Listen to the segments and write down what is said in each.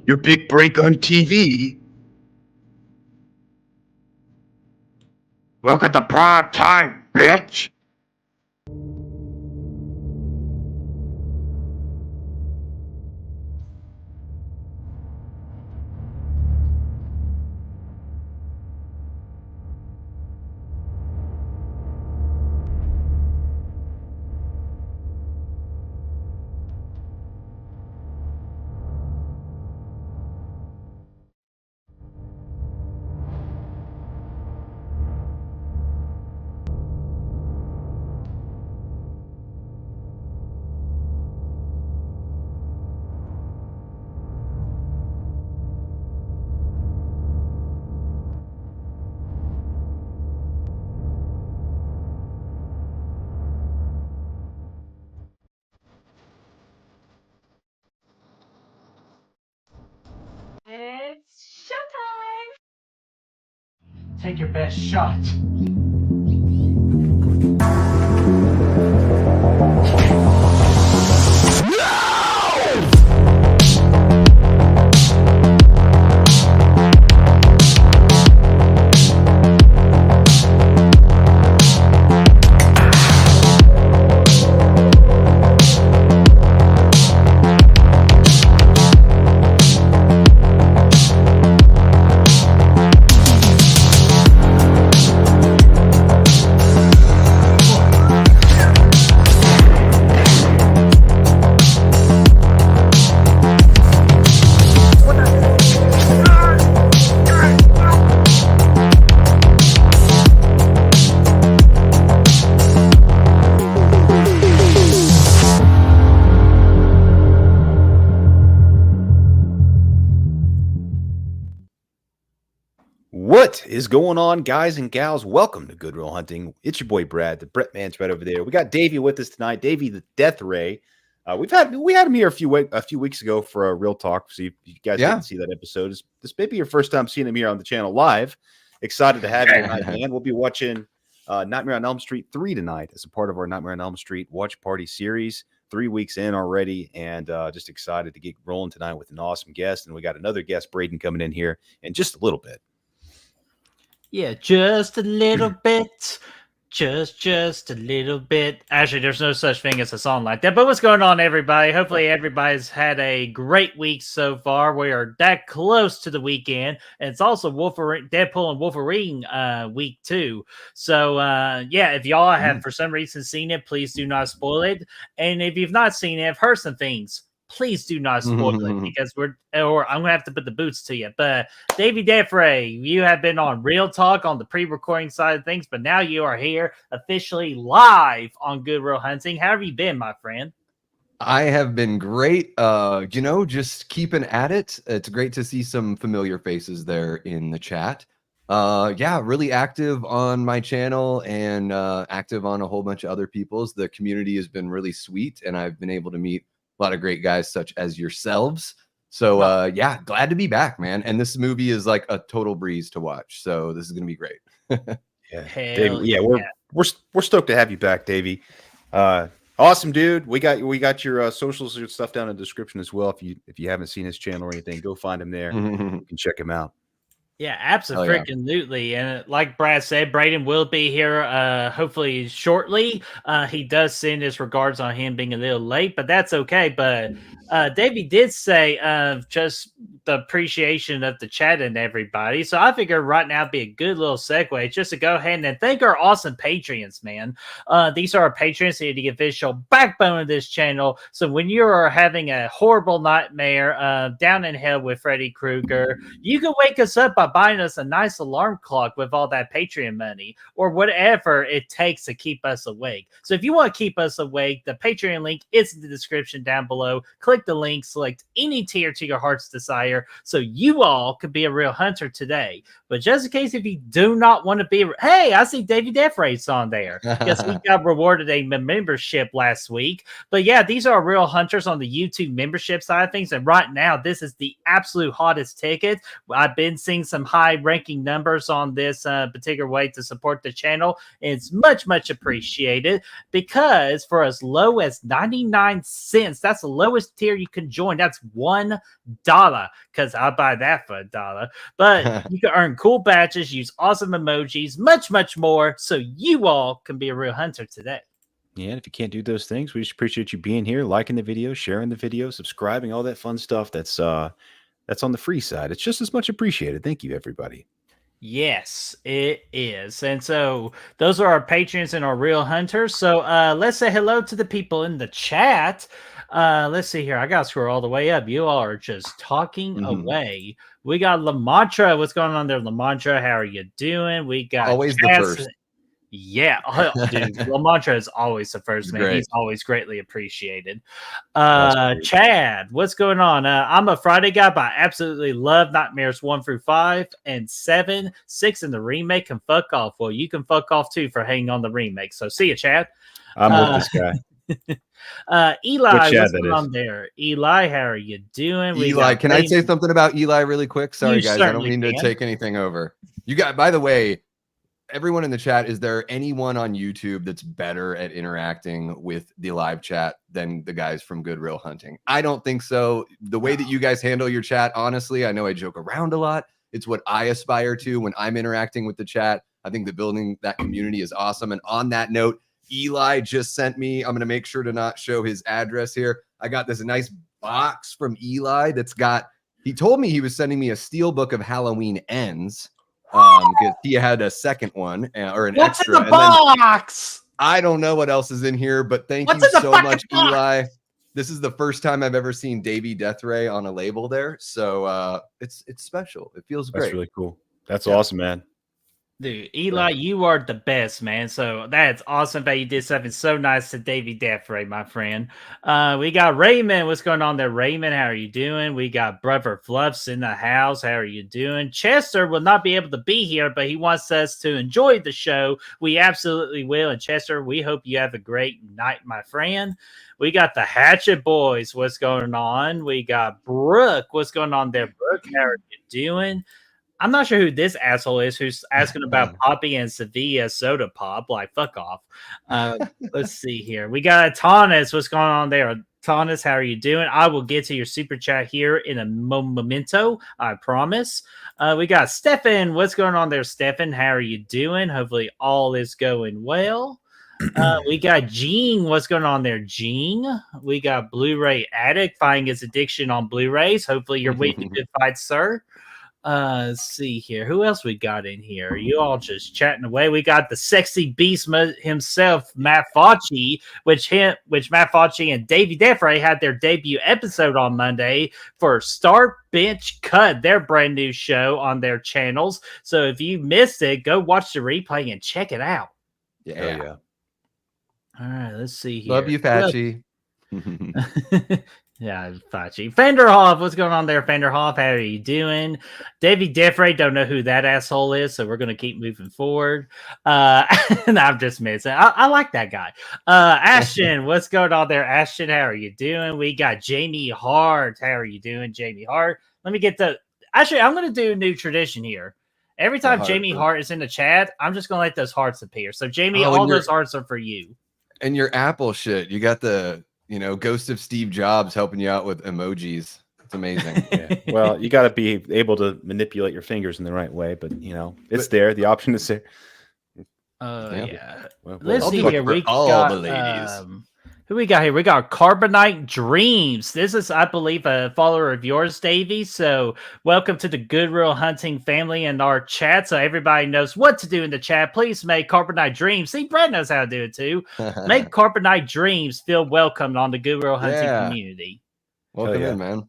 your big break on TV. Look at the prime time, bitch. It's showtime! Take your best shot. What is going on, guys and gals? Welcome to Good Real Hunting. It's your boy Brad. The Brett Man's right over there. We got Davey with us tonight. Davey the Deathray. We had him here a few weeks ago for a real talk. So you guys didn't see that episode. This may be your first time seeing him here on the channel live. Excited to have you tonight, man. We'll be watching Nightmare on Elm Street 3 tonight as a part of our Nightmare on Elm Street watch party series. 3 weeks in already, and just excited to get rolling tonight with an awesome guest. And we got another guest, Braden, coming in here in just a little bit. Yeah, just a little bit. Just a little bit. Actually, there's no such thing as a song like that. But what's going on, everybody? Hopefully everybody's had a great week so far. We are that close to the weekend. And it's also Deadpool and Wolverine week too. So yeah, if y'all have for some reason seen it, please do not spoil it. And if you've not seen it, I've heard some things. Please do not spoil it because I'm gonna have to put the boots to you. But Davey Deathray, you have been on Real Talk on the pre-recording side of things, but now you are here officially live on Good Real Hunting. How have you been, my friend? I have been great. Just keeping at it. It's great to see some familiar faces there in the chat. Yeah, really active on my channel and active on a whole bunch of other people's. The community has been really sweet, and I've been able to meet a lot of great guys such as yourselves. So yeah, glad to be back, man. And this movie is like a total breeze to watch. So this is gonna be great. We're stoked to have you back, Davey. Awesome, dude. We got your socials and stuff down in the description as well. If you haven't seen his channel or anything, go find him there. You can check him out. Yeah, absolutely. And like Brad said, Braden will be here hopefully shortly. He does send his regards on him being a little late, but that's okay. But Davey did say just the appreciation of the chat and everybody. So I figure right now would be a good little segue just to go ahead and thank our awesome Patreons, man. These are our patrons, the official backbone of this channel. So when you are having a horrible nightmare down in hell with Freddy Krueger, you can wake us up by buying us a nice alarm clock with all that Patreon money or whatever it takes to keep us awake. So if you want to keep us awake, the Patreon link is in the description down below. Click the link, select any tier to your heart's desire so you all could be a real hunter today. But just in case if you do not want to be, hey, I see Davey Deathray's on there. Guess we got rewarded a membership last week. But yeah, these are real hunters on the YouTube membership side of things. And right now, this is the absolute hottest ticket. I've been seeing some some high-ranking numbers on this particular way to support the channel. It's much, much appreciated because for as low as 99 cents, that's the lowest tier you can join. That's $1 because I'll buy that for $1. But you can earn cool badges, use awesome emojis, much, much more. So you all can be a real hunter today. Yeah, and if you can't do those things, we just appreciate you being here, liking the video, sharing the video, subscribing, all that fun stuff that's on the free side. It's just as much appreciated. Thank you, everybody. Yes, it is. And so those are our patrons and our real hunters. So let's say hello to the people in the chat. Let's see here. I got to scroll all the way up. You all are just talking away. We got Lamantra. What's going on there, Lamantra? How are you doing? We got always the first. Yeah, dude, Lamantra is always the first, man. Great. He's always greatly appreciated. Chad, what's going on? I'm a Friday guy, but I absolutely love Nightmares 1 through 5 and 7. 6 in the remake can fuck off. Well, you can fuck off too for hanging on the remake. So see you, Chad. I'm with this guy. Eli, what's going on there? Eli, how are you doing? Eli, can I say something about Eli really quick? Sorry, guys. I don't mean to take anything over. You got, by the way, everyone in the chat, is there anyone on YouTube that's better at interacting with the live chat than the guys from Good Real Hunting? I don't think so. The way that you guys handle your chat, honestly, I know I joke around a lot. It's what I aspire to when I'm interacting with the chat. I think that building that community is awesome. And on that note, Eli just sent me, I'm going to make sure to not show his address here. I got this nice box from Eli that's got, he told me he was sending me a steel book of Halloween Ends. Because he had a second one or an What's extra. in the box? I don't know what else is in here, but thank you so much, Eli. This is the first time I've ever seen Davey Deathray on a label there, so it's special. It feels great. That's really cool. That's awesome, man. Dude, Eli, you are the best, man. So that's awesome that you did something so nice to Davey Deathray, my friend. We got Raymond. What's going on there, Raymond? How are you doing? We got Brother Fluffs in the house. How are you doing? Chester will not be able to be here, but he wants us to enjoy the show. We absolutely will. And Chester, we hope you have a great night, my friend. We got the Hatchet Boys. What's going on? We got Brooke. What's going on there, Brooke? How are you doing? I'm not sure who this asshole is who's asking about Poppy and Sevilla soda pop. Like, fuck off. Let's see here. We got Tanis. What's going on there? Tanis, how are you doing? I will get to your super chat here in a memento. I promise. We got Stefan. What's going on there, Stefan? How are you doing? Hopefully all is going well. We got Gene. What's going on there, Gene? We got Blu-ray Addict fighting his addiction on Blu-rays. Hopefully you're waiting a good fight, sir. Let's see here. Who else we got in here? You all just chatting away. We got the sexy beast himself, Matt Fauci, which Matt Fauci and Davey Deathray had their debut episode on Monday for Start Bench Cut, their brand new show on their channels. So if you missed it, go watch the replay and check it out. Yeah. All right, let's see here. Love you, Fauci. Yeah, Fauci. Fenderhoff, what's going on there, Fenderhoff? How are you doing? Davey Deathray, don't know who that asshole is, so we're going to keep moving forward. And I'm just missing. I like that guy. Ashton, what's going on there, Ashton? How are you doing? We got Jamie Hart. How are you doing, Jamie Hart? Let me get the... Actually, I'm going to do a new tradition here. Every time Jamie Hart is in the chat, I'm just going to let those hearts appear. So, Jamie, all those hearts are for you. And your Apple shit, you got the... Ghost of Steve Jobs helping you out with emojis. It's amazing. Yeah. Well, you got to be able to manipulate your fingers in the right way, but it's there. The option is there. Yeah. Well, let's see here. We all got the ladies. Who we got here? We got Carbonite Dreams. This is, I believe, a follower of yours, Davey. So welcome to the Good Real Hunting family and our chat. So everybody knows what to do in the chat. Please make Carbonite Dreams. See, Brad knows how to do it too. Make Carbonite Dreams feel welcomed on the Good Real Hunting community. Welcome in, man.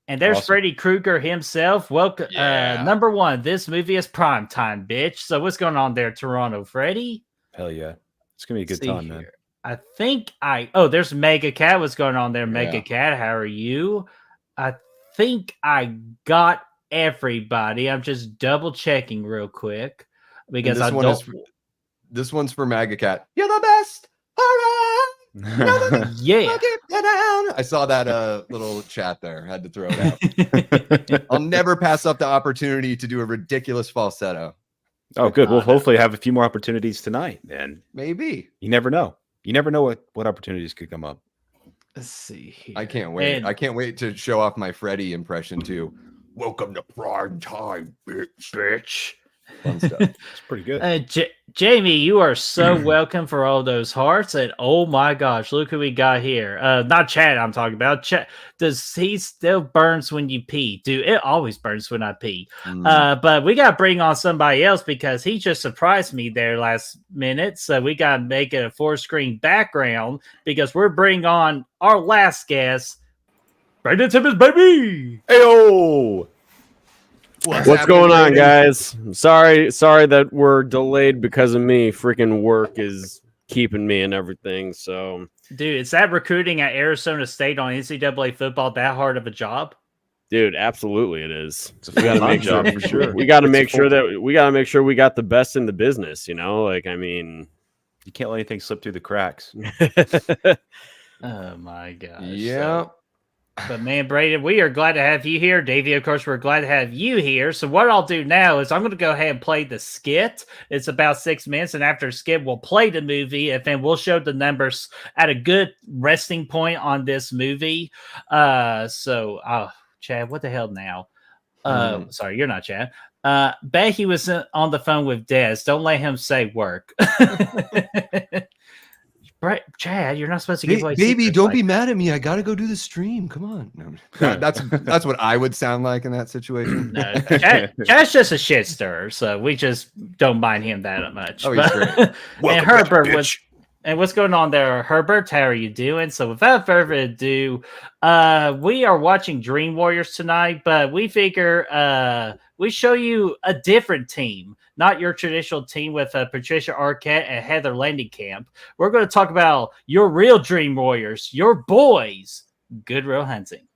And there's Freddy Krueger himself. Welcome. Number one, this movie is prime time, bitch. So what's going on there, Toronto, Freddy? Hell yeah. It's going to be a good time, man. I think there's Mega Cat. What's going on there, Mega Cat? How are you? I think I got everybody. I'm just double checking real quick because this one's for Mega Cat. You're the best. All right. Yeah. Keep it down. on. I saw that little chat there. Had to throw it out. I'll never pass up the opportunity to do a ridiculous falsetto. Oh, good. We'll hopefully have a few more opportunities tonight. And maybe you never know. You never know what opportunities could come up. Let's see here. I can't wait. I can't wait to show off my Freddy impression too. Welcome to prime time, bitch. Fun stuff. It's pretty good. Jamie, you are so welcome for all those hearts. And oh my gosh, look who we got here. Not Chad, I'm talking about. Chad, does he still burns when you pee? Dude, it always burns when I pee. But we got to bring on somebody else because he just surprised me there last minute. So we got to make it a 4-screen background because we're bringing on our last guest, Braden Timmons, baby. Heyo! What's going on, guys? Sorry that we're delayed because of me. Freaking work is keeping me and everything. So, dude, is that recruiting at Arizona State on NCAA football that hard of a job? Dude, absolutely it is. It's a full-time job for sure. We got to make sure we got the best in the business. You know, like I mean, you can't let anything slip through the cracks. Oh my gosh! Yeah. But man, Braden, we are glad to have you here. Davey, of course, we're glad to have you here. So what I'll do now is I'm going to go ahead and play the skit. It's about 6 minutes, and after skit, we'll play the movie, and then we'll show the numbers at a good resting point on this movie. Chad, what the hell now? Sorry, you're not Chad. Becky was on the phone with Des. Don't let him say work. Right, Chad, you're not supposed to give away baby, don't be mad at me. I gotta go do the stream. Come on. No, that's what I would sound like in that situation. No, Chad's just a shit stirrer, so we just don't mind him that much. Oh, he's great. And Herbert, what's going on there, Herbert? How are you doing? So without further ado, we are watching Dream Warriors tonight, but we figure we show you a different team. Not your traditional team with Patricia Arquette and Heather Langenkamp. We're going to talk about your real Dream Warriors, your boys, Good Real Hunting.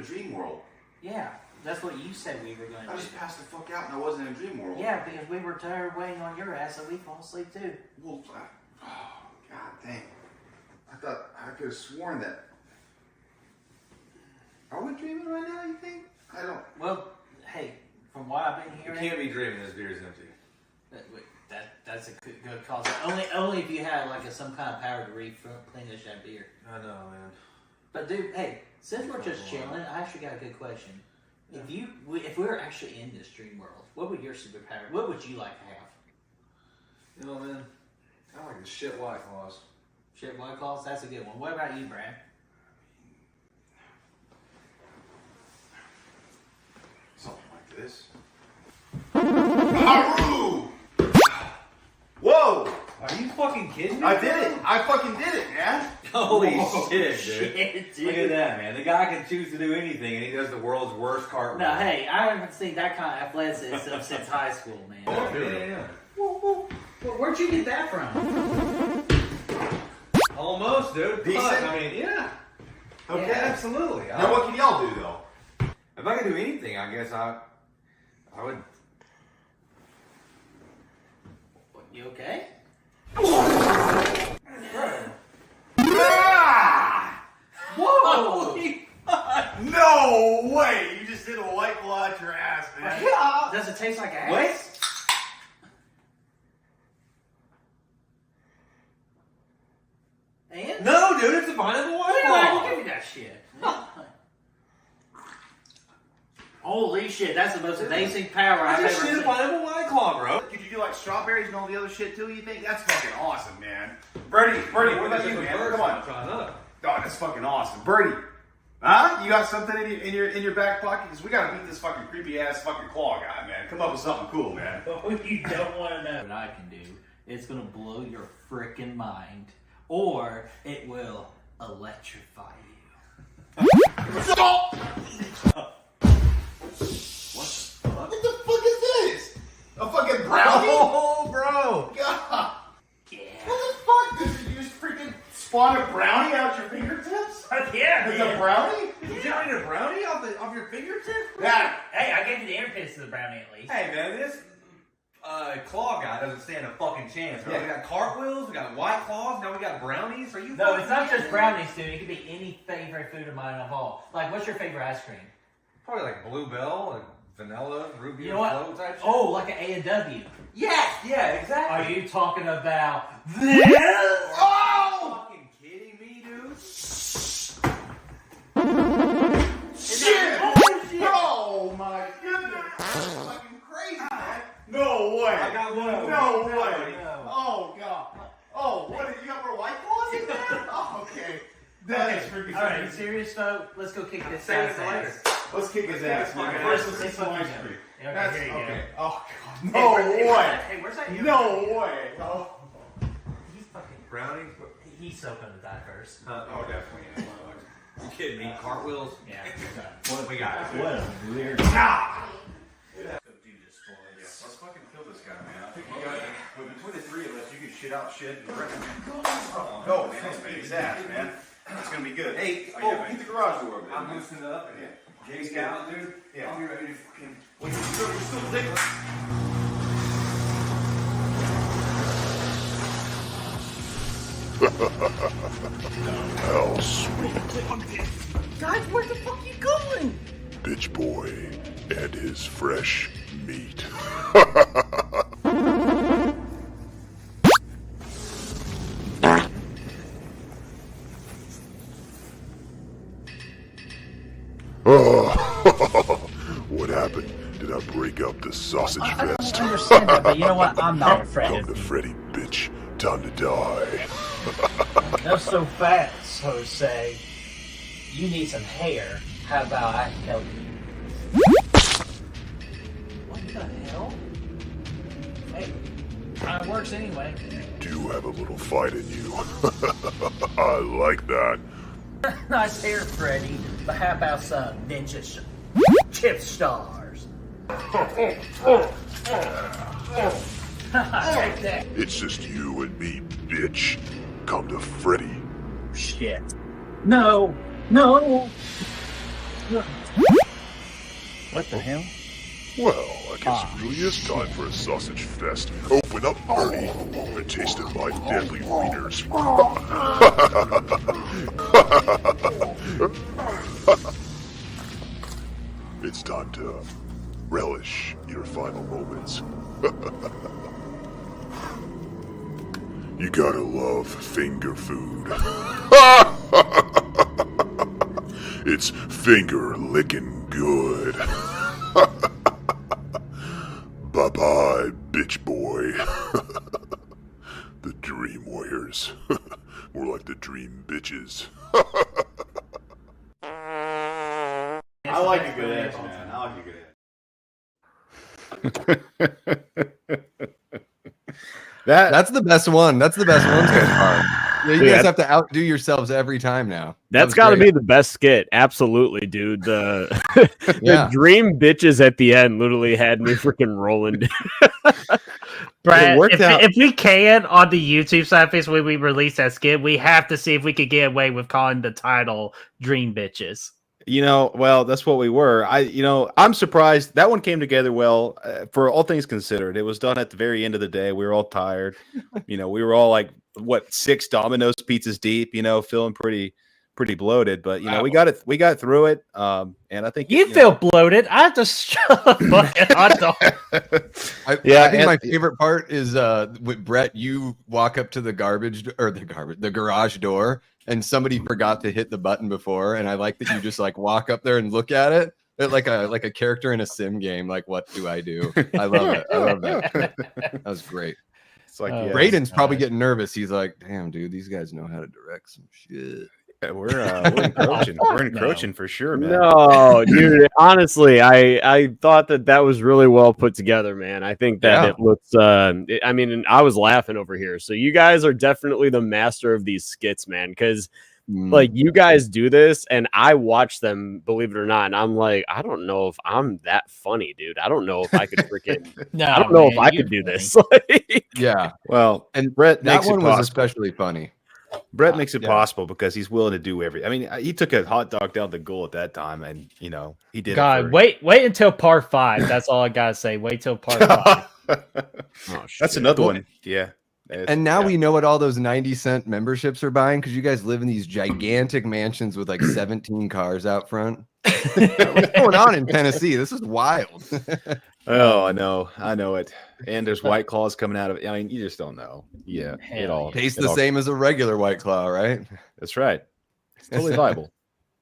Dream world. Yeah, that's what you said we were going to do. I just passed the fuck out and I wasn't in a dream world. Yeah, because we were tired waiting on your ass, so we fall asleep too. Well, god dang. I thought I could have sworn that. Are we dreaming right now, you think? I don't. Well, hey, from what I've been hearing. You can't be dreaming, this beer is empty. That's a good cause. Only if you had like some kind of power to replenish that beer. I know, man. But dude, hey, since we're just chilling, I actually got a good question. Yeah. If we were actually in this dream world, what would your superpower? What would you like to have? You know, man, I like the shit White Claws. Shit White Claws? That's a good one. What about you, Brad? Something like this. Haru! Whoa! Are you fucking kidding me? I did it! I fucking did it, man! Holy shit, dude. Shit, dude. Look at that, man. The guy can choose to do anything, and he does the world's worst cartwheel. Now, hey, I haven't seen that kind of athleticism since high school, man. Yeah. Well, where'd you get that from? Almost, dude. Decent? Fuck, I mean, yeah. Okay. Yeah, absolutely. Now what can y'all do, though? If I could do anything, I guess I would... You okay? Whoa! Holy fuck! No way! You just did a White Claw at your ass, man. Does it taste like ass? What? And? No, dude, it's a pineapple White Claw. Give me that shit. Holy shit, that's the most amazing power I I've just ever shit a seen. pineapple White Claw, bro. Could you do like strawberries and all the other shit too, you think? That's fucking awesome, man. Birdie, what about you, man? Come on. Try another. Oh, that's fucking awesome. Birdie, Huh? You got something in your back pocket? Because we gotta beat this fucking creepy ass fucking claw guy, man. Come up with something cool, man. What you don't want to know what I can do, it's gonna blow your freaking mind, or it will electrify you. What the fuck is this? A fucking brownie? Oh, bro. God. Yeah. What the fuck? Did you just freaking spawn a brownie out your fingertips? Yeah, It's a brownie? You got a brownie off your fingertip? Yeah. Hey, I gave you the armpits to the brownie at least. Hey man, this claw guy doesn't stand a fucking chance. Bro. Yeah. We got cartwheels, we got white claws, now we got brownies. Are you? No, fucking it's not just kidding me? brownies, dude. It could be any favorite food of mine of all. Like, what's your favorite ice cream? Probably like Bluebell, like vanilla, ruby, You know what? flow type shit. Oh, like an A&W. yeah, exactly. Are you talking about this? Oh! Fucking kidding me, dude? Shit! Oh my goodness! That's fucking crazy, man. No way! I got one. No No, way! no. Oh god! Oh, what? You got more white claws in there? Oh, okay. That is freaking All right, crazy. serious though. Let's go kick this Save guy's it for later. ass. Let's kick his ass, man. Okay. First, let's get Let's some fucking ice go. cream. Okay, That's here you go. okay. Oh god! Hey, No where's way! Where's that? No way! Oh. He's fucking. Brownies? He's so gonna die first. Oh, definitely. Yeah. You kidding me? Cartwheels? Yeah. What we got? What a weird. Ah! Yeah, Let's fucking kill this guy, man. I think we got between the three of us, you can shit out shit and go, man. Let's beat his ass, man. It's gonna be good. Hey, keep the garage door open. I'm loosening up. Yeah. Jay's got it, dude. Yeah. I'll be ready to fucking. Well, you're still digging. How sweet. Guys, where the fuck you going? Bitch boy and his fresh meat. Oh, what happened? Did I break up the sausage fest? I understand that, but you know what? I'm not afraid. Come to Freddy, bitch. Time to die. Not so fast, Jose. You need some hair. How about I help you? What the hell? Hey, it works anyway. You do have a little fight in you. I like that. Nice hair, Freddy. But how about some ninja chip stars? Take that. It's just you and me, bitch. Come to Freddy. Shit. No. No. What the hell? Well, I guess it really is time for a sausage fest. Open up, Bernie, and taste of my deadly wieners. It's time to relish your final moments. You gotta love finger food. It's finger licking good. Bye-bye, bitch boy. The Dream Warriors. More like the Dream Bitches. I like a good edge, man. I like a good edge. That's the best one. That's the best one so far. Yeah, you Dude, guys have to outdo yourselves every time now. That's got to be the best skit. Absolutely, dude. The, Yeah. the dream bitches at the end literally had me freaking rolling. Brad, worked out. if we can on the YouTube side face when we release that skit, we have to see if we could get away with calling the title "Dream Bitches." You know, well, that's what we were. I'm surprised that one came together well. For all things considered, it was done at the very end of the day. We were all tired. We were all like, 6 Domino's pizzas deep. Feeling pretty bloated. But we got it. We got through it. And I think You feel bloated. I have to shove a fucking hot dog. I think my favorite part is with Brett. You walk up to the garage door, and somebody forgot to hit the button before. And I like that you just like walk up there and look at it like a character in a sim game. Like, what do I do? I love it. I love that. That was great. It's like Braden's probably getting nervous. He's like, damn, dude, these guys know how to direct some shit. We're encroaching. We're encroaching for sure, man. No, dude. Honestly, I thought that was really well put together, man. I think that it looks. I mean, I was laughing over here. So you guys are definitely the master of these skits, man. Because like you guys do this, and I watch them, believe it or not, and I'm like, I don't know if I'm that funny, dude. I don't know if I could freaking. I don't know if I could do this. Yeah. Well, And Brett that makes one it was possible. especially funny. Brett makes it possible because he's willing to do everything. I mean, he took a hot dog down the goal at that time, and you know he did. God, wait until part 5. That's all I gotta say. Wait till part 5. That's another one. Yeah. And now we know what all those 90-cent memberships are buying because you guys live in these gigantic mansions with like 17 cars out front. What's going on in Tennessee? This is wild. Oh, I know it. And there's White Claws coming out of it. I mean, you just don't know. Yeah, it all tastes the same as a regular White Claw, right? That's right. It's totally viable.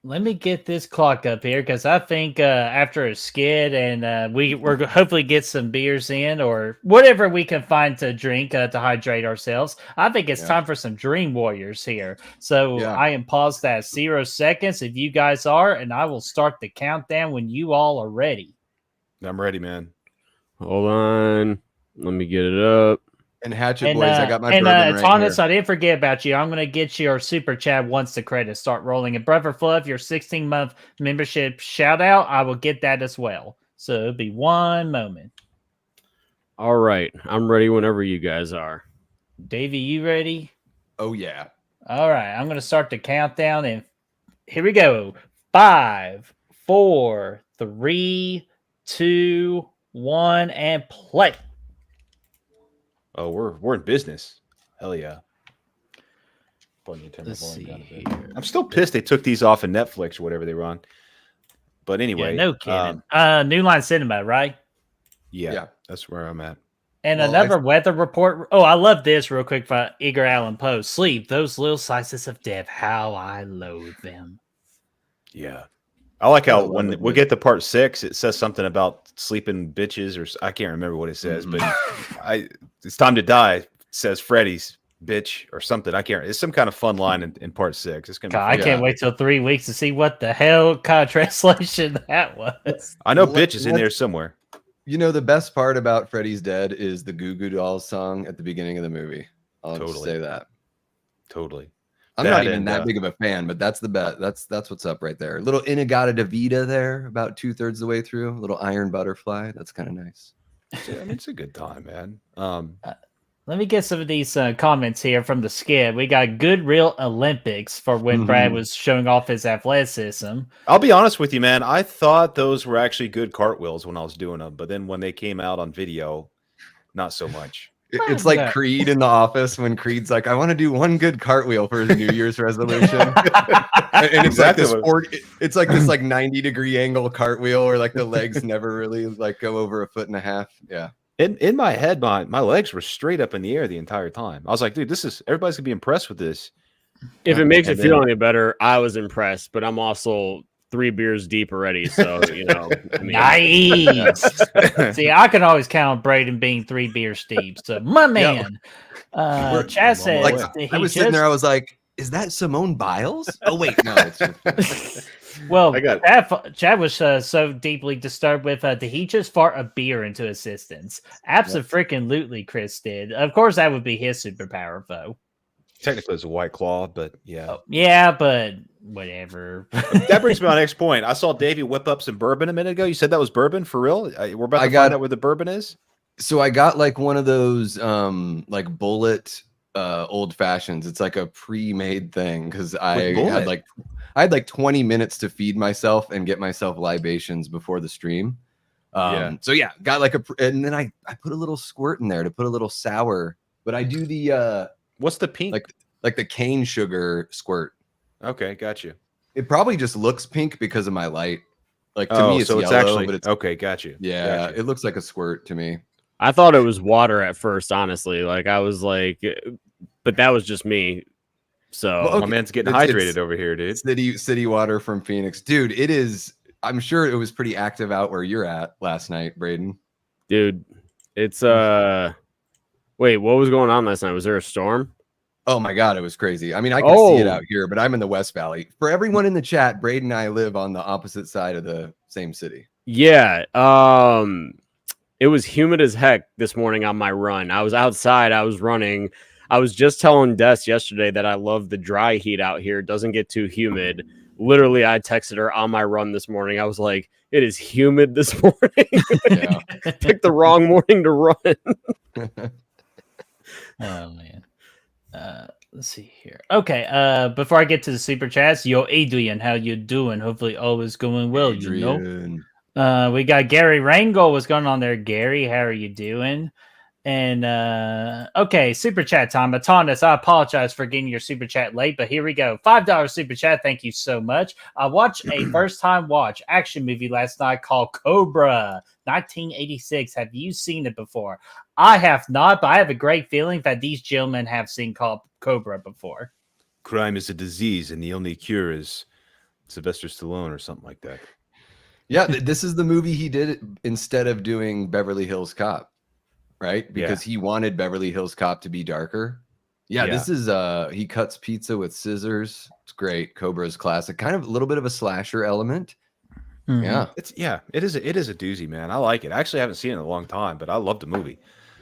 Let me get this clock up here because I think after a skid and we're hopefully get some beers in or whatever we can find to drink to hydrate ourselves. I think it's time for some Dream Warriors here. So I am paused at 0 seconds if you guys are, and I will start the countdown when you all are ready. I'm ready, man. Hold on. Let me get it up. And Hatchet Boys, I got my bourbon right Thomas, here. I didn't forget about you. I'm going to get your super chat once the credits start rolling. And Brother Fluff, your 16-month membership shout out, I will get that as well. So it'll be one moment. All right. I'm ready whenever you guys are. Davey, you ready? Oh, yeah. All right. I'm going to start the countdown. And here we go. 5, 4, 3, 2, 1, and play. Oh, we're in business. Hell yeah. Let's see here. I'm still pissed they took these off of Netflix or whatever they were on. But anyway. Yeah, no kidding. New Line Cinema, right? Yeah, that's where I'm at. And another weather report. Oh, I love this real quick for Edgar Allan Poe. Sleep, those little slices of death. How I loathe them. Yeah. I like how when we get to part 6, it says something about sleeping bitches, or I can't remember what it says, but it's time to die. It says Freddy's bitch or something. I can't. It's some kind of fun line in part 6. It's gonna. I can't wait till 3 weeks to see what the hell kind of translation that was. I know bitch is in there somewhere. You know, the best part about Freddy's Dead is the Goo Goo Dolls song at the beginning of the movie. I'll just say that. Totally. I'm not even that big of a fan, but that's the bet. That's what's up right there. Little Inagata Davida there, about 2/3 the way through. Little Iron Butterfly. That's kind of nice. I mean, it's a good time, man. Let me get some of these comments here from the skit. We got good real Olympics for when Brad was showing off his athleticism. I'll be honest with you, man. I thought those were actually good cartwheels when I was doing them, but then when they came out on video, not so much. It's like Creed in The Office when Creed's like, I want to do one good cartwheel for his New Year's resolution. And it's like this it's like this 90-degree angle cartwheel or like the legs never really like go over 1.5 feet. Yeah. In my head, my legs were straight up in the air the entire time. I was like, dude, everybody's gonna be impressed with this. If it makes you feel any better, I was impressed, but I'm also 3 beers deep already, so you know. I mean, nice. See, I can always count on Braden being 3 beers deep. So my man, Chad says, like, I was sitting there, I was like, is that Simone Biles? Oh wait, no. It's well, Chad was so deeply disturbed with did he just fart a beer into assistance? Absolutely, Chris did. Of course, that would be his superpower, though. Technically, it's a White Claw, but yeah. Yeah, but whatever. That brings me to my next point. I saw Davey whip up some bourbon a minute ago. You said that was bourbon for real? We're about to find out where the bourbon is. So I got like one of those like bullet old fashions. It's like a pre-made thing because I had like 20 minutes to feed myself and get myself libations before the stream. So yeah, got like and then I put a little squirt in there to put a little sour. But I do the what's the pink? Like the cane sugar squirt. Okay, got you. It probably just looks pink because of my light. Like to me, it's so yellow, it's actually but it's okay. Got you. Yeah, gotcha. It looks like a squirt to me. I thought it was water at first, honestly. Like I was like, but that was just me. So my man's getting hydrated over here, dude. City water from Phoenix, dude. It is. I'm sure it was pretty active out where you're at last night, Braden. Dude, it's wait, what was going on last night? Was there a storm? Oh my God, it was crazy. I mean, I can see it out here, but I'm in the West Valley. For everyone in the chat, Braden and I live on the opposite side of the same city. Yeah. It was humid as heck this morning on my run. I was outside. I was running. I was just telling Des yesterday that I love the dry heat out here. It doesn't get too humid. Literally, I texted her on my run this morning. I was like, it is humid this morning. Yeah. Picked the wrong morning to run. Oh man. Let's see here. Okay. Before I get to the super chats, yo, Adrian, how you doing? Hopefully all is going well. Adrian. You know. We got Gary Rangel. What's going on there, Gary? How are you doing? And okay, super chat time. Atanas, I apologize for getting your super chat late, but here we go. $5 super chat. Thank you so much. I watched a first time watch action movie last night called Cobra 1986. Have you seen it before? I have not, but I have a great feeling that these gentlemen have seen Cobra before. Crime is a disease, and the only cure is Sylvester Stallone or something like that. Yeah, this is the movie he did instead of doing Beverly Hills Cop. Right? Because he wanted Beverly Hills Cop to be darker. Yeah, this is he cuts pizza with scissors. It's great. Cobra's classic. Kind of a little bit of a slasher element. Mm-hmm. Yeah. It is a doozy, man. I like it. I actually haven't seen it in a long time, but I love the movie.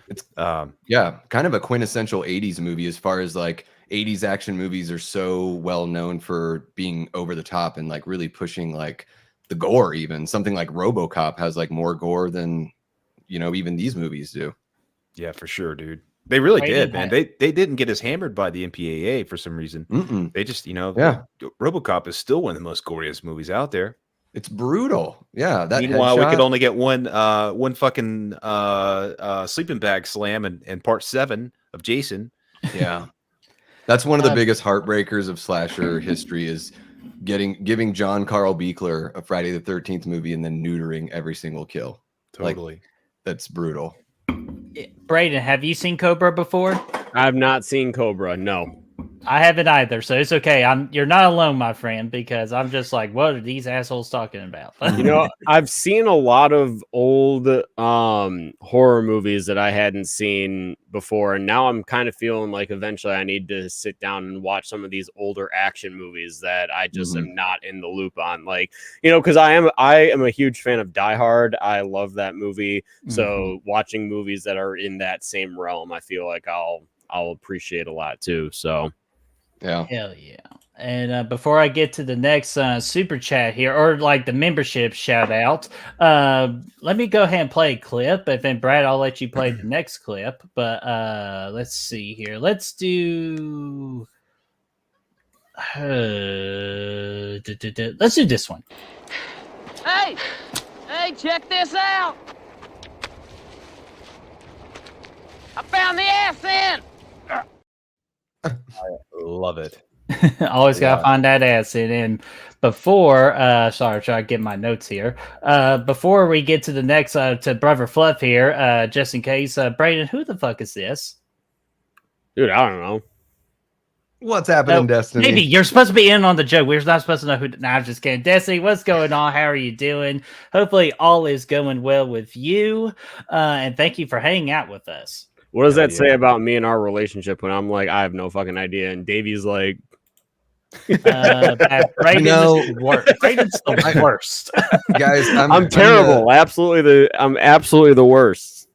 It's kind of a quintessential 80s movie as far as like 80s action movies are so well known for being over the top and like really pushing like the gore. Even something like RoboCop has like more gore than even these movies do. Yeah, for sure, dude. They really did, man. They didn't get as hammered by the MPAA for some reason. They just, RoboCop is still one of the most goriest movies out there. It's brutal. Yeah. Meanwhile, we could only get one fucking sleeping bag slam in part 7 of Jason. Yeah. That's one of the biggest heartbreakers of slasher history is giving John Carl Buechler a Friday the 13th movie and then neutering every single kill. Totally. Like, that's brutal. Braden, have you seen Cobra before? I have not seen Cobra. No, I haven't either. So it's okay. You're not alone, my friend, because I'm just like, what are these assholes talking about? I've seen a lot of old horror movies that I hadn't seen before, and now I'm kind of feeling like eventually I need to sit down and watch some of these older action movies that I just am not in the loop on. Like, because I am a huge fan of Die Hard. I love that movie. So watching movies that are in that same realm, I feel like I'll appreciate a lot too. So yeah, hell yeah. And before I get to the next super chat here, or like the membership shout out, let me go ahead and play a clip. And then Brad, I'll let you play the next clip. But let's see here. Let's do let's do this one. Hey, check this out. I found the ass end. I love it. Always gotta find that ass in. And before, sorry, try to get my notes here. Before we get to the next, to Brother Fluff here, just in case, Braden, who the fuck is this? Dude, I don't know. What's happening, Destiny? Maybe you're supposed to be in on the joke. We're not supposed to know who. Nah, I'm just kidding. Destiny, what's going on? How are you doing? Hopefully, all is going well with you. And thank you for hanging out with us. What does that say about me and our relationship when I'm like, I have no fucking idea, and Davey's like, Braden's the worst. Guys, I'm terrible. I'm absolutely the worst.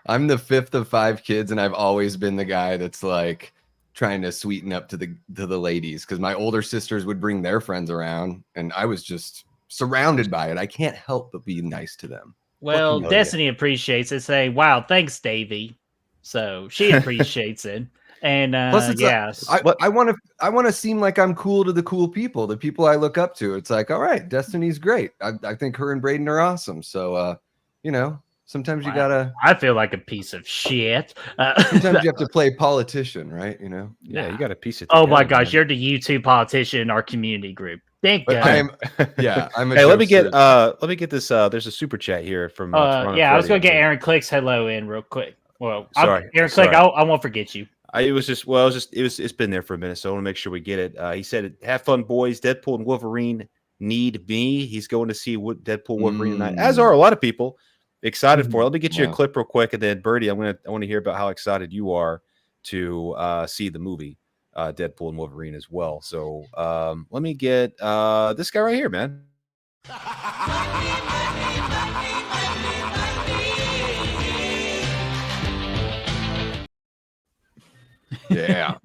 I'm the 5th of 5 kids, and I've always been the guy that's like trying to sweeten up to the ladies because my older sisters would bring their friends around, and I was just surrounded by it. I can't help but be nice to them. Well, Destiny appreciates it. Say, wow, thanks, Davey. So she appreciates it. And plus I want to seem like I'm cool to the cool people, the people I look up to. It's like, all right, Destiny's great. I think her and Braden are awesome. So, sometimes you gotta. I feel like a piece of shit. Sometimes you have to play politician, right? Yeah, you got a piece of. Oh my gosh, you're the YouTube politician in our community group. Thank God. I'm. Hey, let me get this. There's a super chat here from. I was gonna get Aaron Click's hello in real quick. Well, sorry, Aaron Click, I won't forget you. It's been there for a minute, so I want to make sure we get it. He said, "Have fun, boys. Deadpool and Wolverine need me." He's going to see Deadpool Wolverine tonight, as are a lot of people excited for it. Let me get you a clip real quick, and then Birdie, I want to hear about how excited you are to see the movie Deadpool and Wolverine as well. So let me get this guy right here, man. Yeah.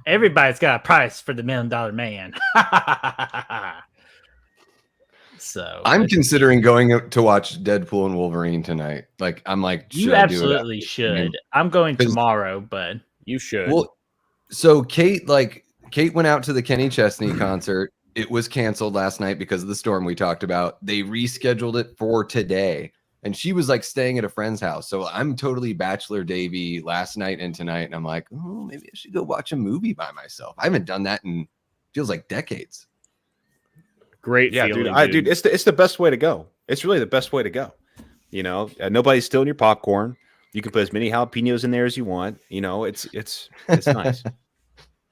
Everybody's got a price for the $1 Million Man. So I'm considering going to watch Deadpool and Wolverine tonight. Like, I'm like, you absolutely should. I'm going tomorrow, but you should. Well, so Kate went out to the Kenny Chesney concert. It was canceled last night because of the storm we talked about. They rescheduled it for today, and she was like staying at a friend's house. So I'm totally Bachelor Davey last night and tonight, and I'm like, oh, maybe I should go watch a movie by myself. I haven't done that in feels like decades. Great, yeah, feeling, dude. It's the best way to go. It's really the best way to go. You know, nobody's stealing your popcorn. You can put as many jalapenos in there as you want. You know, it's nice.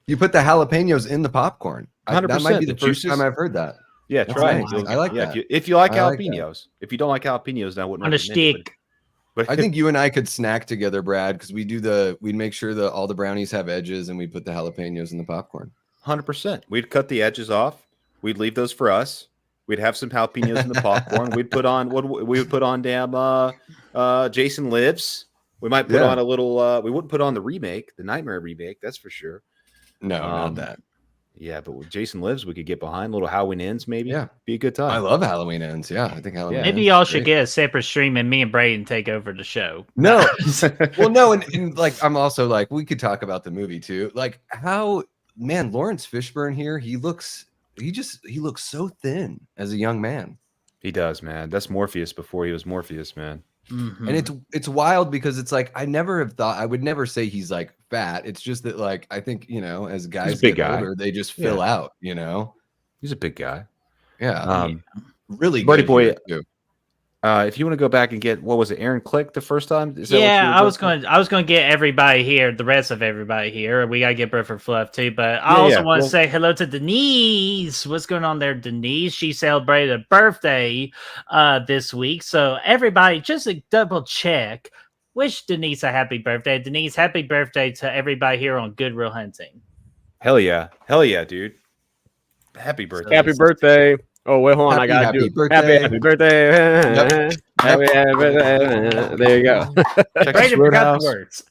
You put the jalapenos in the popcorn. 100%. That might be the first juices. time I've heard that. Yeah, try it. Nice. I like that. If you like I like jalapenos, if you don't like jalapenos, then I wouldn't on a recommend it, stick. But I think you and I could snack together, Brad, because we'd make sure that all the brownies have edges, and we put the jalapenos in the popcorn. 100%. We'd cut the edges off. We'd leave those for us. We'd have some jalapenos in the popcorn. We'd put on we would put on damn Jason Lives. We might put on a little. We wouldn't put on the remake, the Nightmare remake. That's for sure. No, not that. Yeah, but with Jason Lives, we could get behind little Halloween Ends. Maybe, be a good time. I love Halloween Ends. Yeah, I think Halloween. Maybe y'all should get a separate stream and me and Braden take over the show. No, well, no, and like I'm also like we could talk about the movie too. Like how Lawrence Fishburne here, he looks so thin as a young man. He does, man. That's Morpheus before he was Morpheus, man. Mm-hmm. And it's wild because it's like I would never say he's like fat. It's just that like I think, you know, as guys get older, they just fill out, you know. He's a big guy. Yeah. Really Buddy good boy. too. If you want to go back and get what was it, Aaron Click the first time? I was going to get everybody here, the rest of everybody here. We gotta get Bruford Fluff too, but I also want to say hello to Denise. What's going on there, Denise? She celebrated a birthday this week, so everybody just a double check. Wish Denise a happy birthday. Denise, happy birthday to everybody here on Good Real Hunting. Hell yeah, dude! Happy birthday! Happy birthday! Oh wait, hold on! I gotta do happy birthday! Yep. Happy birthday! There you go. Brandon forgot the words.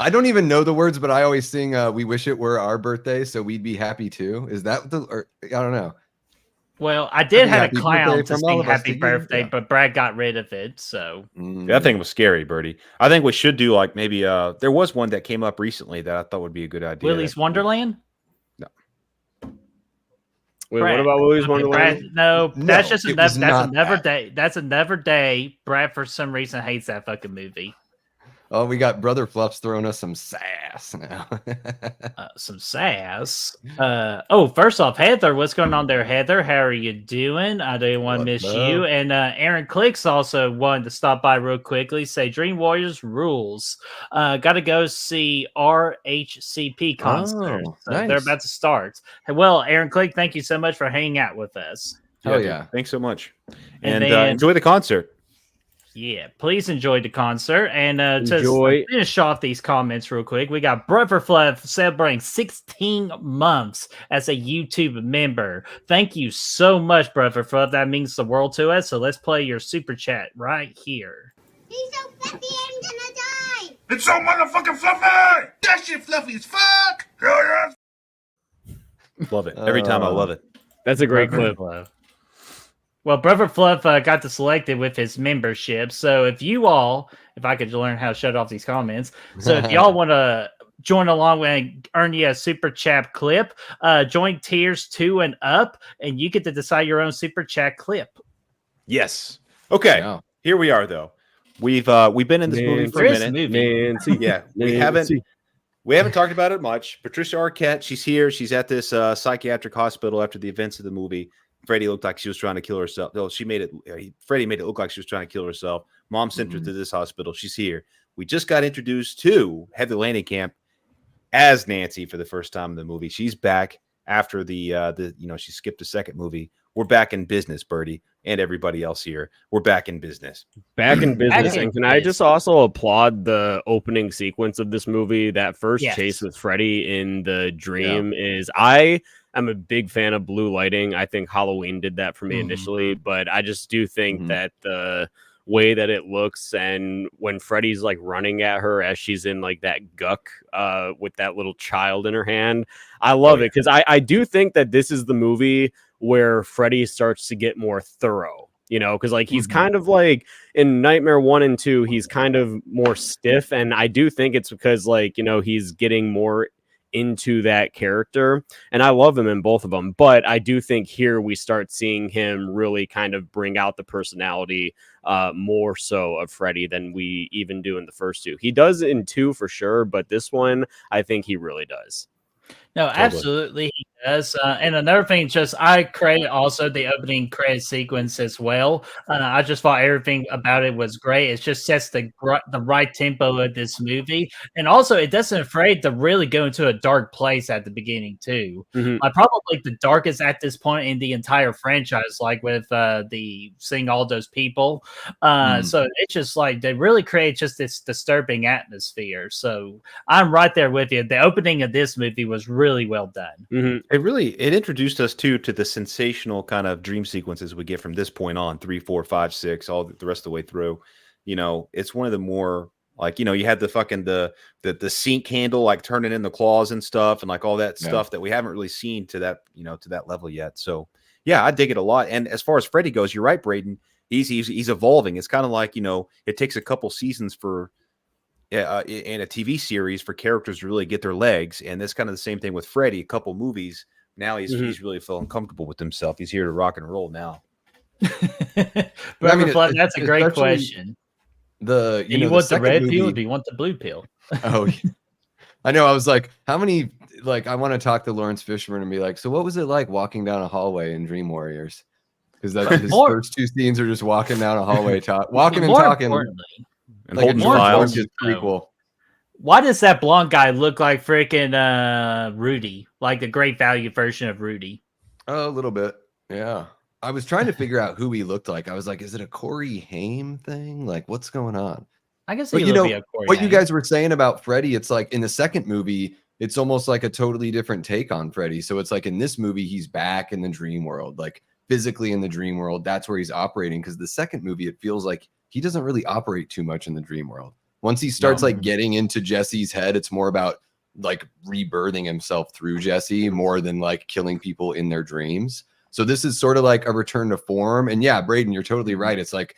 I don't even know the words, but I always sing "We wish it were our birthday, so we'd be happy too." Is that I don't know. Well, I did have a clown to sing happy birthday, but Brad got rid of it. So that thing was scary, Birdie. I think we should do like maybe there was one that came up recently that I thought would be a good idea. Willy's Wonderland. Wait, Brad, what about Willy's Wonderland? Brad, no, that's just that's another day. That's another day. Brad, for some reason, hates that fucking movie. Oh, we got Brother Fluff's throwing us some sass now. Some sass. First off, Heather, what's going on there, Heather? How are you doing? I don't want to miss you. And Aaron Clicks also wanted to stop by real quickly. Say Dream Warriors rules. Got to go see RHCP concert. Nice. They're about to start. Well, Aaron Click, thank you so much for hanging out with us. Yeah. Thanks so much. And enjoy the concert. Yeah, please enjoy the concert. And to finish off these comments real quick, we got Brotherfluff celebrating 16 months as a YouTube member. Thank you so much, Brotherfluff. That means the world to us. So let's play your super chat right here. He's so fluffy, I'm gonna die. It's so motherfucking fluffy! That shit fluffy as fuck! Hell yeah! Love it. Every time I love it. That's a great clip. Well, Brother Fluff got selected with his membership. So if I could learn how to shut off these comments. So if y'all want to join along and earn you a super chat clip, join tiers 2 and up, and you get to decide your own super chat clip. Yes. Okay. Yeah. Here we are, though. We've been in this movie for a minute. Yeah. We haven't talked about it much. Patricia Arquette, she's here. She's at this psychiatric hospital after the events of the movie. Freddy looked like she was trying to kill herself. No, Freddy made it look like she was trying to kill herself. Mom sent her to this hospital. She's here. We just got introduced to Heather Langenkamp as Nancy for the first time in the movie. She's back after the she skipped a second movie we're back in business, Birdie, and everybody else here. We're back in business. Back in business. And can I just also applaud the opening sequence of this movie? That first chase with Freddy in the dream I'm a big fan of blue lighting. I think Halloween did that for me initially, but I just do think that the way that it looks, and when Freddy's like running at her as she's in like that guck with that little child in her hand, I love it, because I do think that this is the movie where Freddy starts to get more thorough, you know, because like he's kind of like in Nightmare 1 and 2, he's kind of more stiff, and I do think it's because like, you know, he's getting more into that character, and I love him in both of them, but I do think here we start seeing him really kind of bring out the personality more so of Freddy than we even do in the first two. He does in 2 for sure, but this one I think he really does. No, absolutely he does. And another thing, just I credit also the opening credit sequence as well. I just thought everything about it was great. It just sets the right tempo of this movie, and also it doesn't afraid to really go into a dark place at the beginning too. Probably the darkest at this point in the entire franchise, like with the seeing all those people. So it's just like they really create just this disturbing atmosphere. So I'm right there with you. The opening of this movie was really well done. It introduced us to the sensational kind of dream sequences we get from this point on, 3, 4, 5, 6, all the rest of the way through. You know, it's one of the more like, you know, you had the fucking the sink handle like turning in the claws and stuff, and like all that stuff that we haven't really seen to that, you know, to that level yet. So yeah, I dig it a lot. And as far as Freddy goes, you're right, Braden. He's evolving. It's kind of like, you know, it takes a couple seasons for in a TV series for characters to really get their legs, and that's kind of the same thing with Freddy. A couple movies now, he's really feeling comfortable with himself. He's here to rock and roll now. But I mean, that's a great question. Do you want the red pill or do you want the blue pill? Oh, I know. I was like, how many? Like, I want to talk to Lawrence Fishburne and be like, so what was it like walking down a hallway in Dream Warriors? Because his first 2 scenes are just walking down a hallway, walking and talking. And like holding files. Prequel. Why does that blonde guy look like freaking Rudy? Like the Great Value version of Rudy? A little bit, yeah. I was trying to figure out who he looked like. I was like, is it a Corey Haim thing? Like, what's going on? I guess you know what you guys were saying about Freddy. It's like in the second movie, it's almost like a totally different take on Freddy. So it's like in this movie, he's back in the dream world, like physically in the dream world. That's where he's operating. Because the second movie, it feels like he doesn't really operate too much in the dream world. Once he starts like getting into Jesse's head, it's more about like rebirthing himself through Jesse more than like killing people in their dreams. So this is sort of like a return to form. And yeah, Braden, you're totally right. It's like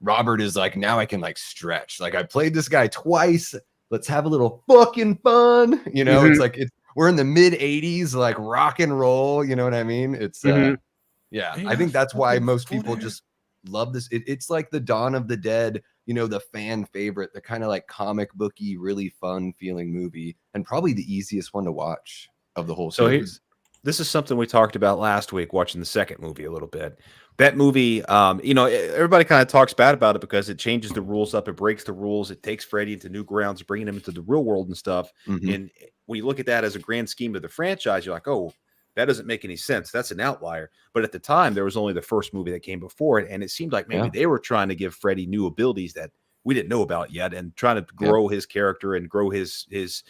Robert is like, now I can like stretch. Like I played this guy twice. Let's have a little fucking fun. You know, it's like we're in the mid 80s, like rock and roll. You know what I mean? It's yeah. I think that's why most people just love this. It's like the Dawn of the Dead, you know, the fan favorite, the kind of like comic booky, really fun feeling movie, and probably the easiest one to watch of the whole series. This is something we talked about last week, watching the second movie a little bit. That movie, you know, everybody kind of talks bad about it because it changes the rules up, it breaks the rules, it takes Freddy into new grounds, bringing him into the real world and stuff. And when you look at that as a grand scheme of the franchise, you're like, oh, that doesn't make any sense. That's an outlier. But at the time, there was only the first movie that came before it, and it seemed like maybe they were trying to give Freddy new abilities that we didn't know about yet, and trying to grow his character and grow his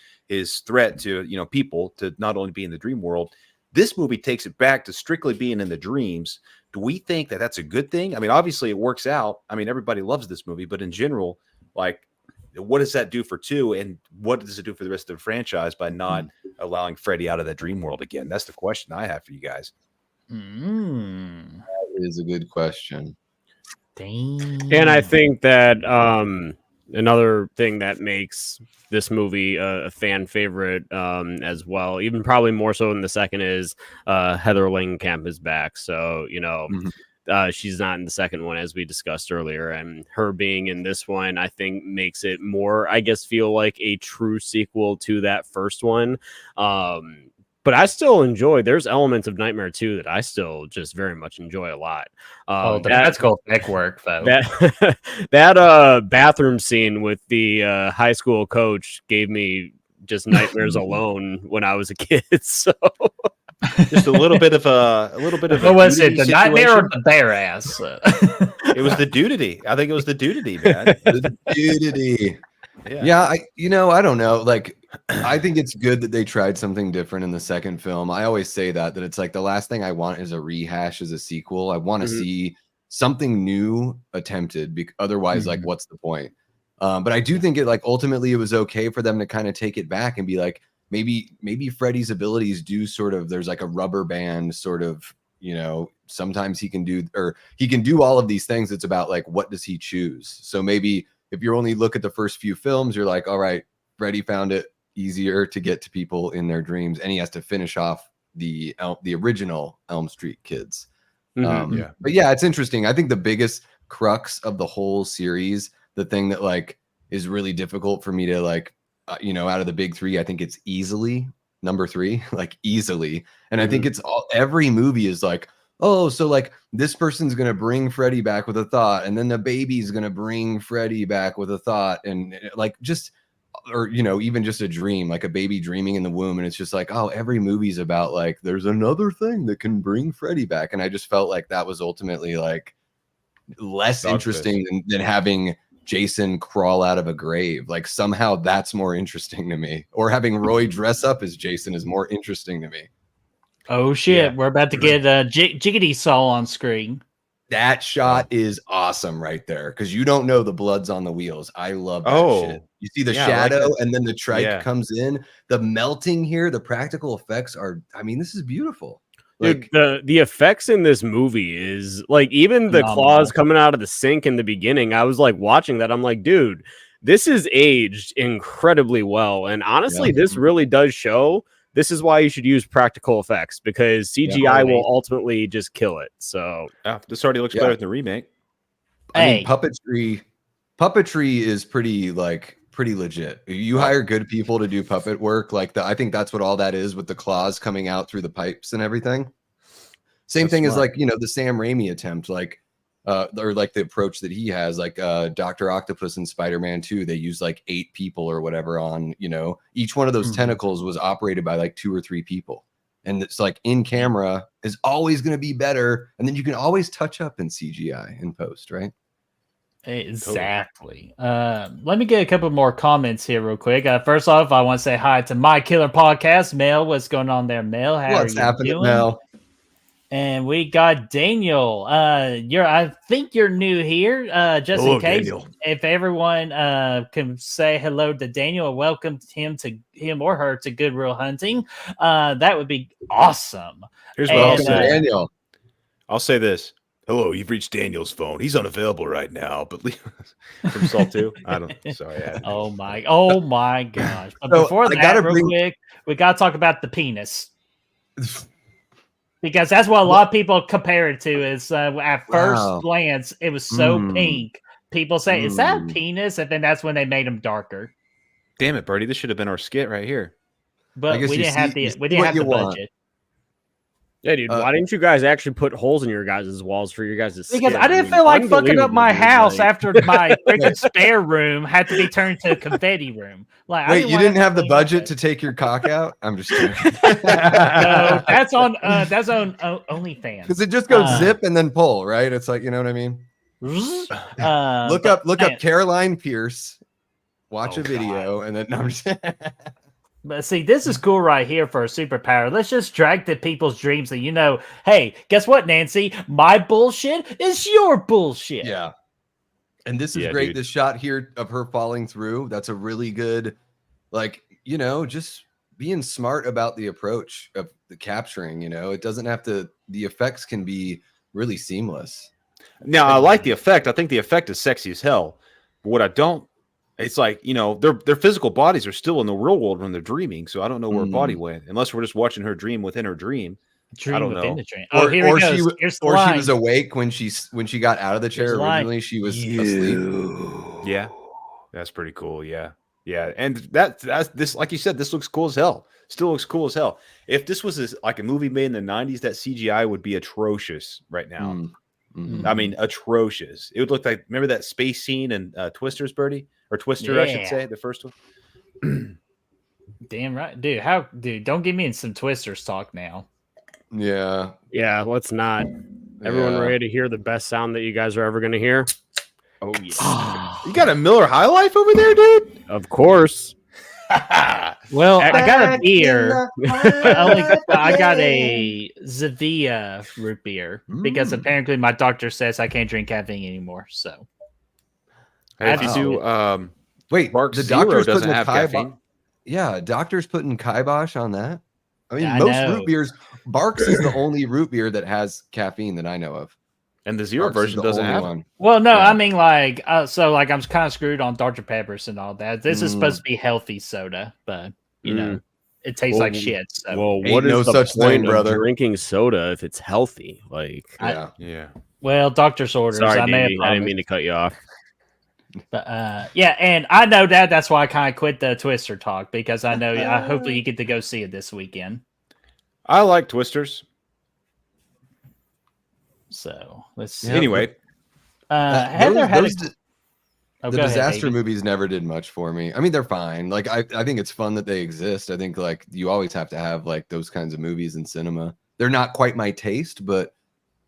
threat to, you know, people to not only be in the dream world. This movie takes it back to strictly being in the dreams. Do we think that that's a good thing? I mean, obviously it works out. I mean, everybody loves this movie, but in general, like, what does that do for 2, and what does it do for the rest of the franchise by not allowing Freddy out of that dream world again? That's the question I have for you guys. That is a good question. Dang. And I think that another thing that makes this movie a fan favorite as well, even probably more so than the second, is Heather Langenkamp is back. So, you know, she's not in the second one, as we discussed earlier, and her being in this one, I think, makes it more, I guess, feel like a true sequel to that first one. But I still enjoy, there's elements of Nightmare 2 that I still just very much enjoy a lot. That's called neck work, though. That bathroom scene with the high school coach gave me just nightmares alone when I was a kid. So Just a little bit of a What was it? nudity The nightmare or situation. the bare ass? It was the nudity. I think it was the nudity, man. The nudity. Yeah, I don't know. Like, I think it's good that they tried something different in the second film. I always say that it's like the last thing I want is a rehash as a sequel. I want to see something new attempted. Otherwise, like, what's the point? But I do think it, like, ultimately it was okay for them to kind of take it back and be like, maybe Freddy's abilities do sort of, there's like a rubber band sort of, sometimes he can do all of these things. It's about like, what does he choose? So maybe if you only look at the first few films, you're like, all right, Freddy found it easier to get to people in their dreams, and he has to finish off the original Elm Street kids. But yeah, it's interesting. I think the biggest crux of the whole series, the thing that like is really difficult for me to like, out of the big three, I think it's easily number 3, like easily. And I think it's every movie is like, oh, so like this person's going to bring Freddy back with a thought, and then the baby's going to bring Freddy back with a thought, and like just, or, even just a dream, like a baby dreaming in the womb. And it's just like, oh, every movie's about like, there's another thing that can bring Freddy back. And I just felt like that was ultimately like less interesting than having Jason crawl out of a grave. Like somehow that's more interesting to me, or having Roy dress up as Jason is more interesting to me. Oh shit, we're about to get Jiggity Saw on screen. That shot is awesome right there, because you don't know the blood's on the wheels. I love that shit. You see the shadow, and then the trike comes in. The melting here, the practical effects are, I mean, this is beautiful. Like, dude, the effects in this movie is like, even the claws coming out of the sink in the beginning, I was like watching that, I'm like, dude, this is aged incredibly well. And honestly, this really does show this is why you should use practical effects, because CGI will ultimately just kill it. So this already looks better than the remake. I mean, puppetry is pretty legit. You hire good people to do puppet work, like I think that's what all that is, with the claws coming out through the pipes and everything. Same thing as like, the Sam Raimi attempt, like or like the approach that he has, like Dr. Octopus and Spider-Man 2, they use like 8 people or whatever on, each one of those tentacles was operated by like 2 or 3 people. And it's like in camera is always going to be better. And then you can always touch up in CGI in post, right? Exactly. Let me get a couple more comments here real quick. First off, I want to say hi to My Killer Podcast. Mel, what's going on there, Mel? What's happening, Mel? And we got Daniel. I think you're new here. Just hello, in case, Daniel. If everyone can say hello to Daniel and welcome him or her to Good Real Hunting, that would be awesome. Here's what I'll say, Daniel. I'll say this. Hello, you've reached Daniel's phone. He's unavailable right now, but from Salt 2. I don't. Sorry. Oh my gosh! But before that, real quick, we gotta talk about the penis. Because that's what a lot of people compare it to. Is at first glance, it was so pink. People say, "Is that a penis?" And then that's when they made them darker. Damn it, Birdie! This should have been our skit right here. But we didn't have the budget. Yeah, dude. Why didn't you guys actually put holes in your guys' walls for your guys' Because I didn't feel like fucking up my house after my freaking spare room had to be turned to a confetti room. Like, wait, you didn't have the budget to take your cock out? I'm just kidding. No, that's on OnlyFans. Because it just goes zip and then pull, right? It's like, you know what I mean? Look up Caroline Pierce, watch a video, and then I'm just But see, this is cool right here for a superpower. Let's just drag to people's dreams that, hey, guess what, Nancy? My bullshit is your bullshit. Yeah. And this is great. Dude. This shot here of her falling through, that's a really good, just being smart about the approach of the capturing, it doesn't have to, the effects can be really seamless. Now, I like the effect. I think the effect is sexy as hell. But what I don't, it's like, their physical bodies are still in the real world when they're dreaming. So I don't know where her body went, unless we're just watching her dream within her dream. I don't know. Oh, here or she was awake when she got out of the chair. Originally, she was asleep. Yeah, that's pretty cool. Yeah, and that's this. Like you said, this looks cool as hell. Still looks cool as hell. If this was like a movie made in the '90s, that CGI would be atrocious right now. I mean, atrocious. It would look like, remember that space scene in Twisters, Birdie? Or Twister, I should say, the first one. Damn right. Dude, don't give me some Twisters talk now. Yeah. Yeah, let's not. Everyone ready to hear the best sound that you guys are ever going to hear? Oh, yeah. You got a Miller High Life over there, dude? Of course. Well, I got a beer. I got a Zavia root beer because apparently my doctor says I can't drink caffeine anymore. So, if you do, wait, Bark the Zero doctor's doesn't putting have caffeine. Yeah, doctor's putting kibosh on that. I mean, Yeah, most root beers, Barks is the only root beer that has caffeine that I know of. And the zero Barks is version the doesn't only have one. well, no, Yeah. I mean like, so like I'm kind of screwed on Dr. Peppers and all that. This is supposed to be healthy soda, but you know, it tastes like shit. So. Well, Ain't what is no the such point thing, of brother. drinking soda if it's healthy? Like, Yeah. Well, doctor's orders. Sorry, I may have Davey, I didn't mean to cut you off. But yeah, and I know that. That's why I kind of quit the Twister talk because I know. Hopefully, you get to go see it this weekend. I like Twisters. So let's see. Anyway, Heather had the disaster movies never did much for me. I mean, they're fine. Like I think it's fun that they exist. I think like you always have to have like those kinds of movies in cinema. They're not quite my taste, but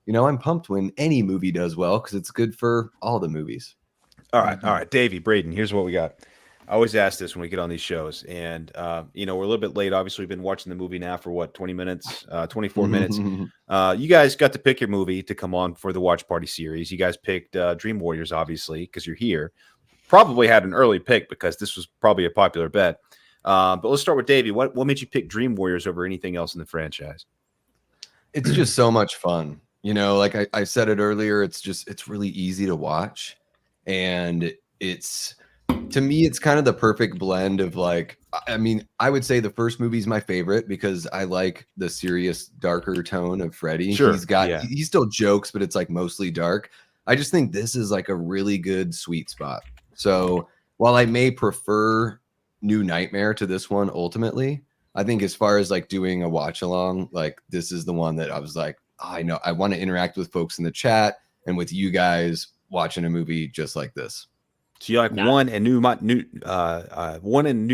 you know, I'm pumped when any movie does well because it's good for all the movies. All right, Davey, Braden, here's what we got. I always ask this when we get on these shows, and you know, we're a little bit late. Obviously, we've been watching the movie now for what, 20 minutes, 24 minutes. You guys got to pick your movie to come on for the Watch Party series. You guys picked Dream Warriors, obviously, because you're here. Probably had an early pick because this was probably a popular bet. But let's start with Davey. What made you pick Dream Warriors over anything else in the franchise? It's just so much fun. You know, like I said it earlier, it's really easy to watch. And to me, it's kind of the perfect blend of like, I mean, I would say the first movie is my favorite because I like the serious, darker tone of Freddy. Sure. He still jokes, but it's like mostly dark. I just think this is like a really good sweet spot. So while I may prefer New Nightmare to this one, ultimately, I think as far as like doing a watch along, like this is the one that I was like, I know I want to interact with folks in the chat and with you guys watching a movie just like this. So you like one and New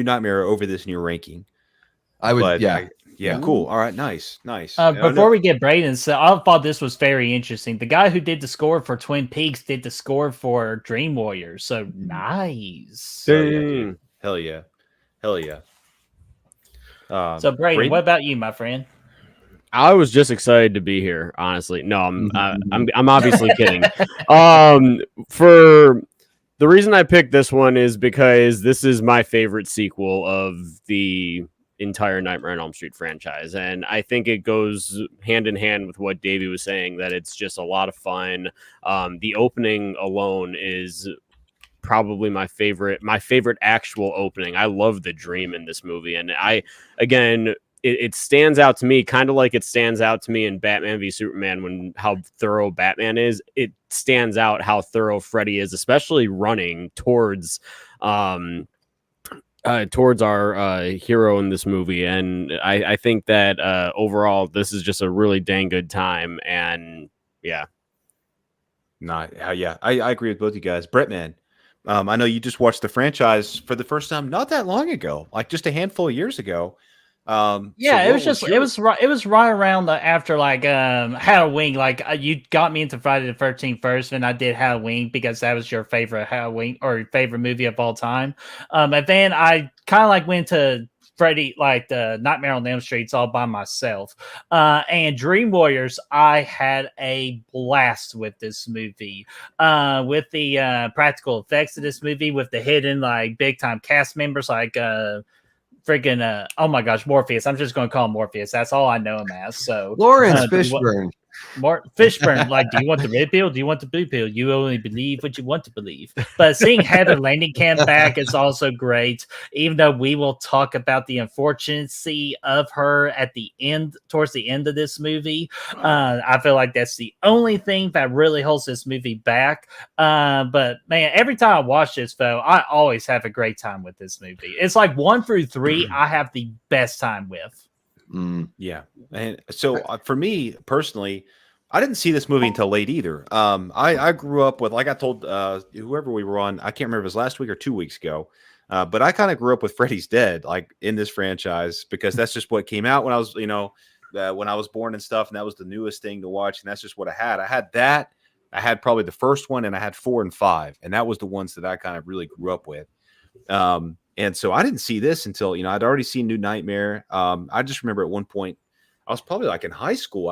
Nightmare over this in your ranking? I would, yeah, cool. All right, nice. Before we get Braden, so I thought this was very interesting. The guy who did the score for Twin Peaks did the score for Dream Warriors. So nice. Hell yeah. So Braden, what about you, my friend? I was just excited to be here. Honestly, no, I'm obviously kidding. For the reason I picked this one is because this is my favorite sequel of the entire Nightmare on Elm Street franchise. And I think it goes hand in hand with what Davey was saying, that it's just a lot of fun. The opening alone is probably my favorite actual opening. I love the dream in this movie. And it stands out to me kind of like it stands out to me in Batman v Superman when how thorough Batman is. It stands out how thorough Freddy is, especially running towards our hero in this movie. And I think that overall this is just a really dang good time. And yeah. I agree with both you guys. Bretman, I know you just watched the franchise for the first time not that long ago, like just a handful of years ago. It was right around after like Halloween. Like you got me into Friday the 13th first, and I did Halloween because that was your favorite Halloween or your favorite movie of all time. And then I kind of like went to Freddy, like the Nightmare on Elm Street all by myself. And Dream Warriors, I had a blast with this movie. With the practical effects of this movie, with the hidden like big time cast members like freaking oh my gosh, Morpheus. I'm just gonna call him Morpheus. That's all I know him as. So Lawrence Fishburne. Fishburne, like, do you want the red pill? Do you want the blue pill? You only believe what you want to believe. But seeing Heather Langenkamp back is also great, even though we will talk about the unfortunacy of her at the end, towards the end of this movie. I feel like that's the only thing that really holds this movie back. But man, every time I watch this, though, I always have a great time with this movie. It's like 1 through 3, I have the best time with. Yeah. And so for me personally, I didn't see this movie until late either. I grew up with, like I told whoever we were on, I can't remember if it was last week or 2 weeks ago, but I kind of grew up with Freddy's Dead, like in this franchise, because that's just what came out when I was, when I was born and stuff, and that was the newest thing to watch, and that's just what I had. I had that. I had probably the first one, and I had 4 and 5, and that was the ones that I kind of really grew up with. And so I didn't see this until, I'd already seen New Nightmare. I just remember at one point, I was probably like in high school.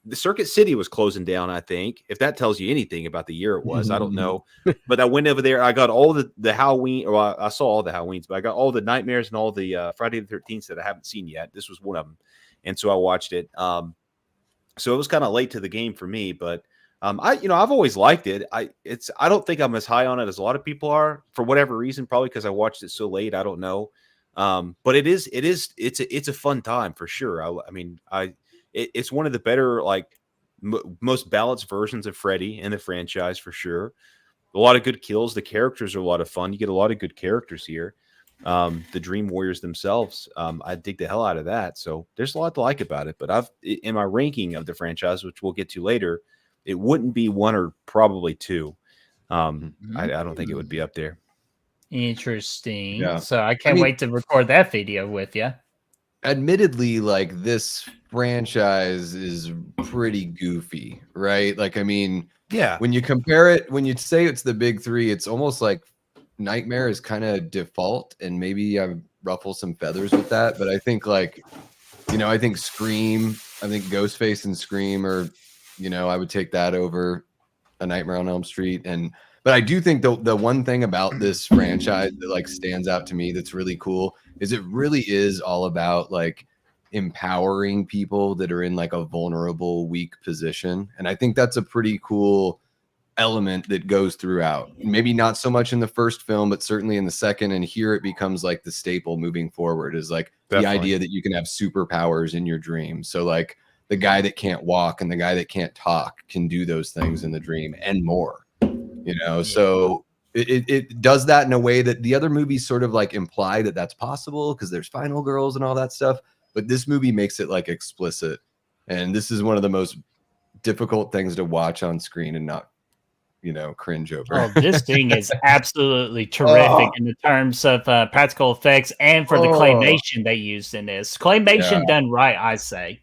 The Circuit City was closing down, I think, if that tells you anything about the year it was. I don't know. But I went over there. I got all the Halloween, or I saw all the Halloweens, but I got all the Nightmares and all the Friday the 13th that I haven't seen yet. This was one of them. And so I watched it. So it was kind of late to the game for me, but I've always liked it. I don't think I'm as high on it as a lot of people are for whatever reason, probably because I watched it so late. I don't know. But it's a fun time for sure. It's one of the better, most balanced versions of Freddy in the franchise for sure. A lot of good kills. The characters are a lot of fun. You get a lot of good characters here. The Dream Warriors themselves, I dig the hell out of that. So there's a lot to like about it. But in my ranking of the franchise, which we'll get to later, it wouldn't be 1 or probably 2. I don't think it would be up there. Interesting. Yeah. So I can't wait to record that video with you. Admittedly, this franchise is pretty goofy, right? Yeah. When you compare it, when you say it's the big 3, it's almost like Nightmare is kind of default, and maybe I ruffle some feathers with that. But I think I think Scream, I think Ghostface and Scream are, I would take that over A Nightmare on Elm Street. But I do think the one thing about this franchise that stands out to me that's really cool is it really is all about empowering people that are in a vulnerable, weak position. And I think that's a pretty cool element that goes throughout. Maybe not so much in the first film, but certainly in the second. And here it becomes the staple moving forward is the idea that you can have superpowers in your dream. So the guy that can't walk and the guy that can't talk can do those things in the dream and more. So it does that in a way that the other movies sort of imply that that's possible because there's final girls and all that stuff. But this movie makes it explicit. And this is one of the most difficult things to watch on screen and not, cringe over. Oh, this thing is absolutely terrific in the terms of practical effects and for the claymation they used in this. Claymation done right, I say.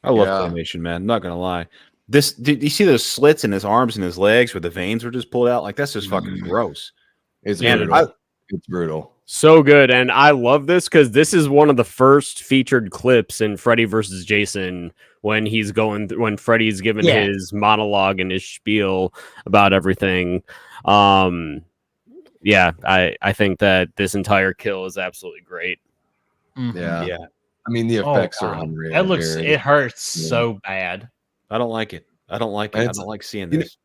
I love claymation, man. I'm not going to lie. Did you see those slits in his arms and his legs where the veins were just pulled out? That's just fucking gross. It's brutal. It's brutal. So good. And I love this because this is one of the first featured clips in Freddy versus Jason when when Freddy's given his monologue and his spiel about everything. I think that this entire kill is absolutely great. Mm-hmm. Yeah. I mean, the effects are unreal. It hurts so bad. I don't like it. I don't like it. I don't like seeing this.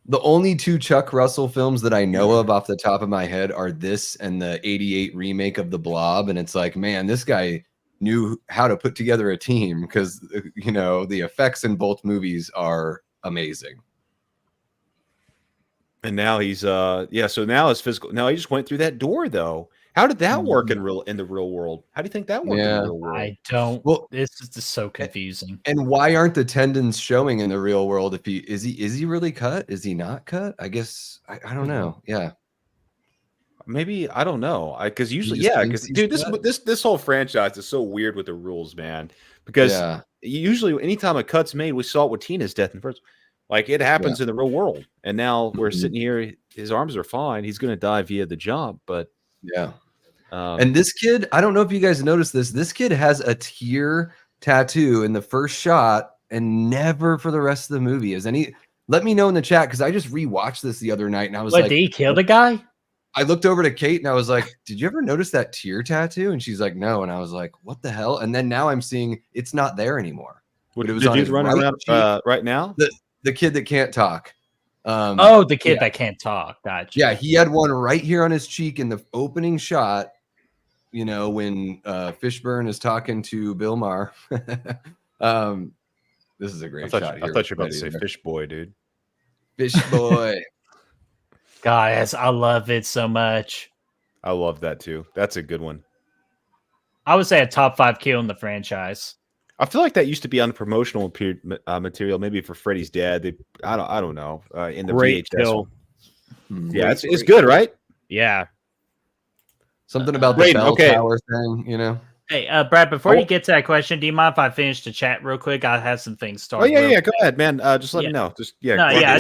The only 2 Chuck Russell films that I know of off the top of my head are this and the 88 remake of The Blob. And it's man, this guy knew how to put together a team because, the effects in both movies are amazing. And now he's, so now his physical, now he just went through that door though. How did that work in the real world? How do you think that worked in the real world? I don't. Well, this is just so confusing. And why aren't the tendons showing in the real world? If is he really cut? Is he not cut? I guess I don't know. Yeah, maybe I don't know. Because usually, because dude, this whole franchise is so weird with the rules, man. Because usually, anytime a cut's made, we saw it with Tina's death in first. It happens in the real world, and now we're sitting here. His arms are fine. He's going to die via the jump, but yeah. And this kid, I don't know if you guys noticed this. This kid has a tear tattoo in the first shot and never for the rest of the movie. Let me know in the chat because I just rewatched this the other night and I was did he kill the guy? I looked over to Kate and I was like, did you ever notice that tear tattoo? And she's like, no. And I was like, what the hell? And then now I'm seeing it's not there anymore. But it was on his running around right now? The kid that can't talk. The kid that can't talk. Gotcha. Yeah, he had one right here on his cheek in the opening shot. When Fishburne is talking to Bill Maher. This is a great shot. I thought you were about to say Fish Boy, dude. Fish Boy. Guys, I love it so much. I love that too. That's a good one. I would say a top 5 kill in the franchise. I feel like that used to be on the promotional material, maybe for Freddy's dad. I don't know. In the great VHS. Kill. Yeah, it's good, right? Yeah. Something about the bell tower thing, Hey, Brad, before you get to that question, do you mind if I finish the chat real quick? I have some things started. Oh yeah, go ahead, man. Just let me know. I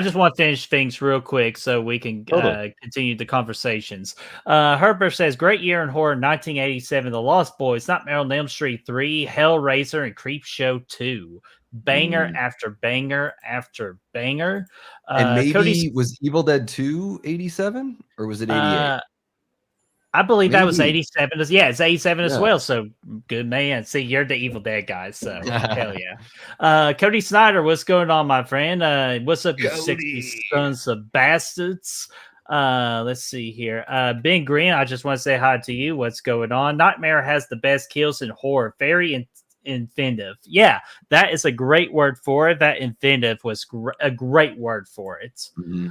just want to finish things real quick so we can continue the conversations. Herbert says, "Great year in horror: 1987, The Lost Boys, Nightmare on Elm Street 3, Hellraiser, and Creepshow 2. Banger after banger after banger." And maybe was Evil Dead 2 87 or was it 88? I believe that was 87. Yeah, it's 87 as well. So good man. See, you're the Evil Dead guy. So hell yeah. Cody Snyder, what's going on, my friend? What's up, you 60 sons of bastards? Let's see here. Ben Green, I just want to say hi to you. What's going on? Nightmare has the best kills in horror. Very inventive. Yeah, that is a great word for it. That inventive was a great word for it. Mm-hmm.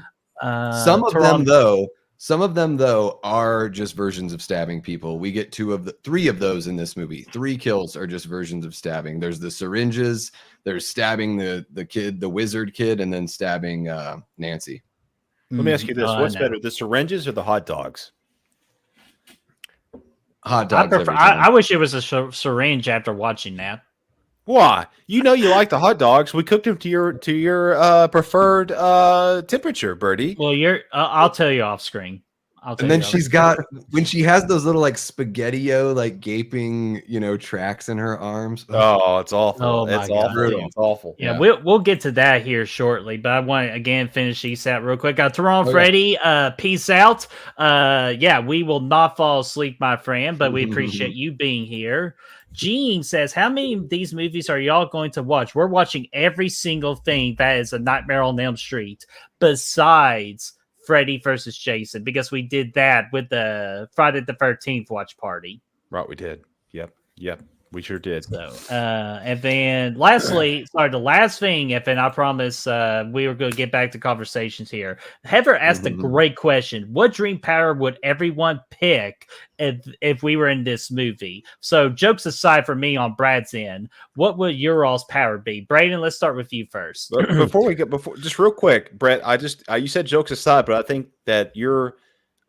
Some of them though are just versions of stabbing people. We get three of those in this movie. 3 kills are just versions of stabbing. There's the syringes, there's stabbing the kid, the wizard kid, and then stabbing Nancy. Let me ask you this: what's better, the syringes or the hot dogs? Hot dogs. I wish it was a syringe after watching that. Why? You know you like the hot dogs. We cooked them to your preferred temperature, Birdie. Well, I'll tell you off screen. And then she's got, when she has those little like spaghetti-o like gaping, tracks in her arms. Oh, it's awful. Oh, it's awful. It's awful. Yeah, we'll get to that here shortly, but I want to again finish these out real quick. Toronto Freddy, peace out. Yeah, we will not fall asleep, my friend, but we appreciate you being here. Gene says, how many of these movies are y'all going to watch? We're watching every single thing that is a Nightmare on Elm Street besides Freddy versus Jason, because we did that with the Friday the 13th watch party. Right, we did. Yep, we sure did. So, and then lastly, the last thing, and I promise we were going to get back to conversations here. Heather asked a great question. What dream power would everyone pick if we were in this movie? So jokes aside for me on Brad's end, what would your all's power be? Braden, let's start with you first. Before just real quick, Brett, you said jokes aside, but I think that your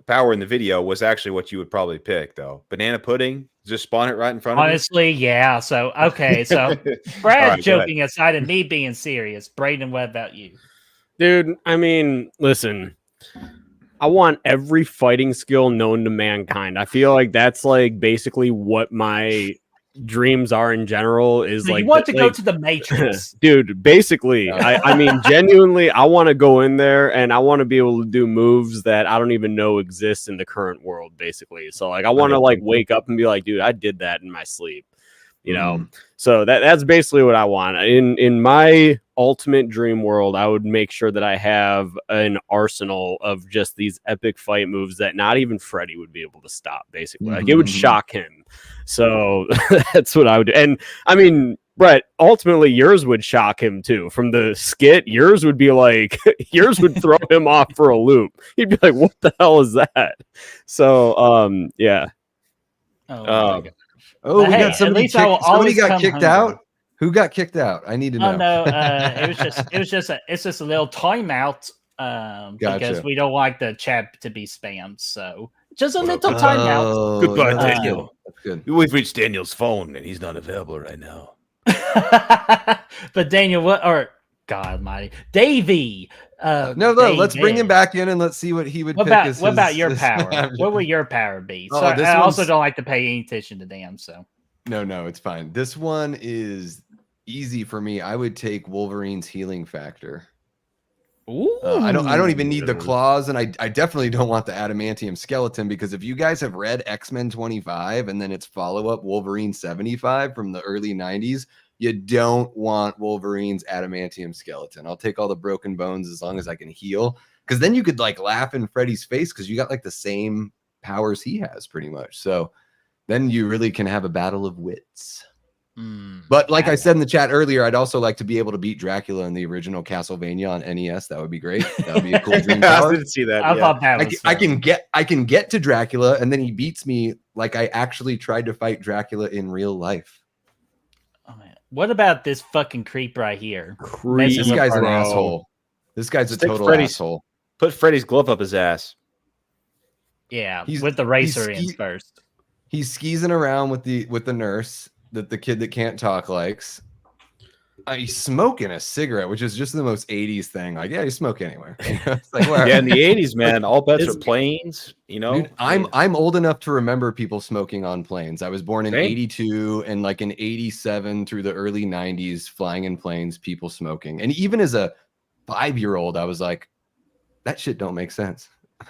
power in the video was actually what you would probably pick, though. Banana pudding, just spawn it right in front of you. Honestly, yeah. So okay, so Brad joking aside and me being serious. Braden, what about you? Dude, I mean, listen, I want every fighting skill known to mankind. I feel like that's like basically what my dreams are in general. Is so like you want to go to the Matrix, dude. Basically, I mean, genuinely, I want to go in there and I want to be able to do moves that I don't even know exist in the current world. Basically, so like I want to like wake up and be like, dude, I did that in my sleep. So that's basically what I want. In my ultimate dream world, I would make sure that I have an arsenal of just these epic fight moves that not even Freddy would be able to stop, basically. Like it would shock him. So that's what I would do. And I mean, Brett, ultimately yours would shock him too. From the skit, yours would be like, yours would throw him off for a loop. He'd be like, what the hell is that? So, yeah. Oh, we got somebody got kicked out. Who got kicked out? I need to know. Oh no, it's just a little timeout because we don't like the chat to be spammed. So just a little timeout. Goodbye, Daniel. That's good. We've reached Daniel's phone and he's not available right now. But Daniel, God Almighty, Davey. No, let's bring him back in and let's see what he would pick. What about your power? What would your power be? So I also don't like to pay any attention to them. So no, it's fine. This one is easy for me. I would take Wolverine's healing factor. I don't even need the claws, and I definitely don't want the adamantium skeleton, because if you guys have read X-Men 25 and then its follow-up Wolverine 75 from the early 90s, you don't want Wolverine's adamantium skeleton. I'll take all the broken bones as long as I can heal, because then you could like laugh in Freddy's face because you got like the same powers he has pretty much. So then you really can have a battle of wits. But like I said in the chat earlier, I'd also like to be able to beat Dracula in the original Castlevania on NES. That would be great. That would be a cool dream power. I didn't see that. I thought that was I can get to Dracula, and then he beats me like I actually tried to fight Dracula in real life. Oh, man. What about this fucking creep right here? This guy's an asshole. This guy's a total asshole. Put Freddy's glove up his ass. Yeah, with the racer in first. He's skeezing around with the nurse that the kid that can't talk likes. He's smoking a cigarette, which is just the most 80s thing. Like, yeah, you smoke anywhere. It's like, yeah, in the 80s, man, all bets are planes. You know, dude, I'm old enough to remember people smoking on planes. I was born in 82, and like in 87 through the early 90s, flying in planes, people smoking. And even as a 5-year-old, I was like, that shit don't make sense.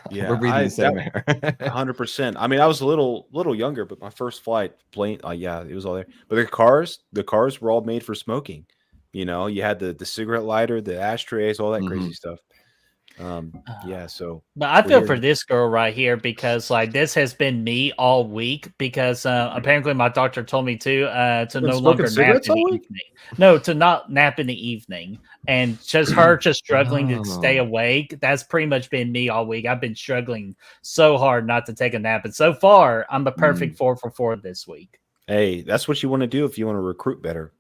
Yeah, we're breathing the same air. 100%. I mean, I was a little younger, but my first flight plane, yeah, it was all there. But the cars were all made for smoking. You know, you had the cigarette lighter, the ashtrays, all that crazy stuff. Yeah, so. But I feel for this girl right here because like this has been me all week because apparently my doctor told me to no longer nap in the evening. No, to not nap in the evening. And just her just struggling to stay awake. That's pretty much been me all week. I've been struggling so hard not to take a nap. And so far, I'm a perfect 4 for 4 this week. Hey, that's what you want to do if you want to recruit better.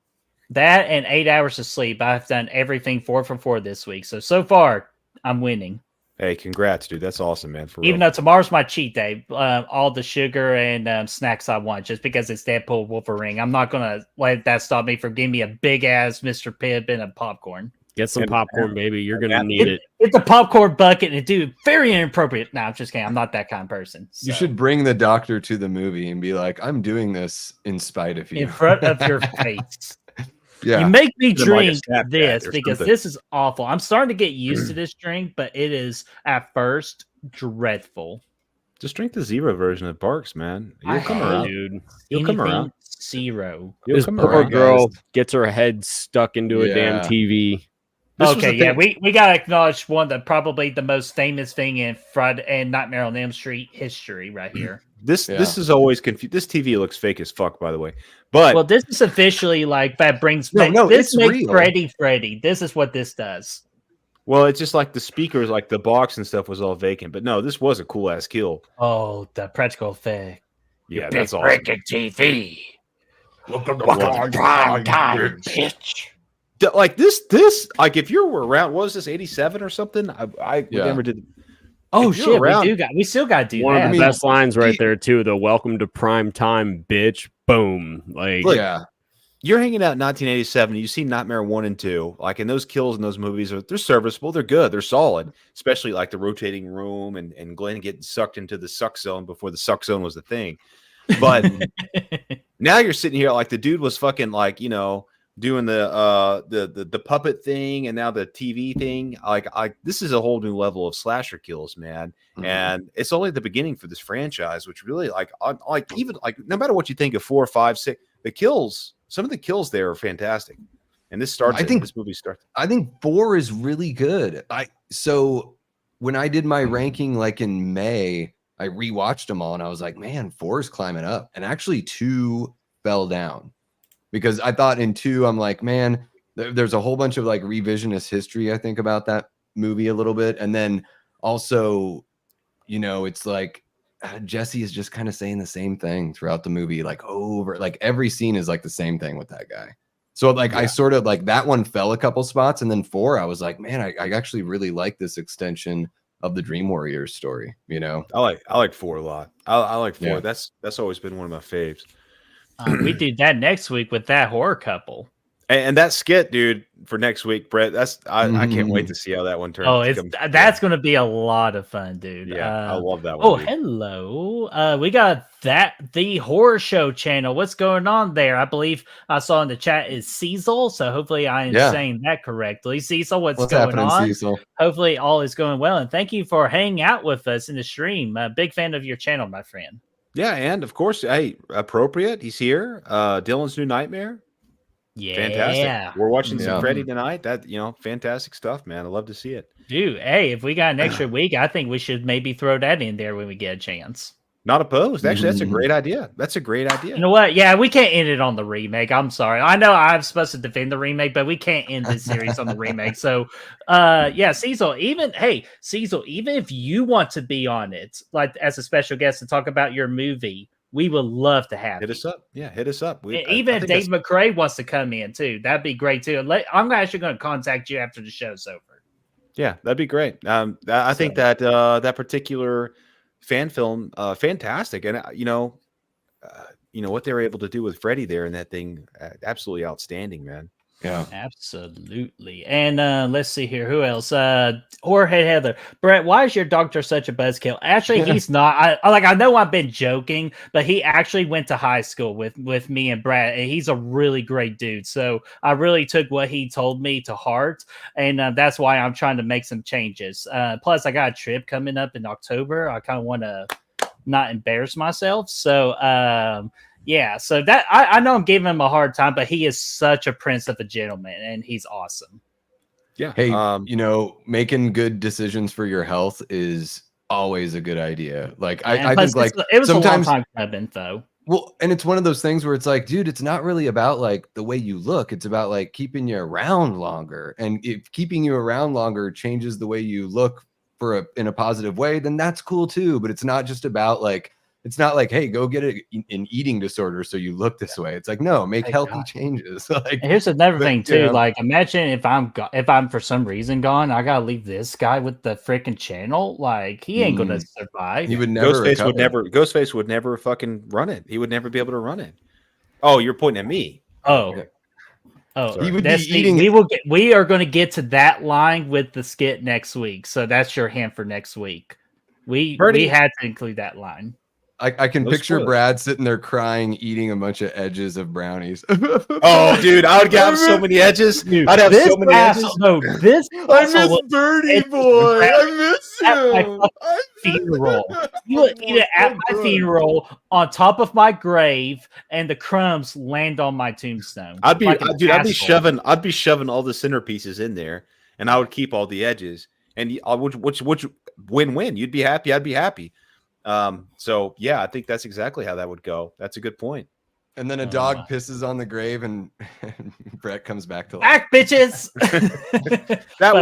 That and 8 hours of sleep. I've done everything 4 for 4 this week. So far, I'm winning. Hey, congrats, dude. That's awesome, man. For Even though tomorrow's my cheat day, all the sugar and snacks I want, just because it's Deadpool Wolverine. I'm not going to let that stop me from giving me a big-ass Mr. Pibb and a popcorn. Get some popcorn, baby. You're going to need it. It's a popcorn bucket, and dude, very inappropriate. No, I'm just kidding. I'm not that kind of person. So. You should bring the doctor to the movie and be like, I'm doing this in spite of you. In front of your face. Yeah. You make me drink this because this is awful. I'm starting to get used to this drink, but it is at first dreadful. Just drink the zero version of Barks, man. You'll come around, dude. You'll come around. Zero. This poor girl gets her head stuck into a damn TV. Okay, yeah, we gotta acknowledge one of the probably the most famous thing in Freddy and Nightmare on Elm Street history right here. This is always confused. This TV looks fake as fuck, by the way. But well, this is officially like that brings this makes Freddy. This is what this does. Well, it's just like the speakers, like the box and stuff was all vacant. But no, this was a cool ass kill. Oh, the practical effect. Yeah, that's awesome. Breaking TV. Welcome to prime time, bitch. Like this, like if you were around, what was this 87 or something? I never did. Oh shit, we still got to do one of the best lines right there too. The welcome to prime time, bitch. Boom. Like, look, you're hanging out in 1987. You see Nightmare 1 and 2. Like, and those kills in those movies they're serviceable. They're good. They're solid. Especially like the rotating room and Glenn getting sucked into the suck zone before the suck zone was the thing. But now you're sitting here like the dude was fucking like, you know, doing the puppet thing and now the TV thing. Like this is a whole new level of slasher kills, man. And it's only the beginning for this franchise, which really even no matter what you think of 4, 5, 6, the kills, some of the kills there are fantastic. And this movie starts. I think 4 is really good. So when I did my ranking like in May, I rewatched them all and I was like, man, 4 is climbing up. And actually 2 fell down. Because I thought in 2, I'm like, man, there's a whole bunch of like revisionist history, I think, about that movie a little bit. And then also, you know, it's like Jesse is just kind of saying the same thing throughout the movie, like over, like every scene is like the same thing with that guy. So like I sort of like that one fell a couple spots. And then 4, I was like, man, I actually really like this extension of the Dream Warriors story, you know? I like 4 a lot. I like 4. Yeah. That's always been one of my faves. We do that next week with that horror couple. And that skit, dude, for next week, Brett. I can't wait to see how that one turns. Oh, that's going to be a lot of fun, dude. Yeah, I love that one. Oh, dude. Hello. We got the horror show channel. What's going on there? I believe I saw in the chat is Cecil. So hopefully I am saying that correctly. Cecil, what's going on? Cecil? Hopefully all is going well. And thank you for hanging out with us in the stream. A big fan of your channel, my friend. Yeah, and of course, hey, appropriate. He's here. Dylan's New Nightmare. Yeah, fantastic. We're watching some Freddy tonight. That fantastic stuff, man. I love to see it. Dude, hey, if we got an extra week, I think we should maybe throw that in there when we get a chance. Not opposed. Actually, that's a great idea. That's a great idea. You know what? Yeah, we can't end it on the remake. I'm sorry. I know I'm supposed to defend the remake, but we can't end this series on the remake. So, Cecil, even if you want to be on it, like as a special guest to talk about your movie, we would love to have hit us up. Yeah, hit us up. Even if Dave McCrae wants to come in too, that'd be great too. I'm actually going to contact you after the show's over. Yeah, that'd be great. I think that that particular fan film, fantastic, and what they were able to do with Freddy there and that thing, absolutely outstanding, man. Yeah, absolutely. And let's see here. Who else? Jorge Heather. Brett, why is your doctor such a buzzkill? Actually, he's not. I know I've been joking, but he actually went to high school with me and Brad, and he's a really great dude. So I really took what he told me to heart, and that's why I'm trying to make some changes. Plus, I got a trip coming up in October. I kind of want to not embarrass myself. So, yeah, so that I know I'm giving him a hard time, but he is such a prince of a gentleman, and he's awesome. Yeah. Hey, making good decisions for your health is always a good idea. Like I think like it was sometimes, a long time coming though. Well, and it's one of those things where it's like, dude, it's not really about like the way you look. It's about like keeping you around longer. And if keeping you around longer changes the way you look in a positive way, then that's cool too. But it's not just about like, it's not like, hey, go get an eating disorder so you look this way. It's like, no, make healthy changes. Like, and here's another thing too. Like, imagine if I'm for some reason gone, I gotta leave this guy with the freaking channel. Like, he ain't gonna survive. He would never. Ghostface would never fucking run it. He would never be able to run it. Oh, you're pointing at me. Oh. Okay. Oh, he would be eating. We are going to get to that line with the skit next week. So that's your hint for next week. We had to include that line. I can picture Brad sitting there crying, eating a bunch of edges of brownies. Oh, dude, I would have so many edges. Dude, I'd have so many edges. No, this I miss Birdie Boy. I miss him. Funeral. You would eat it at my funeral on top of my grave, and the crumbs land on my tombstone. I'd be shoving all the centerpieces in there, and I would keep all the edges. And which win-win? You'd be happy. I'd be happy. So yeah, I think that's exactly how that would go. That's a good point. And then a dog pisses on the grave, and Brett comes back to life. Back, bitches.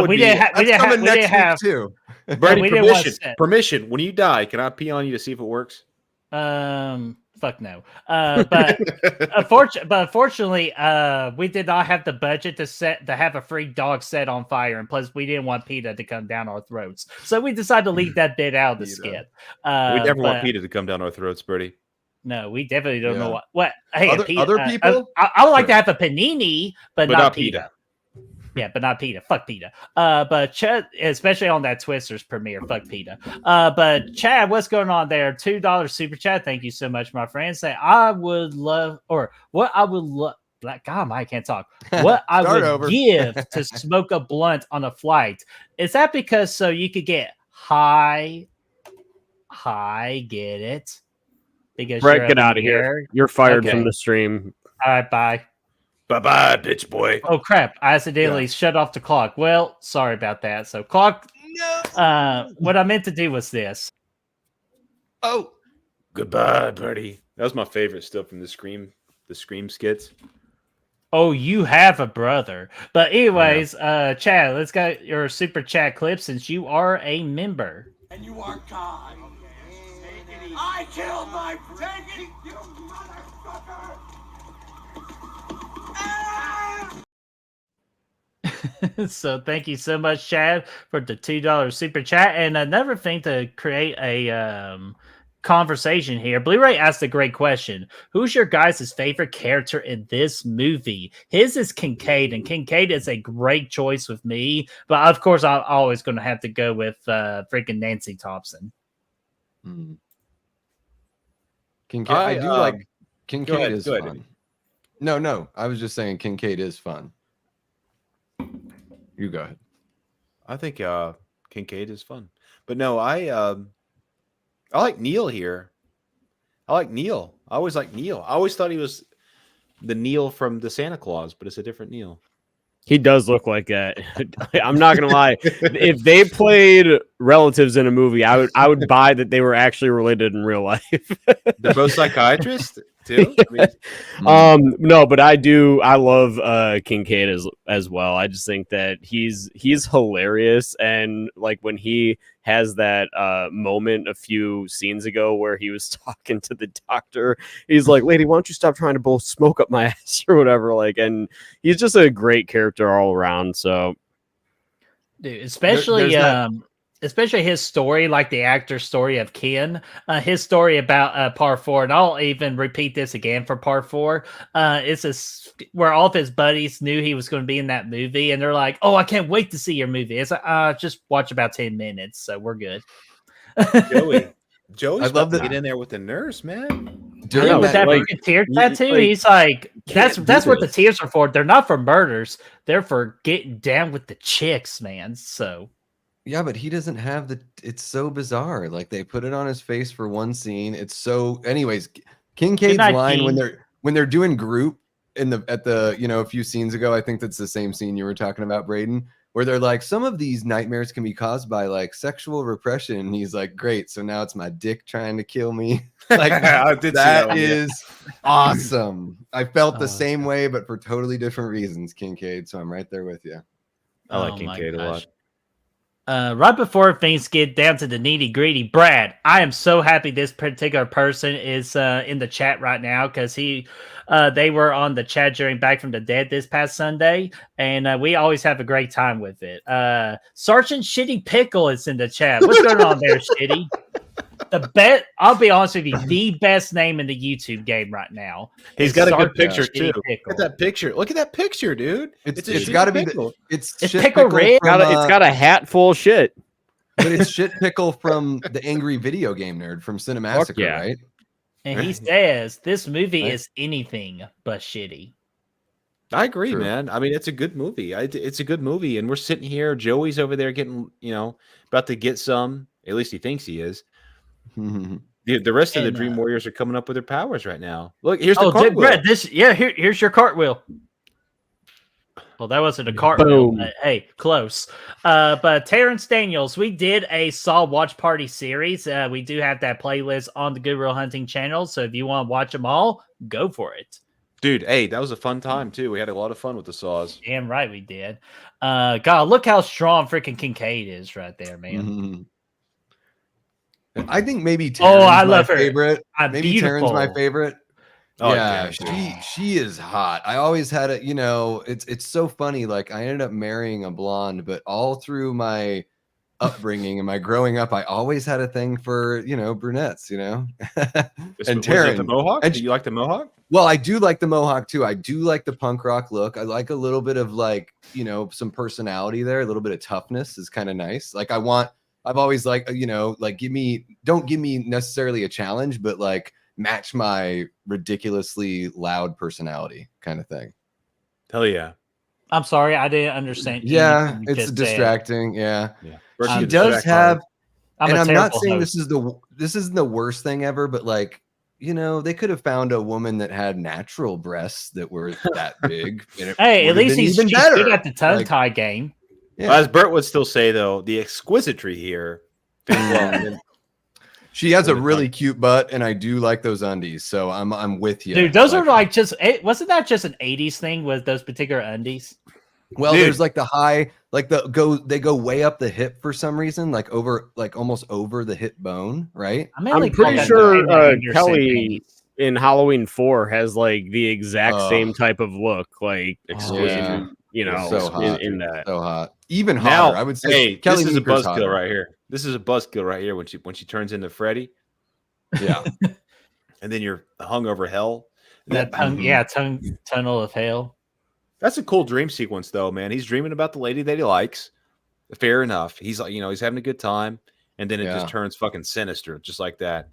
We didn't have too. Brady, permission. When you die, can I pee on you to see if it works? Fuck no. But unfortunately, we did not have the budget to have a free dog set on fire, and plus we didn't want PETA to come down our throats, so we decided to leave that bit out of the skit. We never want PETA to come down our throats, Bertie. No, we definitely don't know what. Hey, other people. I would like to have a panini, but not PETA. Yeah, but not PETA. Fuck PETA. But Chad, especially on that Twisters premiere, fuck PETA. But Chad, what's going on there? $2 super chat. Thank you so much, my friend. Say, I would love, or what I would love. God, I can't talk. What I would give to smoke a blunt on a flight. Is that because so you could get high? Get it? Because Brett, get out of here. You're fired from the stream. All right, bye. Bye-bye, bitch boy. Oh, crap. I accidentally shut off the clock. Well, sorry about that. So, clock. No. What I meant to do was this. Oh. Goodbye, Bertie. That was my favorite still from the Scream skits. Oh, you have a brother. But anyways, Chad, let's get your super chat clip since you are a member. And you are God. I killed my friend, you motherfucker! So thank you so much, Chad, for the $2 super chat. And another thing to create a conversation here, Blu-ray asked a great question. Who's your guys' favorite character in this movie? His is Kincaid, and Kincaid is a great choice with me. But of course, I'm always going to have to go with freaking Nancy Thompson. Kincaid, I do like Kincaid is fun. No, I was just saying Kincaid is fun. You go ahead. I think Kincaid is fun, but no, I like Neil here. I like Neil. I always like Neil. I always thought he was the Neil from the Santa Claus, but it's a different Neil. He does look like that. I'm not gonna lie. If they played relatives in a movie, I would buy that they were actually related in real life. They're both psychiatrists too. No, but I love Kincaid as well. I just think that he's hilarious, and like when he has that moment a few scenes ago where he was talking to the doctor, he's like, "Lady, why don't you stop trying to blow smoke up my ass or whatever?" Like, and he's just a great character all around. So, dude, especially especially his story, like the actor's story of Ken, his story about Part 4, and I'll even repeat this again for Part 4. Where all of his buddies knew he was going to be in that movie, and they're like, "Oh, I can't wait to see your movie." It's like, just watch about 10 minutes, so we're good. Joey's I love to get in there with the nurse, man. Dude, with that tear tattoo, he's like, that's what the tears are for. They're not for murders. They're for getting down with the chicks, man. So yeah, but he doesn't have it's so bizarre. Like they put it on his face for one scene. It's so anyways, Kincaid's line when they're doing group at the a few scenes ago, I think that's the same scene you were talking about, Braden, where they're like, some of these nightmares can be caused by like sexual repression. And he's like, great. So now it's my dick trying to kill me. Like that is awesome. I felt the same way, but for totally different reasons, Kincaid. So I'm right there with you. I like Kincaid a lot. Right before things get down to the nitty gritty, Brad, I am so happy this particular person is in the chat right now because they were on the chat during Back from the Dead this past Sunday, and we always have a great time with it. Sergeant Shitty Pickle is in the chat. What's going on there, Shitty? I'll be honest with you, the best name in the YouTube game right now. He's got a good picture too. Look at that picture. Look at that picture, dude. It's got to be it's Pickle Red. It's got a hat full of shit. But it's Shit Pickle from the Angry Video Game Nerd from Cinemassacre, right? And he says this movie is anything but shitty. I agree, man. I mean, it's a good movie. It's a good movie, and we're sitting here. Joey's over there getting, about to get some. At least he thinks he is. The rest of the Dream Warriors are coming up with their powers right now. Look, here's the cartwheel. Brad, here's your cartwheel. Well, that wasn't a cartwheel. But, hey, close. But Terrence Daniels, we did a Saw Watch Party series. We do have that playlist on the Good Real Hunting channel. So if you want to watch them all, go for it. Dude, hey, that was a fun time, too. We had a lot of fun with the Saws. Damn right we did. God, look how strong freaking Kincaid is right there, man. Mm-hmm. I think maybe Taryn's I love my her. favorite. Maybe Taryn's my favorite. Oh, yeah, she is hot. I always had it, it's so funny. Like I ended up marrying a blonde, but all through my upbringing and my growing up, I always had a thing for, brunettes, And Taryn, the Mohawk? Do you like the Mohawk? Well, I do like the Mohawk too. I do like the punk rock look. I like a little bit of like, some personality there. A little bit of toughness is kind of nice. Like I've always like, don't give me necessarily a challenge, but like match my ridiculously loud personality kind of thing. Hell yeah. I'm sorry, I didn't understand. Yeah, it's distracting. Yeah. She does have, and I'm not saying this isn't the worst thing ever, but like, they could have found a woman that had natural breasts that were that big. Hey, at least he's good at the tongue tie game. Yeah. As Bert would still say, though, the exquisitry here. She has a really cute butt, and I do like those undies. So I'm with you, dude. Those are like wasn't that just an '80s thing with those particular undies? Well, there's like the high, like they go way up the hip for some reason, like almost over the hip bone, right? I'm pretty sure Kelly in Halloween 4 has like the exact same type of look, like exquisite. So hot, in that. So hot. Even hotter, I would say. Hey, Kelly this is a Meeker's buzzkill hotter. right here. This is a buzzkill right here when she turns into Freddy. Yeah. And then you're hung over hell. Tunnel of hell. That's a cool dream sequence, though, man. He's dreaming about the lady that he likes. Fair enough. He's like, he's having a good time, and then it just turns fucking sinister, just like that.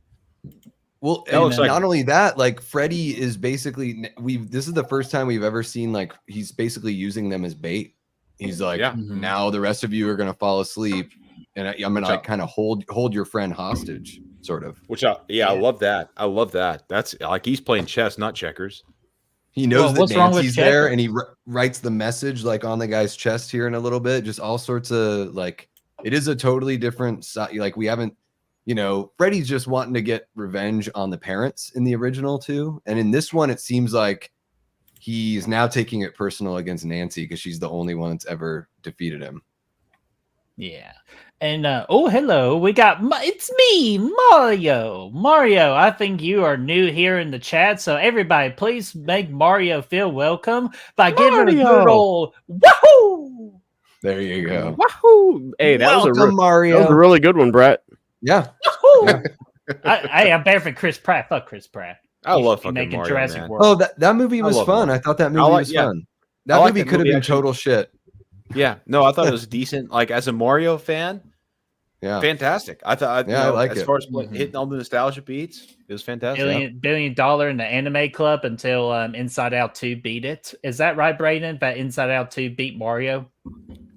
Well, not only that, like Freddy is basically this is the first time we've ever seen like he's basically using them as bait. He's like, now the rest of you are gonna fall asleep, and I'm gonna like kind of hold your friend hostage, sort of. I love that. I love that. That's like he's playing chess, not checkers. He knows that Nancy's there, and he writes the message like on the guy's chest here in a little bit. Just all sorts of like, it is a totally different side. Like we haven't, Freddy's just wanting to get revenge on the parents in the original too, and in this one, it seems like he's now taking it personal against Nancy because she's the only one that's ever defeated him. Yeah. And hello, we got it's me, Mario. Mario, I think you are new here in the chat, so everybody, please make Mario feel welcome by giving him a good old woohoo. There you go. Wahoo! Hey, Welcome, Mario. That was a really good one, Brett. Yeah. I'm better for Chris Pratt. Fuck Chris Pratt. I love fucking making Mario, Jurassic man. World. Oh, that movie was fun. Mario. I thought that movie was fun. That movie could have been total shit. Yeah, no, I thought it was decent. Like as a Mario fan, yeah, fantastic. I thought, I like as it. far as hitting all the nostalgia beats, it was fantastic. Billion dollar in the anime club until Inside Out 2 beat it. Is that right, Braden? That Inside Out 2 beat Mario?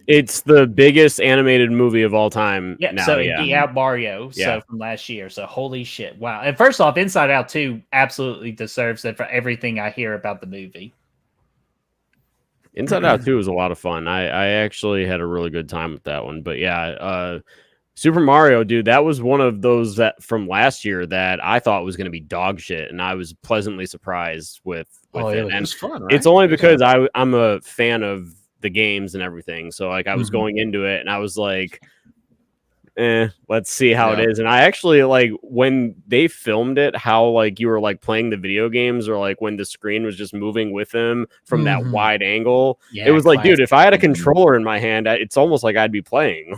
It's the biggest animated movie of all time. Yeah, now, so it beat out Mario from last year. So holy shit. Wow. And first off, Inside Out 2 absolutely deserves it for everything I hear about the movie. Inside Out 2 was a lot of fun. I actually had a really good time with that one. But yeah, Super Mario, dude, that was one of those that from last year that I thought was going to be dog shit, and I was pleasantly surprised with it. It And was fun, right? it's only because I'm a fan of the games and everything. So like I was going into it and I was like, let's see how it is. And I actually like when they filmed it, how like you were like playing the video games or like when the screen was just moving with them from that wide angle. Yeah, it was like, dude, if I had a controller in my hand, it's almost like I'd be playing.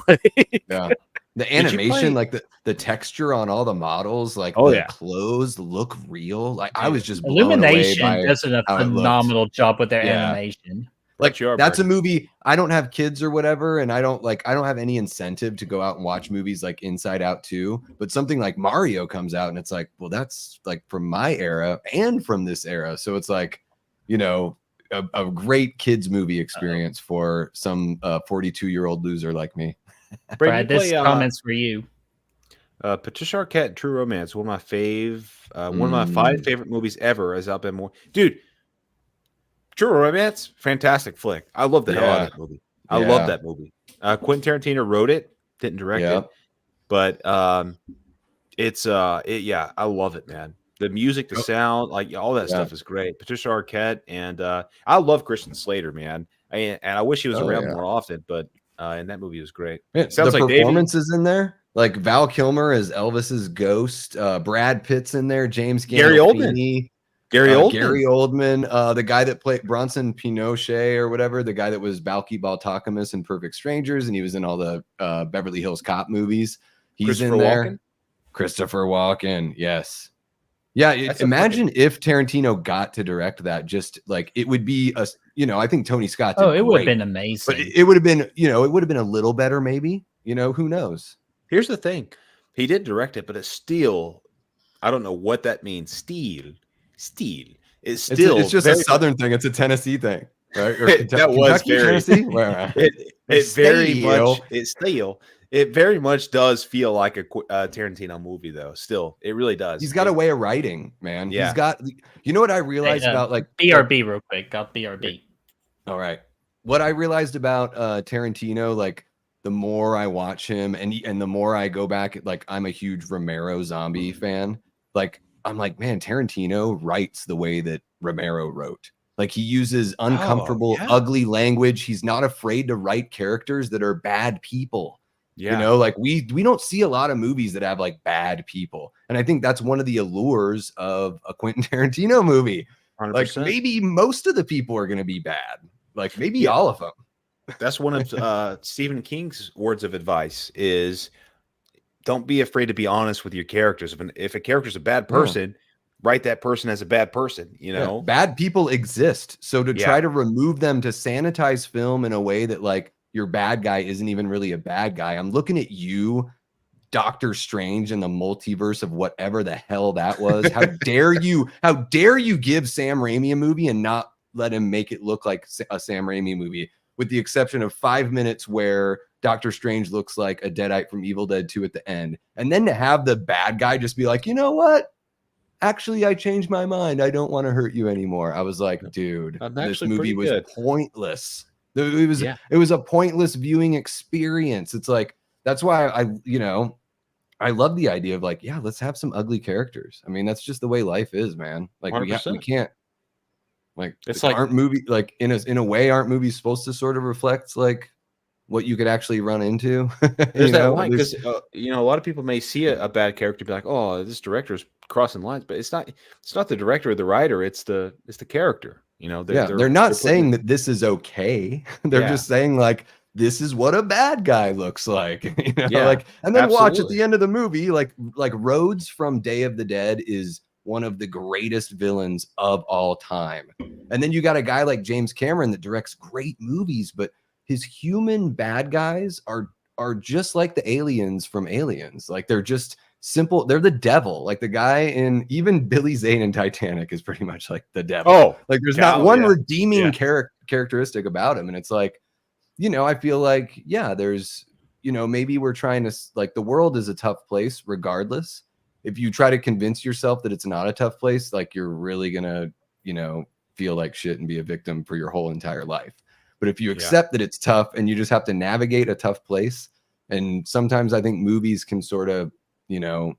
Yeah. The animation, like the texture on all the models, like the clothes look real. Like I was just blown away by does a phenomenal job with their animation. Like that's a movie. I don't have kids or whatever, and I don't have any incentive to go out and watch movies like Inside Out 2. But something like Mario comes out, and it's like, well, that's like from my era and from this era. So it's like, a great kids movie experience for some 42-year-old loser like me. Brad, this comment's for you. Patricia Arquette, True Romance, one of my 5 favorite movies ever. Has been more, dude. True Romance, fantastic flick. I love the hell out of that movie. I love that movie. Quentin Tarantino wrote it, didn't direct it, but I love it, man. The music, the sound, like all that stuff is great. Patricia Arquette, and I love Christian Slater, man. And I wish he was around more often, but and that movie was great. Sounds like performances in there, like Val Kilmer as Elvis's ghost. Brad Pitt's in there. James Gandolfini. Gary Oldman, the guy that played Bronson Pinochet or whatever, the guy that was Balky Baltakamus in Perfect Strangers, and he was in all the Beverly Hills Cop movies. He's in there. Walken? Christopher Walken, yes. Yeah, imagine if Tarantino got to direct that. Just like it would be I think Tony Scott did it would have been amazing. But it would have been, it would have been a little better, maybe. Who knows? Here's the thing. He did direct it, but it's still, I don't know what that means. Steel is still. It's just a Southern thing. It's a Tennessee thing, right? Or that was very Tennessee. It very much does feel like a Tarantino movie, though. Still, it really does. He's got a way of writing, man. Yeah. He's got. You know what I realized about like BRB real quick. Got BRB. All right. What I realized about Tarantino, like the more I watch him, and the more I go back, like I'm a huge Romero Zombie fan. Like. I'm like, man, Tarantino writes the way that Romero wrote. Like he uses uncomfortable, ugly language. He's not afraid to write characters that are bad people. Yeah. Like we don't see a lot of movies that have like bad people. And I think that's one of the allures of a Quentin Tarantino movie. 100%. Like maybe most of the people are going to be bad. Like maybe all of them. That's one of Stephen King's words of advice is, don't be afraid to be honest with your characters. If a character's a bad person, write that person as a bad person, Bad people exist. So to try to remove them, to sanitize film in a way that like your bad guy isn't even really a bad guy. I'm looking at you, Doctor Strange, in the multiverse of whatever the hell that was. How dare you give Sam Raimi a movie and not let him make it look like a Sam Raimi movie, with the exception of 5 minutes where Doctor Strange looks like a Deadite from Evil Dead 2 at the end. And then to have the bad guy just be like, you know what? Actually, I changed my mind. I don't want to hurt you anymore. I was like, dude, this movie was pointless. It was a pointless viewing experience. It's like, that's why I love the idea of like, let's have some ugly characters. I mean, that's just the way life is, man. Like we can't, like, it's like, aren't movies like in a way, aren't movies supposed to sort of reflect like what you could actually run into? There's that line because a lot of people may see a bad character, be like, oh, this director's crossing lines, but it's not the director or the writer, it's the character. They're not saying that this is okay. They're just saying like this is what a bad guy looks like. You know, Yeah, like, and then watch at absolutely. the end of the movie, like Rhodes from Day of the Dead is one of the greatest villains of all time. And then you got a guy like James Cameron that directs great movies, but his human bad guys are just like the aliens from Aliens. Like, they're just simple. They're the devil. Like the guy in even Billy Zane in Titanic is pretty much like the devil. Oh, like there's God, not one yeah. redeeming characteristic about him. And it's like, you know, I feel like, yeah, there's, you know, maybe we're trying to, like, the world is a tough place regardless. If you try to convince yourself that it's not a tough place, like, you're really gonna, you know, feel like shit and be a victim for your whole entire life. But if you accept that it's tough and you just have to navigate a tough place, and sometimes I think movies can sort of, you know,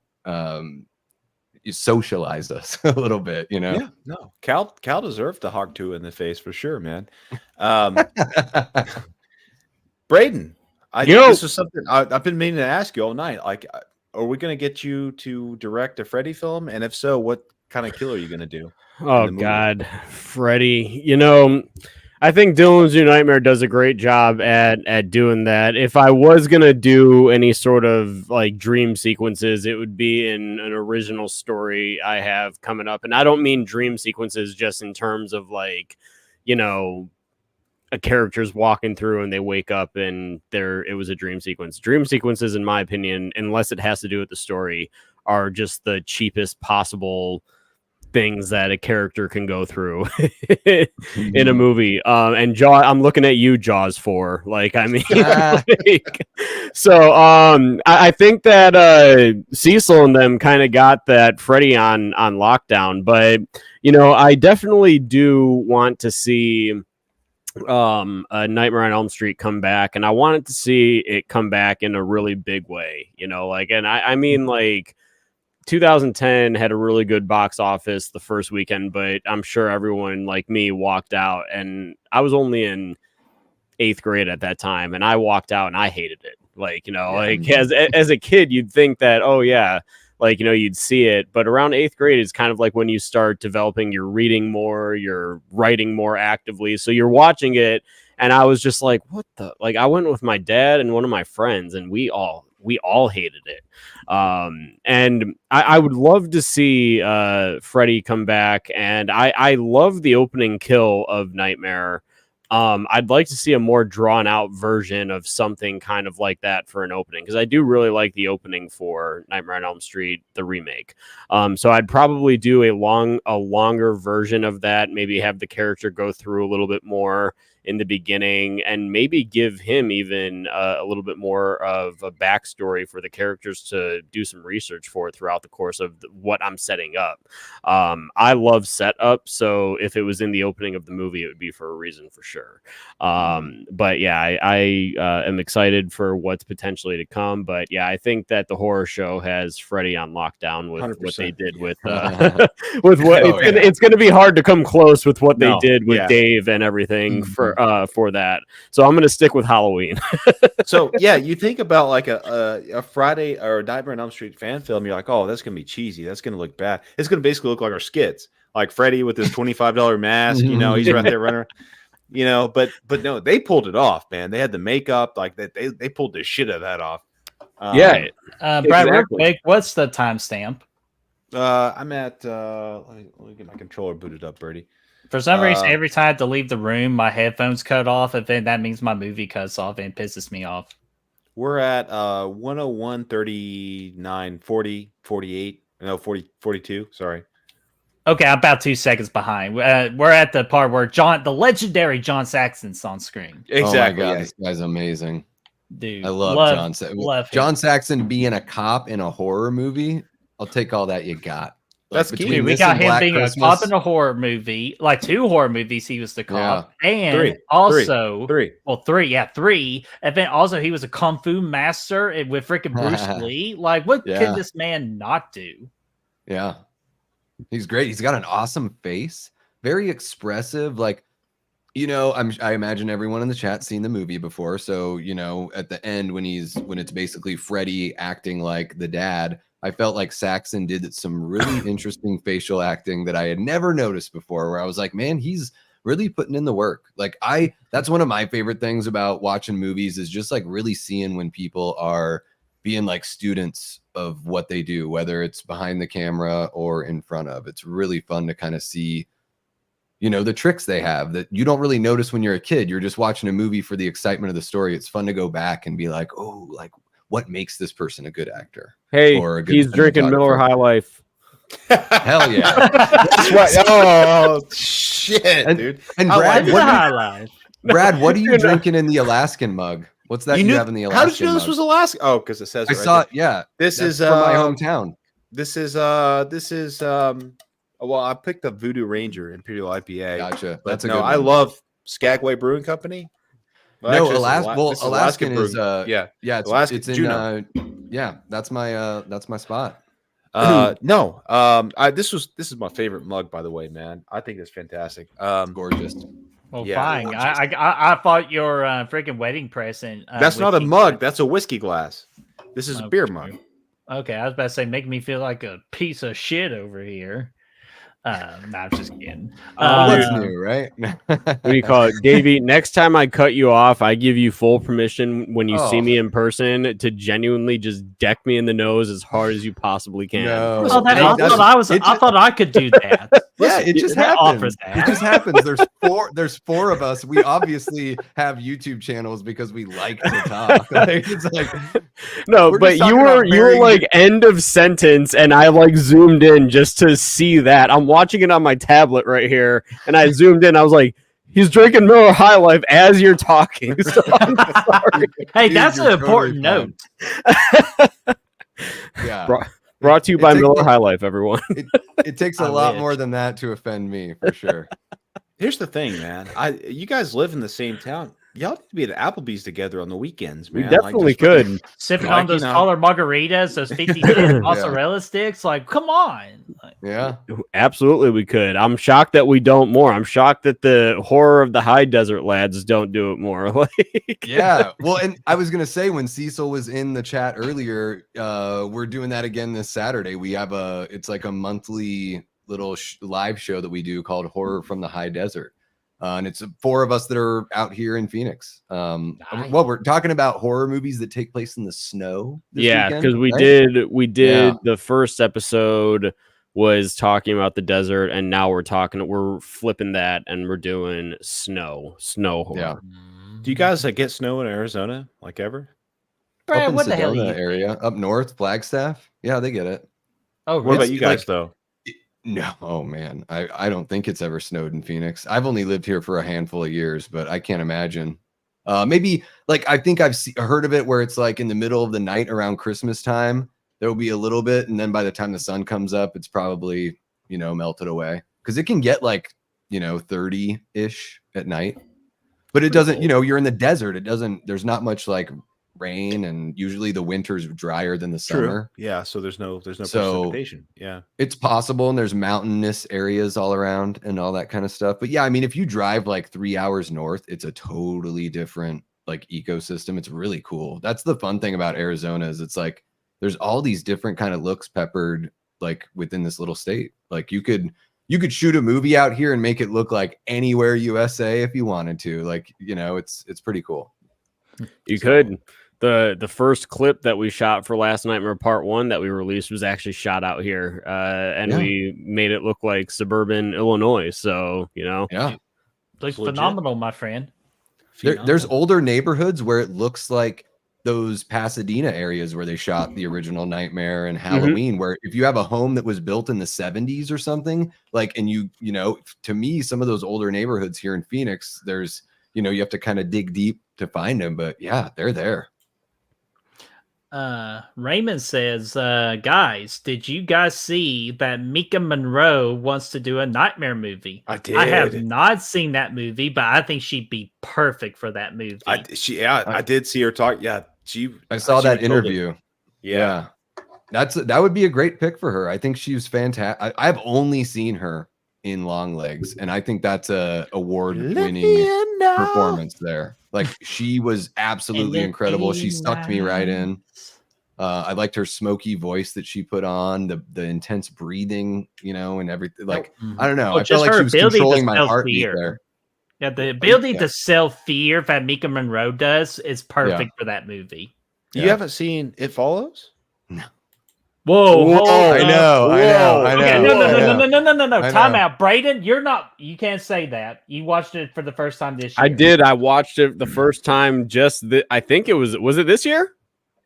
socialize us a little bit, you know? Yeah, no. Cal deserved the hog two in the face for sure, man. Braden, this was something I've been meaning to ask you all night. Like, are we going to get you to direct a Freddy film? And if so, what kind of kill are you going to do? Oh, God, Freddy. You know, I think Dylan's New Nightmare does a great job at doing that. If I was going to do any sort of like dream sequences, it would be in an original story I have coming up. And I don't mean dream sequences just in terms of like, you know, a character's walking through and they wake up and it was a dream sequence. Dream sequences, in my opinion, unless it has to do with the story, are just the cheapest possible things that a character can go through in a movie. And I'm looking at you, Jaws 4. Like, I mean, like, so I think that Cecil and them kind of got that Freddy on lockdown. But, you know, I definitely do want to see a Nightmare on Elm Street come back, and I wanted to see it come back in a really big way, you know, like, and I mean, like, 2010 had a really good box office the first weekend, but I'm sure everyone like me walked out, and I was only in 8th grade at that time, and I walked out and I hated it. Like, you know, like as a kid, you'd think that, oh yeah, like, you know, you'd see it, but around 8th grade is kind of like when you start developing, you're reading more, you're writing more actively. So you're watching it. And I was just like, what the, like, I went with my dad and one of my friends, and we all hated it. And I would love to see Freddy come back. And I love the opening kill of Nightmare. I'd like to see a more drawn out version of something kind of like that for an opening, because I do really like the opening for Nightmare on Elm Street, the remake. So I'd probably do a longer version of that, maybe have the character go through a little bit more in the beginning, and maybe give him even a little bit more of a backstory for the characters to do some research for throughout the course of what I'm setting up. I love setup, so if it was in the opening of the movie, it would be for a reason for sure. But yeah, I am excited for what's potentially to come. But yeah, I think that the horror show has Freddy on lockdown with 100%. What they did with with what it's going to be hard to come close with what they did with Dave and everything for that. So I'm going to stick with Halloween. So yeah, you think about like a Friday or a Nightmare on Elm Street fan film, you're like, oh, that's going to be cheesy. That's going to look bad. It's going to basically look like our skits, like Freddy with his $25 mask. You know, he's right there running. You know, but no, they pulled it off, man. They had the makeup, like that. They pulled the shit out of that off. Brad, exactly. Real quick, what's the timestamp? I'm at. Let me get my controller booted up, Birdie. For some reason, every time I have to leave the room, my headphones cut off, and then that means my movie cuts off and pisses me off. We're at 101, 39, 40, 48. No, 40, 42. Sorry. Okay, I'm about 2 seconds behind. We're at the part where the legendary John Saxon's on screen. Exactly. Oh my God, this guy's amazing. Dude, I love John Saxon. John Saxon being a cop in a horror movie, I'll take all that you got. That's key. Dude, we got him being a cop in a horror movie, like 2 horror movies. He was the cop, and three. And then also he was a kung fu master with freaking Bruce Lee. Like, what can this man not do? Yeah, he's great. He's got an awesome face, very expressive. Like, you know, I imagine everyone in the chat seen the movie before. So, you know, at the end when it's basically Freddy acting like the dad, I felt like Saxon did some really interesting facial acting that I had never noticed before, where I was like, man, he's really putting in the work. Like that's one of my favorite things about watching movies is just like really seeing when people are being like students of what they do, whether it's behind the camera or in front of. It's really fun to kind of see, you know, the tricks they have that you don't really notice when you're a kid. You're just watching a movie for the excitement of the story. It's fun to go back and be like, oh, like what makes this person a good actor? Hey, or a good he's drinking Miller High Life. Hell yeah. That's right. Oh shit, dude. And Brad, what are you drinking in the Alaskan mug? What's that you have in the Alaskan How did you know this mug? was Alaska? Oh, because it says I saw it. Yeah. This is from my hometown. This is well, I picked up Voodoo Ranger Imperial IPA. Gotcha. But That's a no, good one. I love Skagway Brewing Company. Well, no, Alaskan is yeah. It's in yeah, that's my spot. This is my favorite mug, by the way, man. I think it's fantastic. Gorgeous. Well, fine. I thought your freaking wedding present. That's not a mug. That's a whiskey glass. This is a beer mug. Okay, I was about to say, make me feel like a piece of shit over here. I'm just kidding. That's new, right? What do you call it, Davey? Next time I cut you off, I give you full permission when you see me in person to genuinely just deck me in the nose as hard as you possibly can. No. I thought I could do that. Yeah, it just happens. It just happens. There's four of us. We obviously have YouTube channels because we like to talk. It's like, no, but you were like end of sentence, and I like zoomed in just to see that. I'm watching it on my tablet right here, and I zoomed in. I was like, he's drinking Miller High Life as you're talking. So I'm sorry. Hey, dude, that's an important note. Yeah. Brought to you by Miller High Life, everyone. It takes a lot more than that to offend me, for sure. Here's the thing, man. You guys live in the same town. Y'all need to be at Applebee's together on the weekends, man. We definitely could. Sipping on those collar margaritas, those 50-cent mozzarella sticks. Like, come on. Yeah. Absolutely, we could. I'm shocked that we don't more. I'm shocked that the horror of the high desert lads don't do it more. Yeah. Well, and I was going to say, when Cecil was in the chat earlier, we're doing that again this Saturday. We have it's like a monthly little live show that we do called Horror from the High Desert. And it's four of us that are out here in Phoenix. Well, we're talking about horror movies that take place in the snow. Yeah, because we did the first episode was talking about the desert, and now we're flipping that, and we're doing snow horror. Yeah. Do you guys get snow in Arizona, like ever? Brad, up in what the hell Sedona area, up north, Flagstaff? Yeah, they get it. Oh, what about you guys though? No, oh man, I don't think it's ever snowed in Phoenix. I've only lived here for a handful of years, but I can't imagine. Maybe like I think I've heard of it where it's like in the middle of the night around Christmas time, there will be a little bit, and then by the time the sun comes up, it's probably melted away because it can get like 30-ish at night. But it doesn't. You're in the desert. It doesn't. There's not much like rain, and usually the winter's drier than the summer. Yeah, so there's no precipitation. Yeah, it's possible, and there's mountainous areas all around and all that kind of stuff. But yeah, I mean, if you drive like 3 hours north, it's a totally different like ecosystem. It's really cool. That's the fun thing about Arizona is it's like there's all these different kind of looks peppered like within this little state. Like you could shoot a movie out here and make it look like anywhere USA if you wanted to. Like it's pretty cool. You could. The first clip that we shot for Last Nightmare Part 1 that we released was actually shot out here, and we made it look like suburban Illinois. So yeah, looks phenomenal, my friend. There's older neighborhoods where it looks like those Pasadena areas where they shot the original Nightmare and Halloween, where if you have a home that was built in the 70s or something, like, and to me, some of those older neighborhoods here in Phoenix, there's you have to kind of dig deep to find them, but yeah, they're there. Raymond says, guys, did you guys see that Mika Monroe wants to do a Nightmare movie? I did. I have not seen that movie, but I think she'd be perfect for that movie. I did see her talk. Yeah, I saw that interview. Yeah. That would be a great pick for her. I think she was fantastic. I've only seen her in Long Legs, and I think that's a award-winning performance there. Like, she was absolutely incredible. She sucked me right in. I liked her smoky voice that she put on, the intense breathing, and everything. Like, I don't know. I felt like she was controlling my heartbeat there. Yeah, the ability to sell fear that Mika Monroe does is perfect for that movie. You haven't seen It Follows? No. Whoa, I know. Okay, no. Time out, Braden. You can't say that. You watched it for the first time this year. I did. I watched it the first time. I think it was it this year?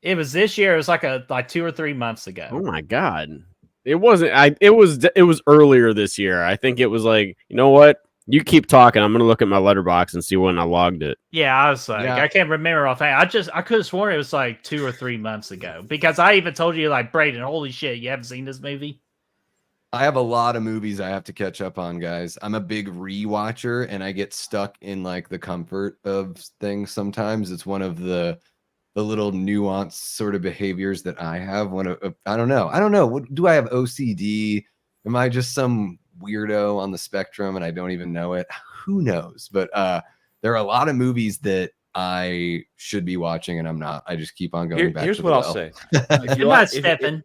It was this year. It was like 2 or 3 months ago. Oh my god! It wasn't. It was earlier this year. I think it was like, you know what? You keep talking. I'm gonna look at my letterbox and see when I logged it. Yeah, I was like, I can't remember offhand. I could have sworn it was like 2 or 3 months ago because I even told you, like, Braden, holy shit, you haven't seen this movie? I have a lot of movies I have to catch up on, guys. I'm a big rewatcher, and I get stuck in like the comfort of things. Sometimes it's one of the little nuanced sort of behaviors that I have. I don't know. Do I have OCD? Am I just some weirdo on the spectrum and I don't even know it? Who knows? But there are a lot of movies that I should be watching and I'm not. I just keep on going back. Here's to what the I'll well. say.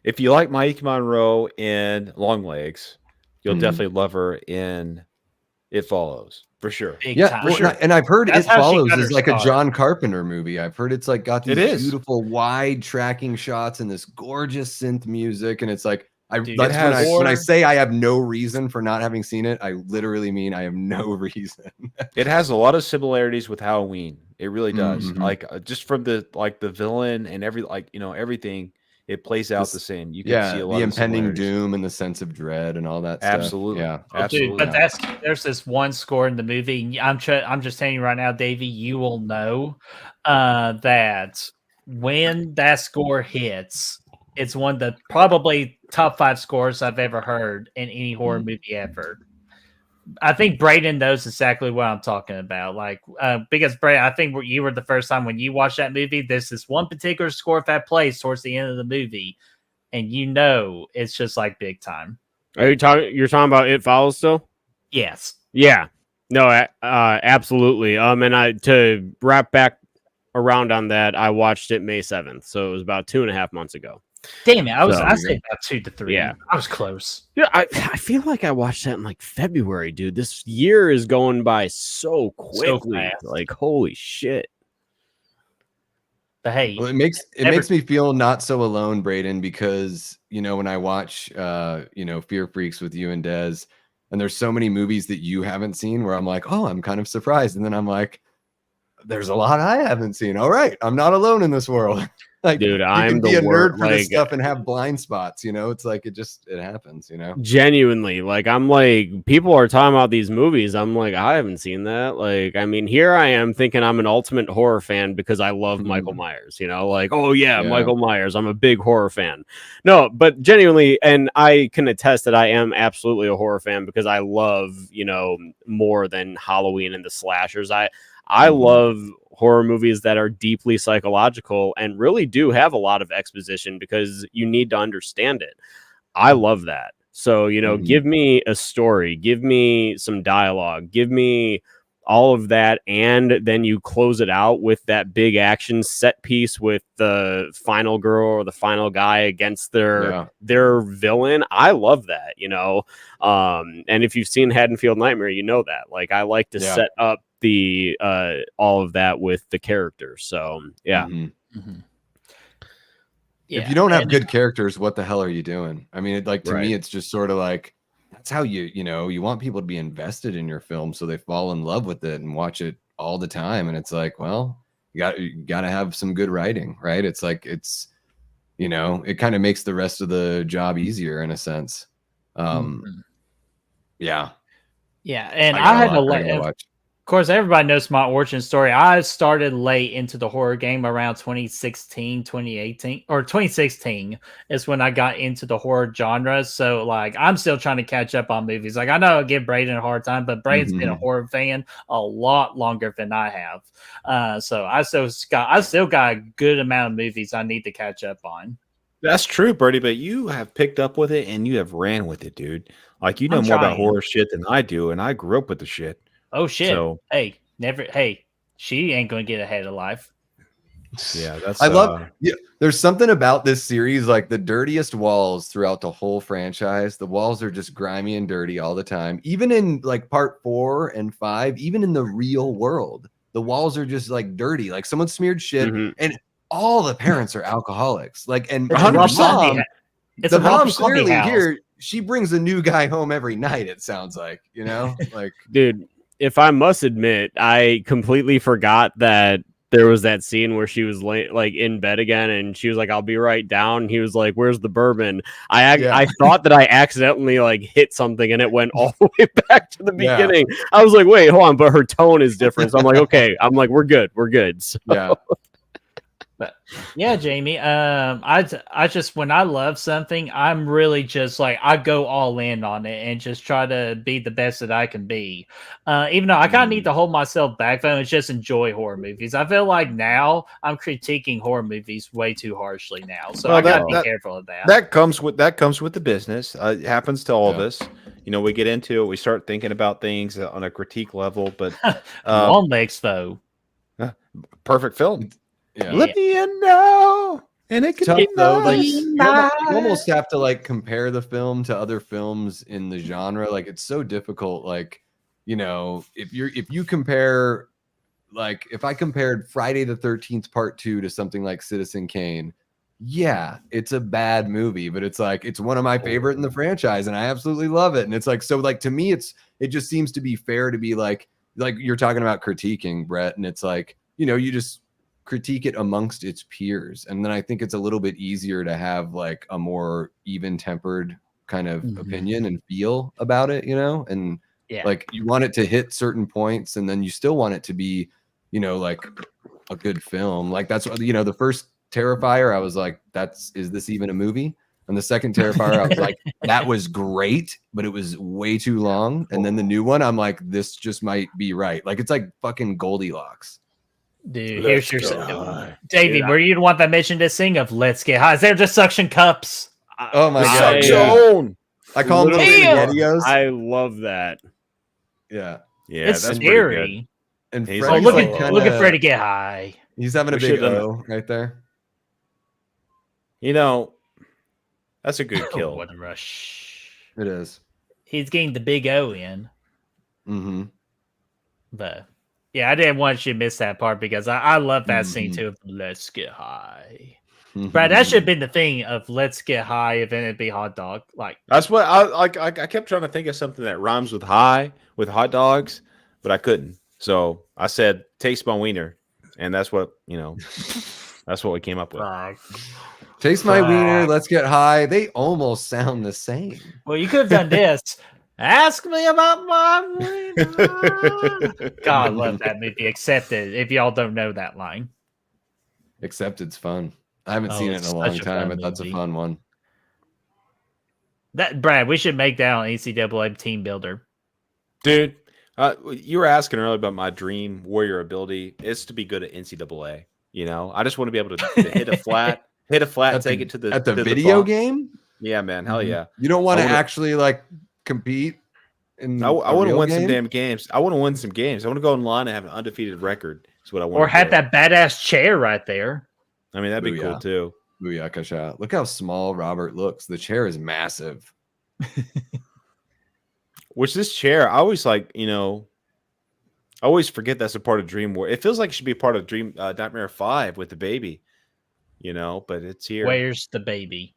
If you like Mike Monroe in Long Legs, you'll definitely love her in It Follows. For sure. For sure. And I've heard It Follows is like a John Carpenter movie. I've heard it's like got these beautiful wide tracking shots and this gorgeous synth music. And it's like, when I say I have no reason for not having seen it, I literally mean I have no reason. It has a lot of similarities with Halloween. It really does. Like just from the villain and everything, it plays out the same. You can see a lot the of impending doom and the sense of dread and all that absolutely. stuff. Yeah, absolutely. Dude, but there's this one score in the movie. I'm just telling you right now, Davey, you will know that when that score hits, it's one of the probably top 5 scores I've ever heard in any horror movie ever. I think Braden knows exactly what I'm talking about. Like, because Braden, I think you were the first time when you watched that movie. There's this one particular score that plays towards the end of the movie, and it's just like big time. Are you talking? You're talking about It Follows still? Yes. Yeah. No. Absolutely. And to wrap back around on that, I watched it May 7th, so it was about 2.5 months ago. Damn it! I said about 2 to 3. Yeah, I was close. Yeah, I feel like I watched that in like February, dude. This year is going by so quickly. Like, holy shit. But hey, well, it makes me feel not so alone, Braden, because when I watch Fear Freaks with you and Des, and there's so many movies that you haven't seen where I'm like, oh, I'm kind of surprised, and then I'm like, there's a lot I haven't seen. All right, I'm not alone in this world. Like, dude, I'm the nerd for this stuff and have blind spots. It's like it happens. Genuinely, like I'm like, people are talking about these movies. I'm like, I haven't seen that. Like, I mean, here I am thinking I'm an ultimate horror fan because I love Michael Myers. Like, oh yeah, Michael Myers. I'm a big horror fan. No, but genuinely, and I can attest that I am absolutely a horror fan because I love more than Halloween and the slashers. I love horror movies that are deeply psychological and really do have a lot of exposition because you need to understand it. I love that. So, give me a story, give me some dialogue, give me all of that. And then you close it out with that big action set piece with the final girl or the final guy against their villain. I love that, and if you've seen Haddonfield Nightmare, that. Like, I like to set up the all of that with the characters. So yeah. If you don't have good characters, what the hell are you doing? I mean, to me, it's just sort of like, that's how you want people to be invested in your film so they fall in love with it and watch it all the time. And it's like, well, you got to have some good writing, right? It's like, it kind of makes the rest of the job easier in a sense. Yeah. And I had to watch. Of course, everybody knows my origin story. I started late into the horror game around 2016, 2018, or 2016 is when I got into the horror genre. So, like, I'm still trying to catch up on movies. Like, I know I give Braden a hard time, but Braden's been a horror fan a lot longer than I have. So I still got a good amount of movies I need to catch up on. That's true, Bertie, but you have picked up with it and you have ran with it, dude. Like, you know more about horror shit than I do, and I grew up with the shit. Oh shit! So, hey, she ain't gonna get ahead of life. Yeah, that's I love. Yeah, there's something about this series, like the dirtiest walls throughout the whole franchise. The walls are just grimy and dirty all the time. Even in like part 4 and 5, even in the real world, the walls are just like dirty. Like someone smeared shit, and all the parents are alcoholics. Like, and It's the Rob mom, Zombie. It's the a Rob mom Zombie clearly house. here. She brings a new guy home every night. It sounds like, you know, like Dude, if I must admit, I completely forgot that there was that scene where she was like in bed again, and she was like, "I'll be right down." And he was like, "Where's the bourbon?" I thought that I accidentally like hit something, and it went all the way back to the beginning. I was like, "Wait, hold on," but her tone is different. So I'm like, "Okay," I'm like, "We're good, we're good." So. Yeah. But yeah, Jamie, I just, when I love something, I'm really just like, I go all in on it and just try to be the best that I can be. Even though I kind of need to hold myself back, though, and just enjoy horror movies. I feel like now I'm critiquing horror movies way too harshly now, so I gotta be careful of that. That comes with the business. It happens to all of us. You know, we get into it, we start thinking about things on a critique level, but Long Legs, though, perfect film. Yeah. Let me in now, and it can be though. Like nice. you almost have to like compare the film to other films in the genre. Like it's so difficult. Like, you know, if you compare, like if I compared Friday the 13th Part 2 to something like Citizen Kane, yeah, it's a bad movie, but it's like it's one of my favorite in the franchise, and I absolutely love it. And it's like, so like to me, it just seems to be fair to be like you're talking about critiquing, Brett, and it's like, you know, you just critique it amongst its peers, and then I think it's a little bit easier to have like a more even-tempered kind of opinion and feel about it, you know. And like you want it to hit certain points, and then you still want it to be, you know, like a good film. Like that's what, you know, the first Terrifier, I was like, is this even a movie? And the second Terrifier, I was like, that was great, but it was way too long. And then the new one, I'm like, this just might be right. Like it's like fucking Goldilocks. Dude, here's your Davey. Were you the one that mentioned this thing of "Let's Get High"? They're just suction cups. Oh my god! I call them Spaghettios. I love that. Yeah, it's that's scary. And look at Freddy get high. He's having a big O right there. You know, that's a good kill. What a rush! It is. He's getting the big O in. Mm-hmm. But. Yeah, I didn't want you to miss that part because I love that scene too. Of Let's Get High, Brad. That should have been the thing of Let's Get High, if it'd be hot dog. Like that's what I kept trying to think of something that rhymes with high with hot dogs, but I couldn't. So I said taste my wiener, and that's what, you know, that's what we came up with. Taste my wiener. Let's get high. They almost sound the same. Well, you could have done this. Ask me about my God, I love that movie. Accepted. If y'all don't know that line, Accepted's fun. I haven't seen it in a long time, but that's a fun one. That Brad, we should make that on NCAA team builder, dude. You were asking earlier about my dream warrior ability. It's to be good at NCAA. You know, I just want to be able to hit a flat, take it to the video game. Yeah, man, hell yeah. You don't want to actually like compete. I want to win some damn games. I want to win some games. I want to go online and have an undefeated record. Is what I want. Or have that badass chair right there. I mean, that'd be cool too. Booyakasha. Look how small Robert looks. The chair is massive. Which this chair, I always like, you know, I always forget that's a part of Dream War. It feels like it should be a part of Dream Nightmare 5 with the baby, you know, but it's here. Where's the baby?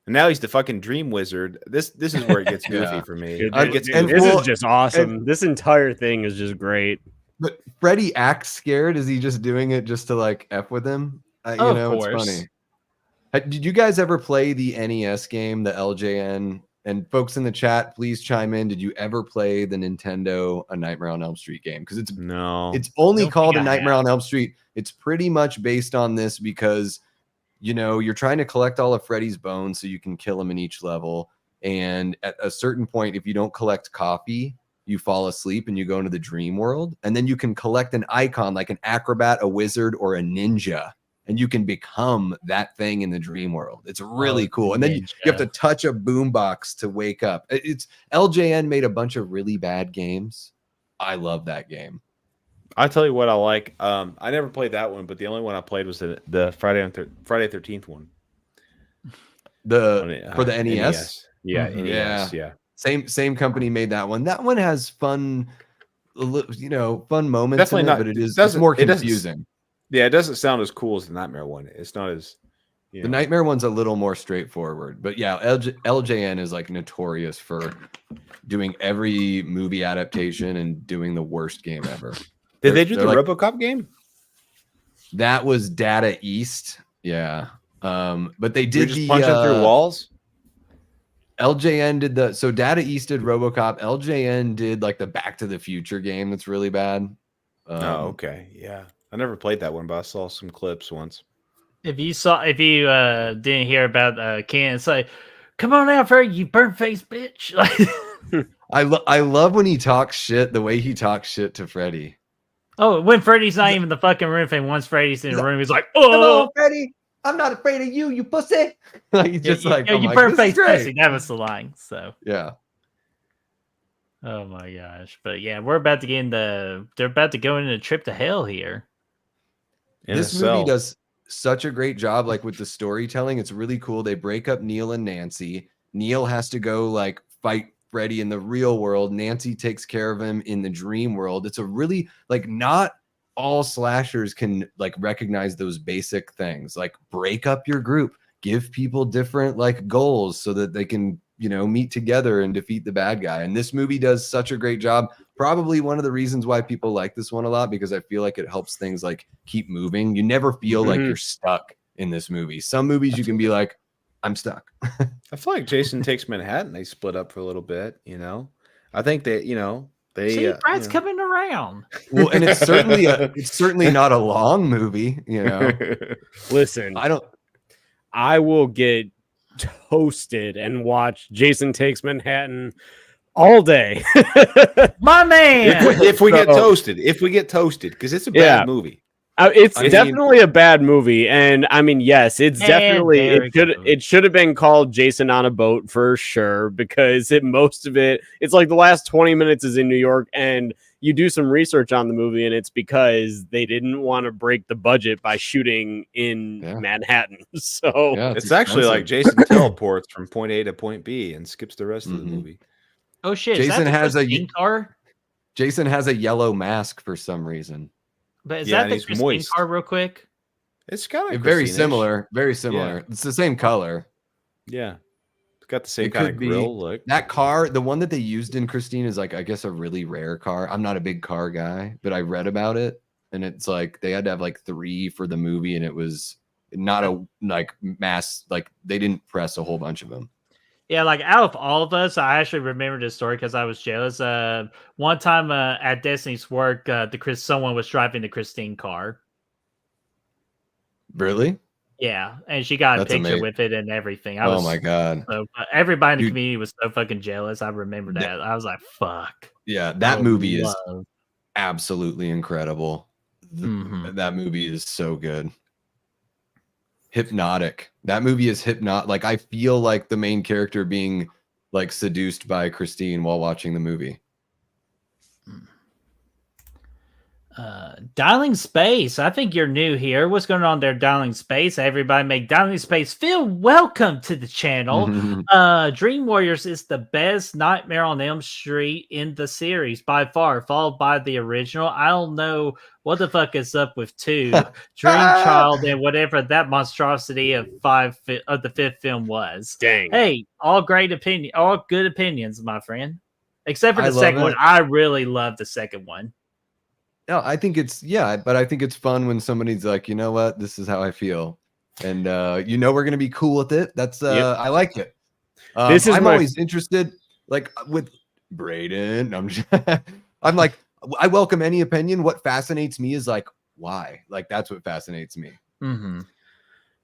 And now he's the fucking dream wizard. This is where it gets goofy for me. This is just awesome. This entire thing is just great. But Freddy acts scared. Is he just doing it just to like F with him? You know, it's funny. Did you guys ever play the NES game, the LJN? And folks in the chat, please chime in. Did you ever play the Nintendo A Nightmare on Elm Street game? Because it's only called A Nightmare on Elm Street. It's pretty much based on this because, you know, you're trying to collect all of Freddy's bones so you can kill him in each level. And at a certain point, if you don't collect coffee, you fall asleep and you go into the dream world. And then you can collect an icon like an acrobat, a wizard, or a ninja. And you can become that thing in the dream world. It's really cool. And then you have to touch a boombox to wake up. It's LJN made a bunch of really bad games. I love that game. I'll tell you what I like. I never played that one, but the only one I played was the Friday 13th one. For the NES. Yeah, NES. Yeah. Same company made that one. That one has fun, fun moments. Definitely in it, not, but it's more confusing. It doesn't sound as cool as the Nightmare one. It's not as. The Nightmare one's a little more straightforward, but yeah, LJN is like notorious for doing every movie adaptation and doing the worst game ever. Did they do the RoboCop game? That was Data East, yeah. But they did just punching through walls. LJN did so Data East did RoboCop. LJN did like the Back to the Future game that's really bad. Oh, okay, yeah. I never played that one, but I saw some clips once. If you didn't hear about Ken, say, "Come on out, Freddy, you burnt face bitch!" I love when he talks shit. The way he talks shit to Freddy. Oh, when Freddy's not even in the fucking room, and once Freddy's in the room, he's like, "Oh, hello, Freddy, I'm not afraid of you, you pussy." Like he's just you burnt face pussy. That was the line. So yeah. Oh my gosh! But yeah, we're about to get in they're about to go into a trip to hell here. This movie does such a great job, like with the storytelling. It's really cool. They break up Neil and Nancy. Neil has to go like fight Freddy in the real world. Nancy takes care of him in the dream world. It's a really like not all slashers can like recognize those basic things, like break up your group, give people different like goals so that they can, meet together and defeat the bad guy. And this movie does such a great job. Probably one of the reasons why people like this one a lot, because I feel like it helps things like keep moving. You never feel like you're stuck in this movie. Some movies you can be like, I'm stuck. I feel like Jason Takes Manhattan, they split up for a little bit, I think that, they see, Brad's coming around. Well, and it's certainly not a long movie, Listen, I will get toasted and watch Jason Takes Manhattan all day. My man. If we get toasted, because it's a bad movie. It's definitely a bad movie, and I mean, yes, it's definitely it should have been called Jason on a Boat for sure, because it's like the last 20 minutes is in New York, and you do some research on the movie, and it's because they didn't want to break the budget by shooting in Manhattan. So it's actually like Jason teleports from point A to point B and skips the rest of the movie. Oh shit! Jason has a car. Jason has a yellow mask for some reason. But is that the Christine car real quick? It's kind of very similar. Very similar. Yeah. It's the same color. Yeah. It's got the same kind of grill look. That car, the one that they used in Christine is like, I guess, a really rare car. I'm not a big car guy, but I read about it. And it's like they had to have like 3 for the movie, and it was not a like mass, like they didn't press a whole bunch of them. Yeah, like out of all of us, I actually remember this story because I was jealous. One time at Destiny's work, someone was driving the Christine car. Really? Yeah, and she got a picture with it and everything. Oh my god! So, everybody in the community was so fucking jealous. I remember that. I was like, "Fuck." Yeah, that movie is absolutely incredible. That movie is so good. Hypnotic. That movie is hypnotic. Like I feel like the main character being like seduced by Christine while watching the movie. Dialing Space. I think you're new here. What's going on there, Dialing Space? Everybody make Dialing Space feel welcome to the channel. Dream Warriors is the best Nightmare on Elm Street in the series by far, followed by the original. I don't know what the fuck is up with 2, Dream Child, and whatever that monstrosity of the 5th film was. Dang. Hey, all good opinions, my friend. Except for the second one. I really love the second one. No, I think but I think it's fun when somebody's like, you know what, this is how I feel, and we're gonna be cool with it. That's I like it. I'm always interested, like with Braden. I'm like, I welcome any opinion. What fascinates me is like, why? Like that's what fascinates me.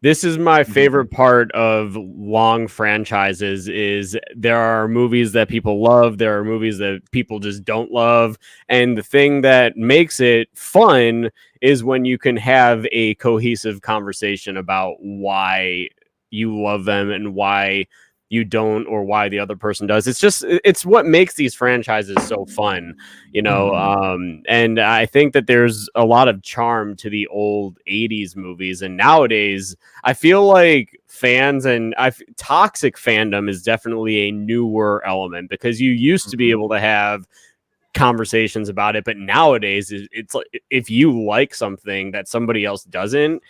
This is my favorite part of long franchises is there are movies that people love. There are movies that people just don't love. And the thing that makes it fun is when you can have a cohesive conversation about why you love them and why you don't, or why the other person does. It's what makes these franchises so fun, you know. And I think that there's a lot of charm to the old 80s movies, and nowadays I feel like fans and toxic fandom is definitely a newer element, because you used to be able to have conversations about it, but nowadays it's like, if you like something that somebody else doesn't,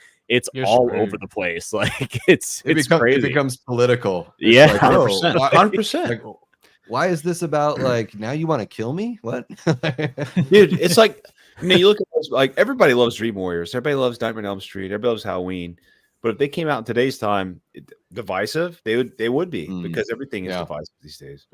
you're all screwed. Over the place. Like it's crazy. It becomes political. It's like, 100%. Like, why is this about like now you want to kill me? What? Dude, it's like, I mean, you look at those, like everybody loves Dream Warriors, everybody loves Nightmare on Elm Street, everybody loves Halloween. But if they came out in today's time, divisive, they would be, because everything is divisive these days.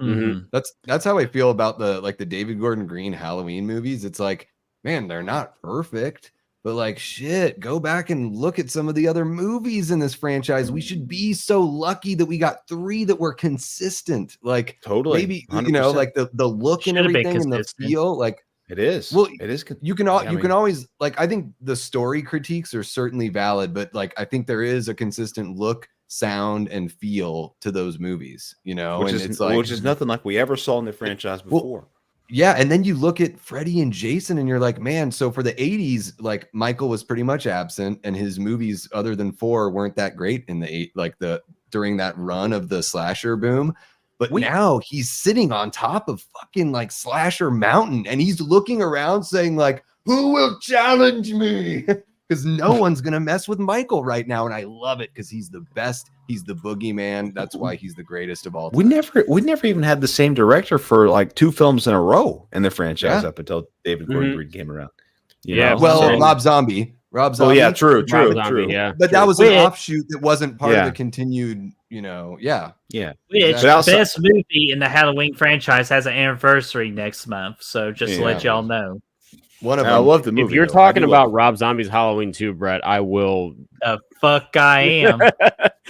That's how I feel about the David Gordon Green Halloween movies. It's like, man, they're not perfect, but like shit, go back and look at some of the other movies in this franchise. We should be so lucky that we got 3 that were consistent. Like totally, maybe 100%. you know, like the look and everything and the feel, like. It is. Well, it is. You can always, like, I think the story critiques are certainly valid, but like I think there is a consistent look, sound, and feel to those movies, you know, which and is nothing like we ever saw in the franchise before. Well, yeah, and then you look at Freddy and Jason, and you're like, man. So for the 80s, like Michael was pretty much absent, and his movies, other than 4, weren't that great in during that run of the slasher boom. But now he's sitting on top of fucking like Slasher Mountain, and he's looking around saying like, who will challenge me? Because no one's going to mess with Michael right now. And I love it because he's the best. He's the boogeyman. That's why he's the greatest of all time. We never even had the same director for like 2 films in a row in the franchise up until David Gordon Green came around. You know? Well, Rob Zombie. Oh yeah, true. Yeah, but that was an offshoot that wasn't part of the continued. You know, yeah. Which best movie in the Halloween franchise has an anniversary next month. So just to let y'all know. One of them. I love the movie. If you're talking about Rob Zombie's Halloween 2, Brett, I will. Fuck, I am.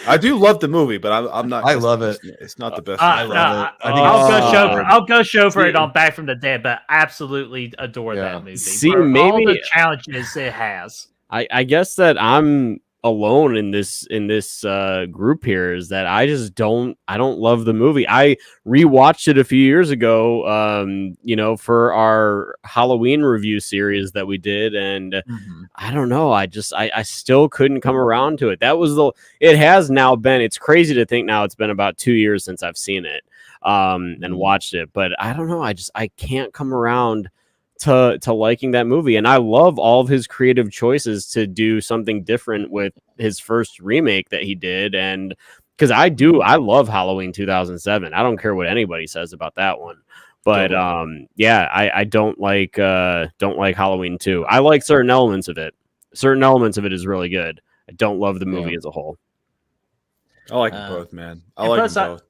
I do love the movie, but I'm not. I love it. It's not the best. I love it. I'll go show for it on Back from the Dead, but absolutely adore that movie. See, for maybe all the challenges it has. I guess that I'm alone in this group here, is that I don't love the movie. I rewatched it a few years ago, you know, for our Halloween review series that we did, and I don't know, I still couldn't come around to it. It has now been, it's crazy to think now it's been about 2 years since I've seen it and watched it, but I don't know, I can't come around to liking that movie. And I love all of his creative choices to do something different with his first remake that he did. And because I love Halloween 2007. I don't care what anybody says about that one. But I don't like Halloween 2. I like certain elements of it. Certain elements of it is really good. I don't love the movie as a whole. I like them both, man. I like them both.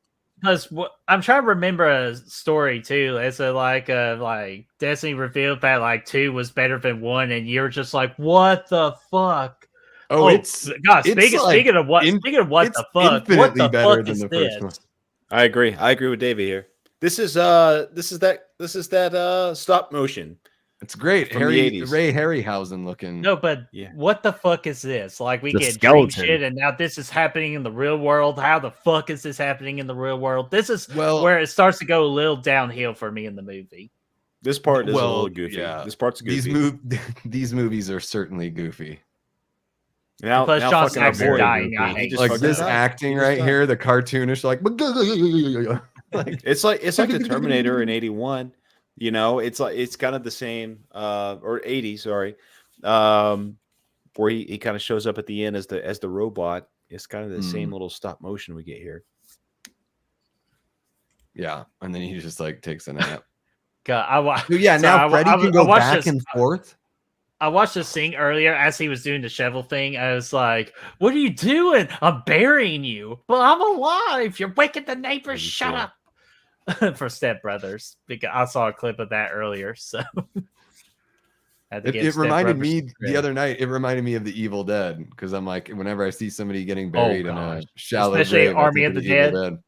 Plus, I'm trying to remember a story too. It's like Destiny revealed that like 2 was better than 1, and you're just like, what the fuck? Oh, it's God. Speaking of what the fuck? What the fuck is this? I agree. I agree with Davey here. This is that stop motion. It's great. Ray Harryhausen looking. No, but what the fuck is this? Like, we get dream shit, and now this is happening in the real world. How the fuck is this happening in the real world? This is where it starts to go a little downhill for me in the movie. This part is a little goofy. Yeah. This part's goofy. These movies are certainly goofy. Now, plus John Saxon dying. Like this acting right here, the cartoonish, like it's like the Terminator in 81. You know, it's kind of the same, or 80, sorry, where he kind of shows up at the end as the robot. It's kind of the same little stop motion we get here. Yeah, and then he just like takes a nap. God, now Freddy can go back and forth. I watched the scene earlier as he was doing the shovel thing. I was like, "What are you doing? I'm burying you, but I'm alive. You're waking the neighbors. Shut up." For Step Brothers, because I saw a clip of that earlier, so it reminded me the other night. It reminded me of the Evil Dead, because I'm like, whenever I see somebody getting buried in a shallow especially grave, Army of the Dead.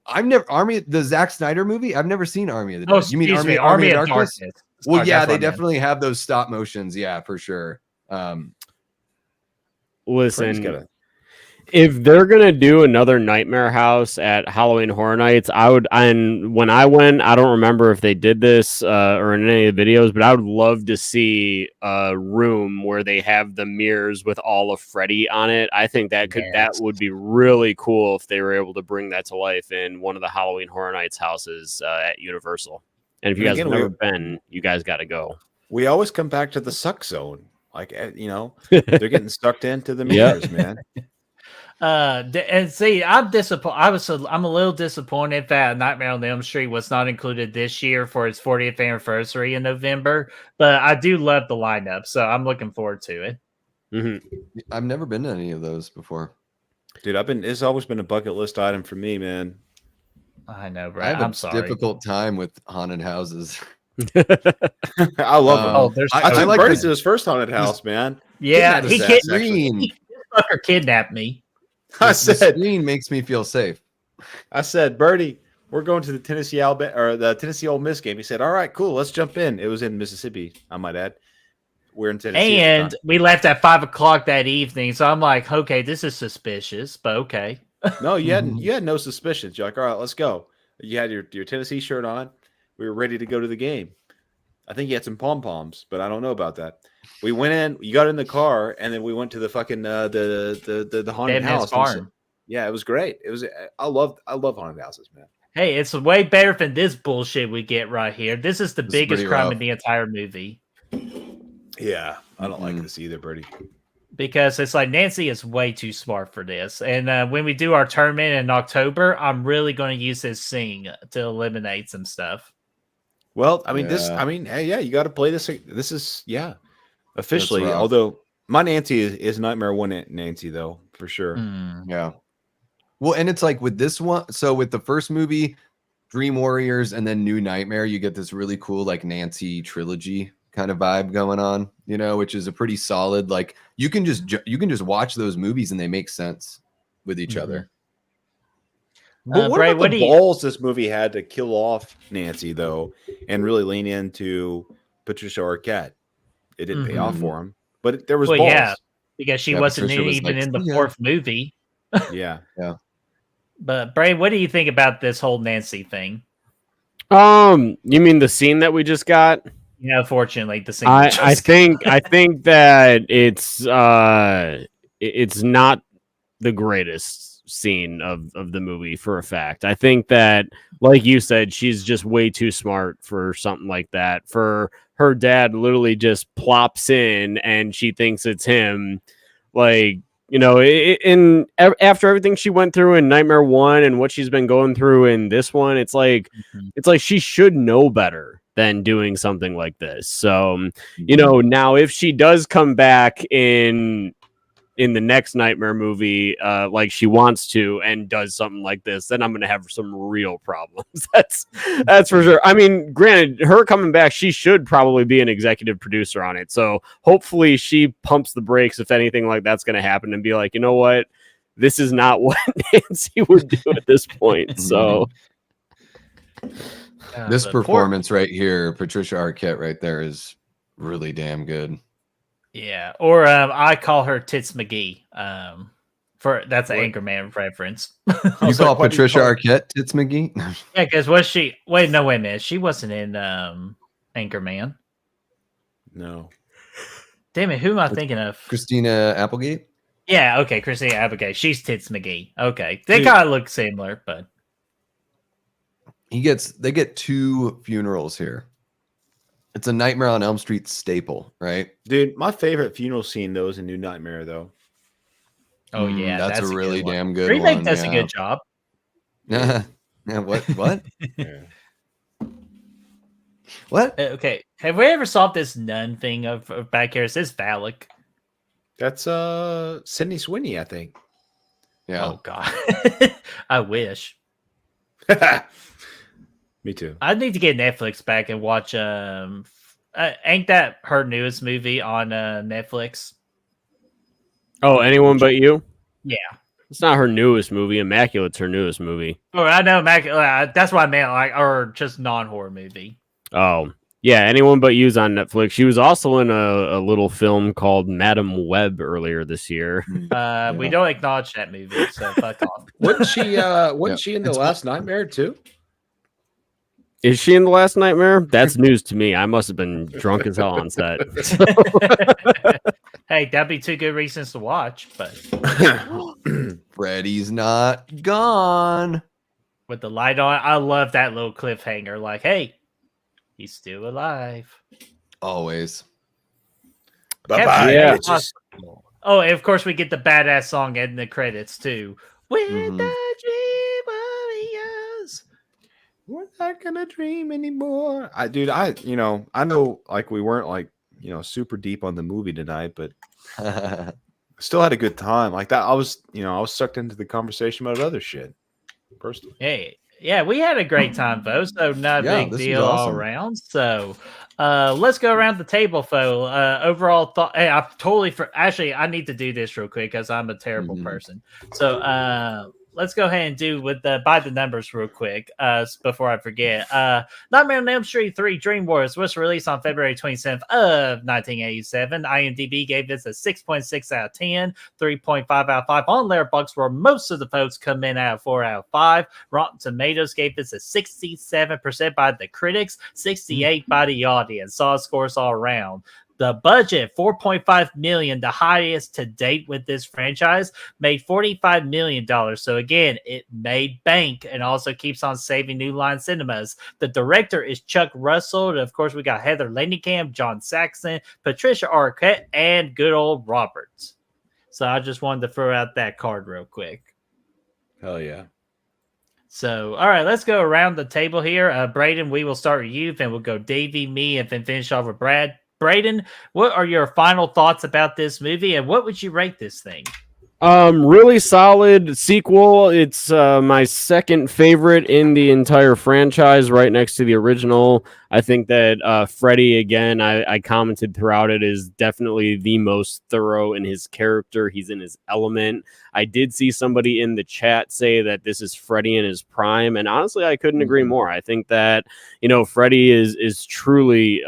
I've never the Zack Snyder movie. I've never seen Army of the Dead. Oh, you mean Army of Darkness? Well, yeah, they definitely have those stop motions. Yeah, for sure. Listen. If they're gonna do another Nightmare House at Halloween Horror Nights, I would. And when I went, I don't remember if they did this or in any of the videos, but I would love to see a room where they have the mirrors with all of Freddy on it. I think that would be really cool if they were able to bring that to life in one of the Halloween Horror Nights houses at Universal. And if you guys have never been, you guys got to go. We always come back to the suck zone, like they're getting sucked into the mirrors, man. And see, I'm disappointed. I'm a little disappointed that Nightmare on Elm Street was not included this year for its 40th anniversary in November. But I do love the lineup, so I'm looking forward to it. Mm-hmm. I've never been to any of those before, dude. It's always been a bucket list item for me, man. I know, bro. I'm sorry. Difficult time with haunted houses. I love them. I took Bertie to his first haunted house, man. Yeah, he kidnapped me. I said, screen makes me feel safe. I said, Bertie, we're going to the Tennessee Ole Miss game. He said, all right, cool, let's jump in. It was in Mississippi, I might add. We're in Tennessee. And we left at 5:00 that evening. So I'm like, okay, this is suspicious, but okay. No, you had no suspicions. You're like, all right, let's go. You had your Tennessee shirt on. We were ready to go to the game. I think you had some pom-poms, but I don't know about that. We went in, you got in the car, and then we went to the fucking the haunted house. Farm. Yeah, it was great. It was I love haunted houses, man. Hey, it's way better than this bullshit we get right here. This is the biggest crime in the entire movie. Yeah, I don't like this either, Bertie. Because it's like Nancy is way too smart for this. And when we do our tournament in October, I'm really going to use this scene to eliminate some stuff. Well, I mean, hey, yeah, you got to play this. This is, officially. Although my Nancy is Nightmare 1 Nancy, though, for sure. Yeah. Well, and it's like with this one. So with the first movie, Dream Warriors, and then New Nightmare, you get this really cool, like, Nancy trilogy kind of vibe going on, which is a pretty solid, like, you can just watch those movies and they make sense with each other. But what about the balls this movie had to kill off Nancy, though, and really lean into Patricia Arquette? It didn't pay off for him, but there was balls. Yeah, because she wasn't even in the fourth movie. Yeah. But Bray, what do you think about this whole Nancy thing? You mean the scene that we just got? Yeah, fortunately, the scene. I think that it's not the greatest scene of the movie for a fact. I think that, like you said, she's just way too smart for something like that. For her dad literally just plops in and she thinks it's him. Like, after everything she went through in Nightmare 1 and what she's been going through in this one, it's like she should know better than doing something like this. So, now if she does come back in the next Nightmare movie, like she wants to, and does something like this, then I'm going to have some real problems. That's for sure. I mean, granted, her coming back, she should probably be an executive producer on it. So hopefully she pumps the brakes if anything like that's going to happen and be like, you know what? This is not what Nancy would do at this point. So this performance right here, Patricia Arquette right there, is really damn good. Yeah, or I call her Tits McGee. That's an Anchorman reference. You call Patricia Arquette Tits McGee? Yeah, because was she? Wait a minute. She wasn't in Anchorman. No. Damn it! Who am I thinking of? Christina Applegate. Yeah. Okay, Christina Applegate. She's Tits McGee. Okay, they kind of look similar, but they get 2 funerals here. It's a Nightmare on Elm Street staple, right? Dude, my favorite funeral scene, though, is a New Nightmare, though. Oh, yeah. That's a really damn good Remake one. does a good job. Yeah. What? Yeah. What? Okay. Have we ever solved this nun thing of back here? It says phallic. That's Sydney Sweeney, I think. Yeah. Oh, God. I wish. Me too. I need to get Netflix back and watch. Ain't that her newest movie on Netflix? Oh, Anyone But You? Yeah. It's not her newest movie. Immaculate's her newest movie. Oh, I know. That's what I meant. Or just non-horror movie. Oh, Yeah, Anyone But You's on Netflix. She was also in a little film called Madam Web earlier this year. We don't acknowledge that movie, so fuck off. Wasn't she? Wasn't she in The Last Nightmare too? Is she in The Last Nightmare? That's news to me. I must have been drunk as hell on set. Hey, that'd be 2 good reasons to watch, but Freddy's not gone. with the light on, I love that little cliffhanger. Like, hey, he's still alive. Always. Bye-bye. Yeah. Oh, and of course we get the badass song in the credits too. When Mhm. the dream warriors. We're not gonna dream anymore. I know like we weren't like, super deep on the movie tonight, but still had a good time. Like that, I was sucked into the conversation about other shit. Personally. Hey, yeah, we had a great time, Bo. So not a Yeah, big this was deal all awesome. around. So let's go around the table, Fo. Overall thought. Hey, I totally actually I need to do this real quick because I'm a terrible person. So let's go ahead and do with the by the numbers real quick before I forget. Nightmare on Elm Street 3 Dream Wars was released on February 27th of 1987. IMDb gave this a 6.6 out of 10, 3.5 out of 5 on Letterboxd, where most of the folks come in at 4 out of 5. Rotten Tomatoes gave this a 67% by the critics, 68% by the audience. Solid scores all around. The budget, $4.5 million, the highest to date with this franchise, made $45 million. So again, it made bank and also keeps on saving New Line Cinemas. The director is Chuck Russell. And of course, we got Heather Langenkamp, John Saxon, Patricia Arquette, and good old Roberts. So I just wanted to throw out that card real quick. Hell yeah. So, all right, let's go around the table here. Braden, we will start with you, then we'll go Davey, me, and then finish off with Brad. Braden, what are your final thoughts about this movie, and what would you rate this thing? Really solid sequel. It's my second favorite in the entire franchise, right next to the original. I think that Freddy, again, I commented throughout it, is definitely the most thorough in his character. He's in his element. I did see somebody in the chat say that this is Freddy in his prime, and honestly, I couldn't agree more. I think that, Freddy is truly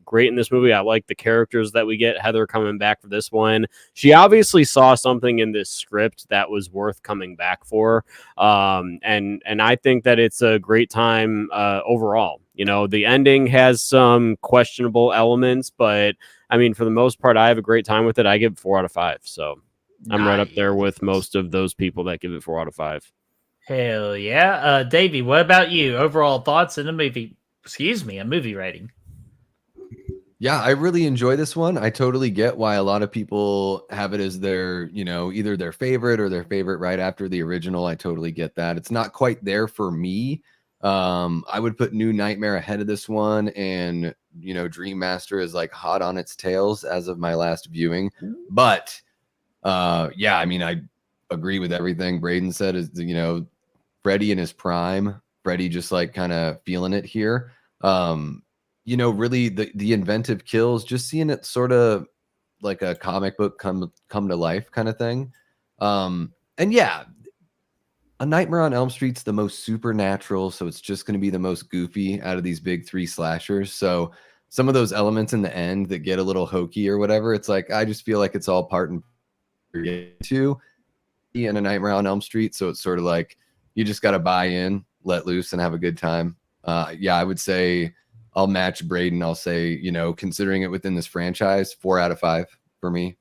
great in this movie. I like the characters that we get. Heather coming back for this one. She obviously saw something in this script that was worth coming back for. And I think that it's a great time overall. The ending has some questionable elements, but I mean, for the most part, I have a great time with it. I give it 4 out of 5. So I'm right up there with most of those people that give it 4 out of 5. Hell yeah. Davey, what about you? Overall thoughts in a movie? Excuse me, a movie rating. Yeah, I really enjoy this one. I totally get why a lot of people have it as their, either their favorite or their favorite right after the original. I totally get that. It's not quite there for me. I would put New Nightmare ahead of this one, and Dream Master is like hot on its tails as of my last viewing. But yeah, I mean, I agree with everything Braden said. Is Freddy in his prime, Freddy just like kind of feeling it here. Really the inventive kills, just seeing it sort of like a comic book come to life kind of thing. And yeah, A Nightmare on Elm Street's the most supernatural, so it's just going to be the most goofy out of these big 3 slashers. So some of those elements in the end that get a little hokey or whatever, it's like I just feel like it's all part and to in A Nightmare on Elm Street. So it's sort of like you just got to buy in, let loose, and have a good time. Yeah, I would say I'll match Braden. I'll say, considering it within this franchise, 4 out of 5 for me.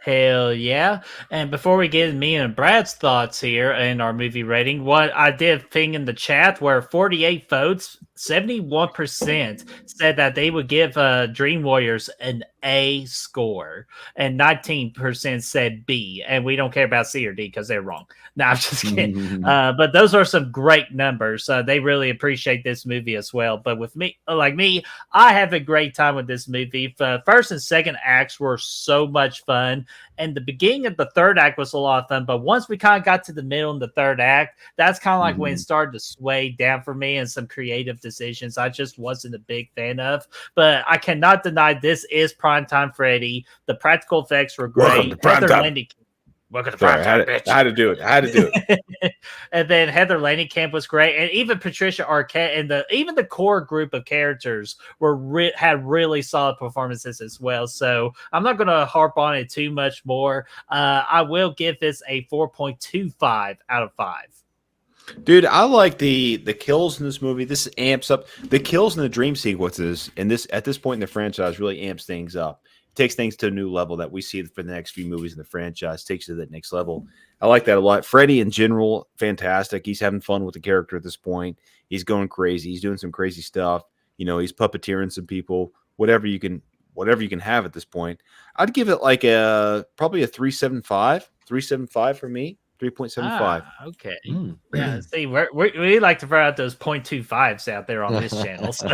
Hell yeah. And before we get me and Brad's thoughts here in our movie rating, what I did ping in the chat where 48 votes, 71% said that they would give Dream Warriors an A score, and 19% said B. And we don't care about C or D because they're wrong. No, I'm just kidding. But those are some great numbers. They really appreciate this movie as well. But with me, like me, I have a great time with this movie. First and second acts were so much fun. And the beginning of the third act was a lot of fun. But once we kind of got to the middle in the third act, that's kind of like when it started to sway down for me, and some creative decisions I just wasn't a big fan of. But I cannot deny this is Primetime Freddy. The practical effects were great. Welcome to Sorry, Prime Time, bitch. I had to do it. And then Heather Langenkamp was great, and even Patricia Arquette and even the core group of characters had really solid performances as well. So I'm not going to harp on it too much more. I will give this a 4.25 out of 5. Dude, I like the kills in this movie. This amps up the kills and the dream sequences, and this at this point in the franchise really amps things up. It takes things to a new level that we see for the next few movies in the franchise. Takes it to that next level. I like that a lot. Freddy in general, fantastic. He's having fun with the character at this point. He's going crazy. He's doing some crazy stuff. You know, he's puppeteering some people. Whatever you can have at this point. I'd give it like probably a 3.75. 3.75 for me. 3.75. Okay. Yeah. See, we like to throw out those 0.25s out there on this channel. So,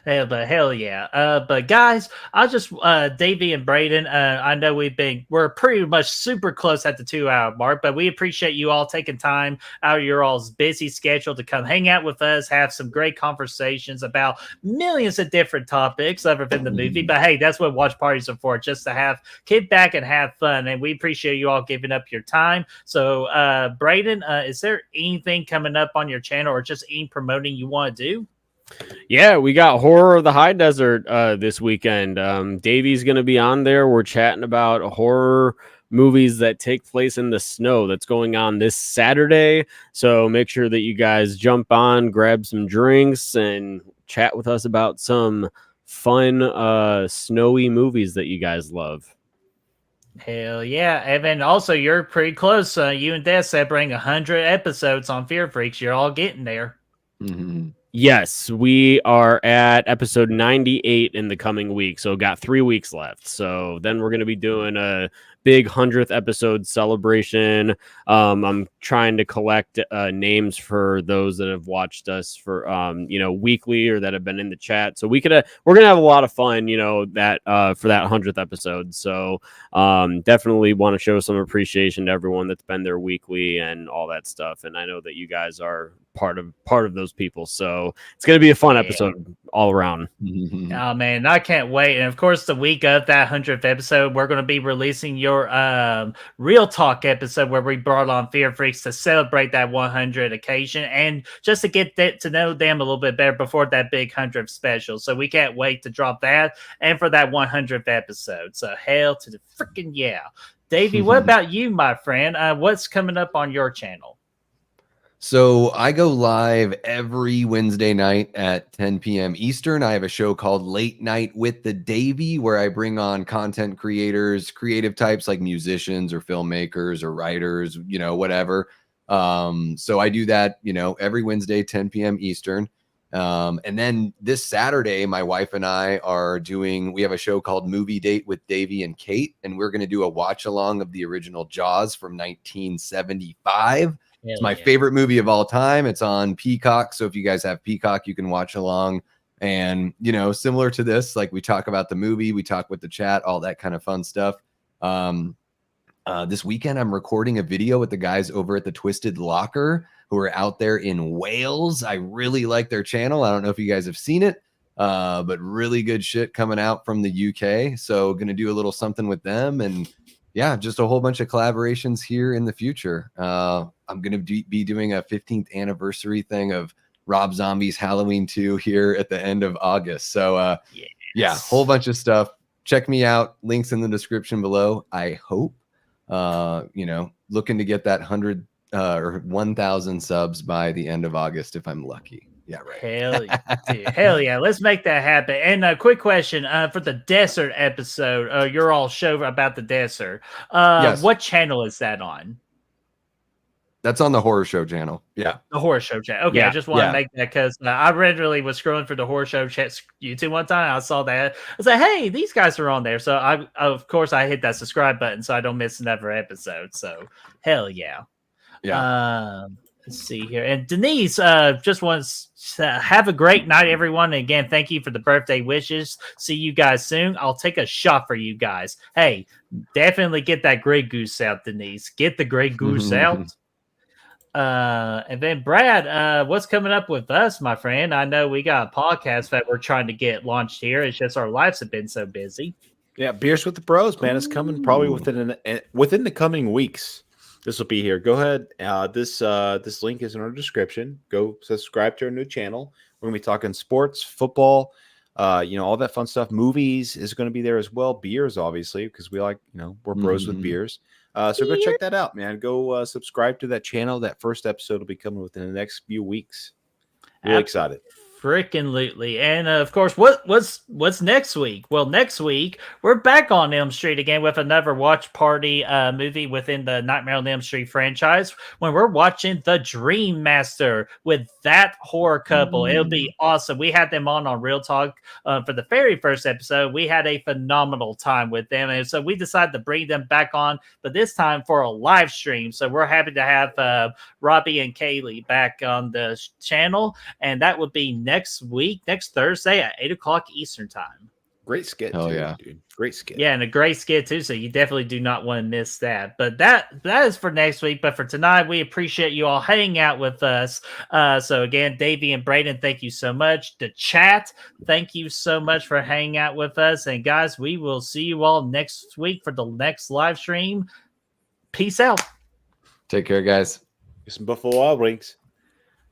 yeah, but hell yeah. But guys, I just Davey and Braden. I know we're pretty much super close at the 2-hour mark, but we appreciate you all taking time out of your all's busy schedule to come hang out with us, have some great conversations about millions of different topics other than the movie. But hey, that's what watch parties are for, just to kick back and have fun. And we appreciate you all giving up your time. So, Braden, is there anything coming up on your channel or just any promoting you want to do? Yeah, we got Horror of the High Desert this weekend. Davey's going to be on there. We're chatting about horror movies that take place in the snow. That's going on this Saturday. So make sure that you guys jump on, grab some drinks, and chat with us about some fun, snowy movies that you guys love. Hell yeah. And then also, you're pretty close. You and Des said bring 100 episodes on Fear Freaks. You're all getting there. Mm-hmm. Yes, we are at episode 98 in the coming week. So got 3 weeks left. So then we're going to be doing a big 100th episode celebration. I'm trying to collect names for those that have watched us for weekly or that have been in the chat. So we're gonna have a lot of fun, that for that 100th episode. So definitely want to show some appreciation to everyone that's been there weekly and all that stuff. And I know that you guys are part of those people, so it's going to be a fun episode all around. Oh man, I can't wait. And of course, the week of that 100th episode, we're going to be releasing your real talk episode where we brought on Fear Freaks to celebrate that 100 occasion and just to get to know them a little bit better before that big 100th special. So we can't wait to drop that and for that 100th episode. So hell to the freaking yeah. Davey, what about you, my friend? What's coming up on your channel? So I go live every Wednesday night at 10 p.m. Eastern. I have a show called Late Night with the Davey, where I bring on content creators, creative types like musicians or filmmakers or writers, whatever. So I do that, every Wednesday, 10 p.m. Eastern. And then this Saturday, my wife and I we have a show called Movie Date with Davey and Kate, and we're going to do a watch along of the original Jaws from 1975. It's my favorite movie of all time. It's on Peacock. So if you guys have Peacock, you can watch along. And, similar to this, like we talk about the movie, we talk with the chat, all that kind of fun stuff. This weekend, I'm recording a video with the guys over at the Twisted Locker who are out there in Wales. I really like their channel. I don't know if you guys have seen it, but really good shit coming out from the UK. So going to do a little something with them. And yeah, just a whole bunch of collaborations here in the future. I'm going to be doing a 15th anniversary thing of Rob Zombie's Halloween 2 here at the end of August. So yeah, whole bunch of stuff. Check me out. Links in the description below. I hope, looking to get that 100 or 1,000 subs by the end of August if I'm lucky. Yeah, right. Hell yeah, dude. Hell yeah. Let's make that happen. And a quick question for the desert episode, your all show about the desert. Yes. What channel is that on? That's on the Horror Show channel. Yeah. The Horror Show channel. Okay, yeah. I just want to make that because I literally was scrolling for the Horror Show chat YouTube one time. I saw that. I was like, hey, these guys are on there. So of course I hit that subscribe button so I don't miss another episode. So hell yeah. Yeah. Let's see here. And Denise just wants to have a great night, everyone. And again, thank you for the birthday wishes. See you guys soon. I'll take a shot for you guys. Hey, definitely get that Grey Goose out, Denise. Get the Grey Goose out. And then Brad, what's coming up with us, my friend? I know we got a podcast that we're trying to get launched here. It's just our lives have been so busy. Yeah, Beers with the Bros, man, is coming probably within the coming weeks. This will be here. Go ahead. This link is in our description. Go subscribe to our new channel. We're gonna be talking sports, football, all that fun stuff. Movies is going to be there as well. Beers, obviously, because we like, we're bros with beers. So go check that out, man. Go subscribe to that channel. That first episode will be coming within the next few weeks. Really excited. Freaking lootly. And of course, what's next week? Well, next week we're back on Elm Street again with another watch party movie within the Nightmare on Elm Street franchise when we're watching The Dream Master with that horror couple. It'll be awesome. We had them on Real Talk for the very first episode. We had a phenomenal time with them, and so we decided to bring them back on, but this time for a live stream. So we're happy to have Robbie and Kaylee back on the channel, and that would be next week, next Thursday at 8:00 Eastern time. Great skit. Oh too, yeah, dude. Great skit. Yeah, and a great skit too. So you definitely do not want to miss that. But that is for next week. But for tonight, we appreciate you all hanging out with us. So again, Davey and Braden, thank you so much. The chat, thank you so much for hanging out with us. And guys, we will see you all next week for the next live stream. Peace out. Take care, guys. Get some Buffalo Wild Wings.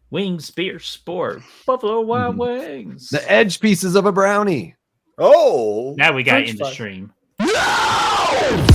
Wings, beer, sport, Buffalo Wild Wings. The edge pieces of a brownie. Oh, now we got French in the fries. stream. No!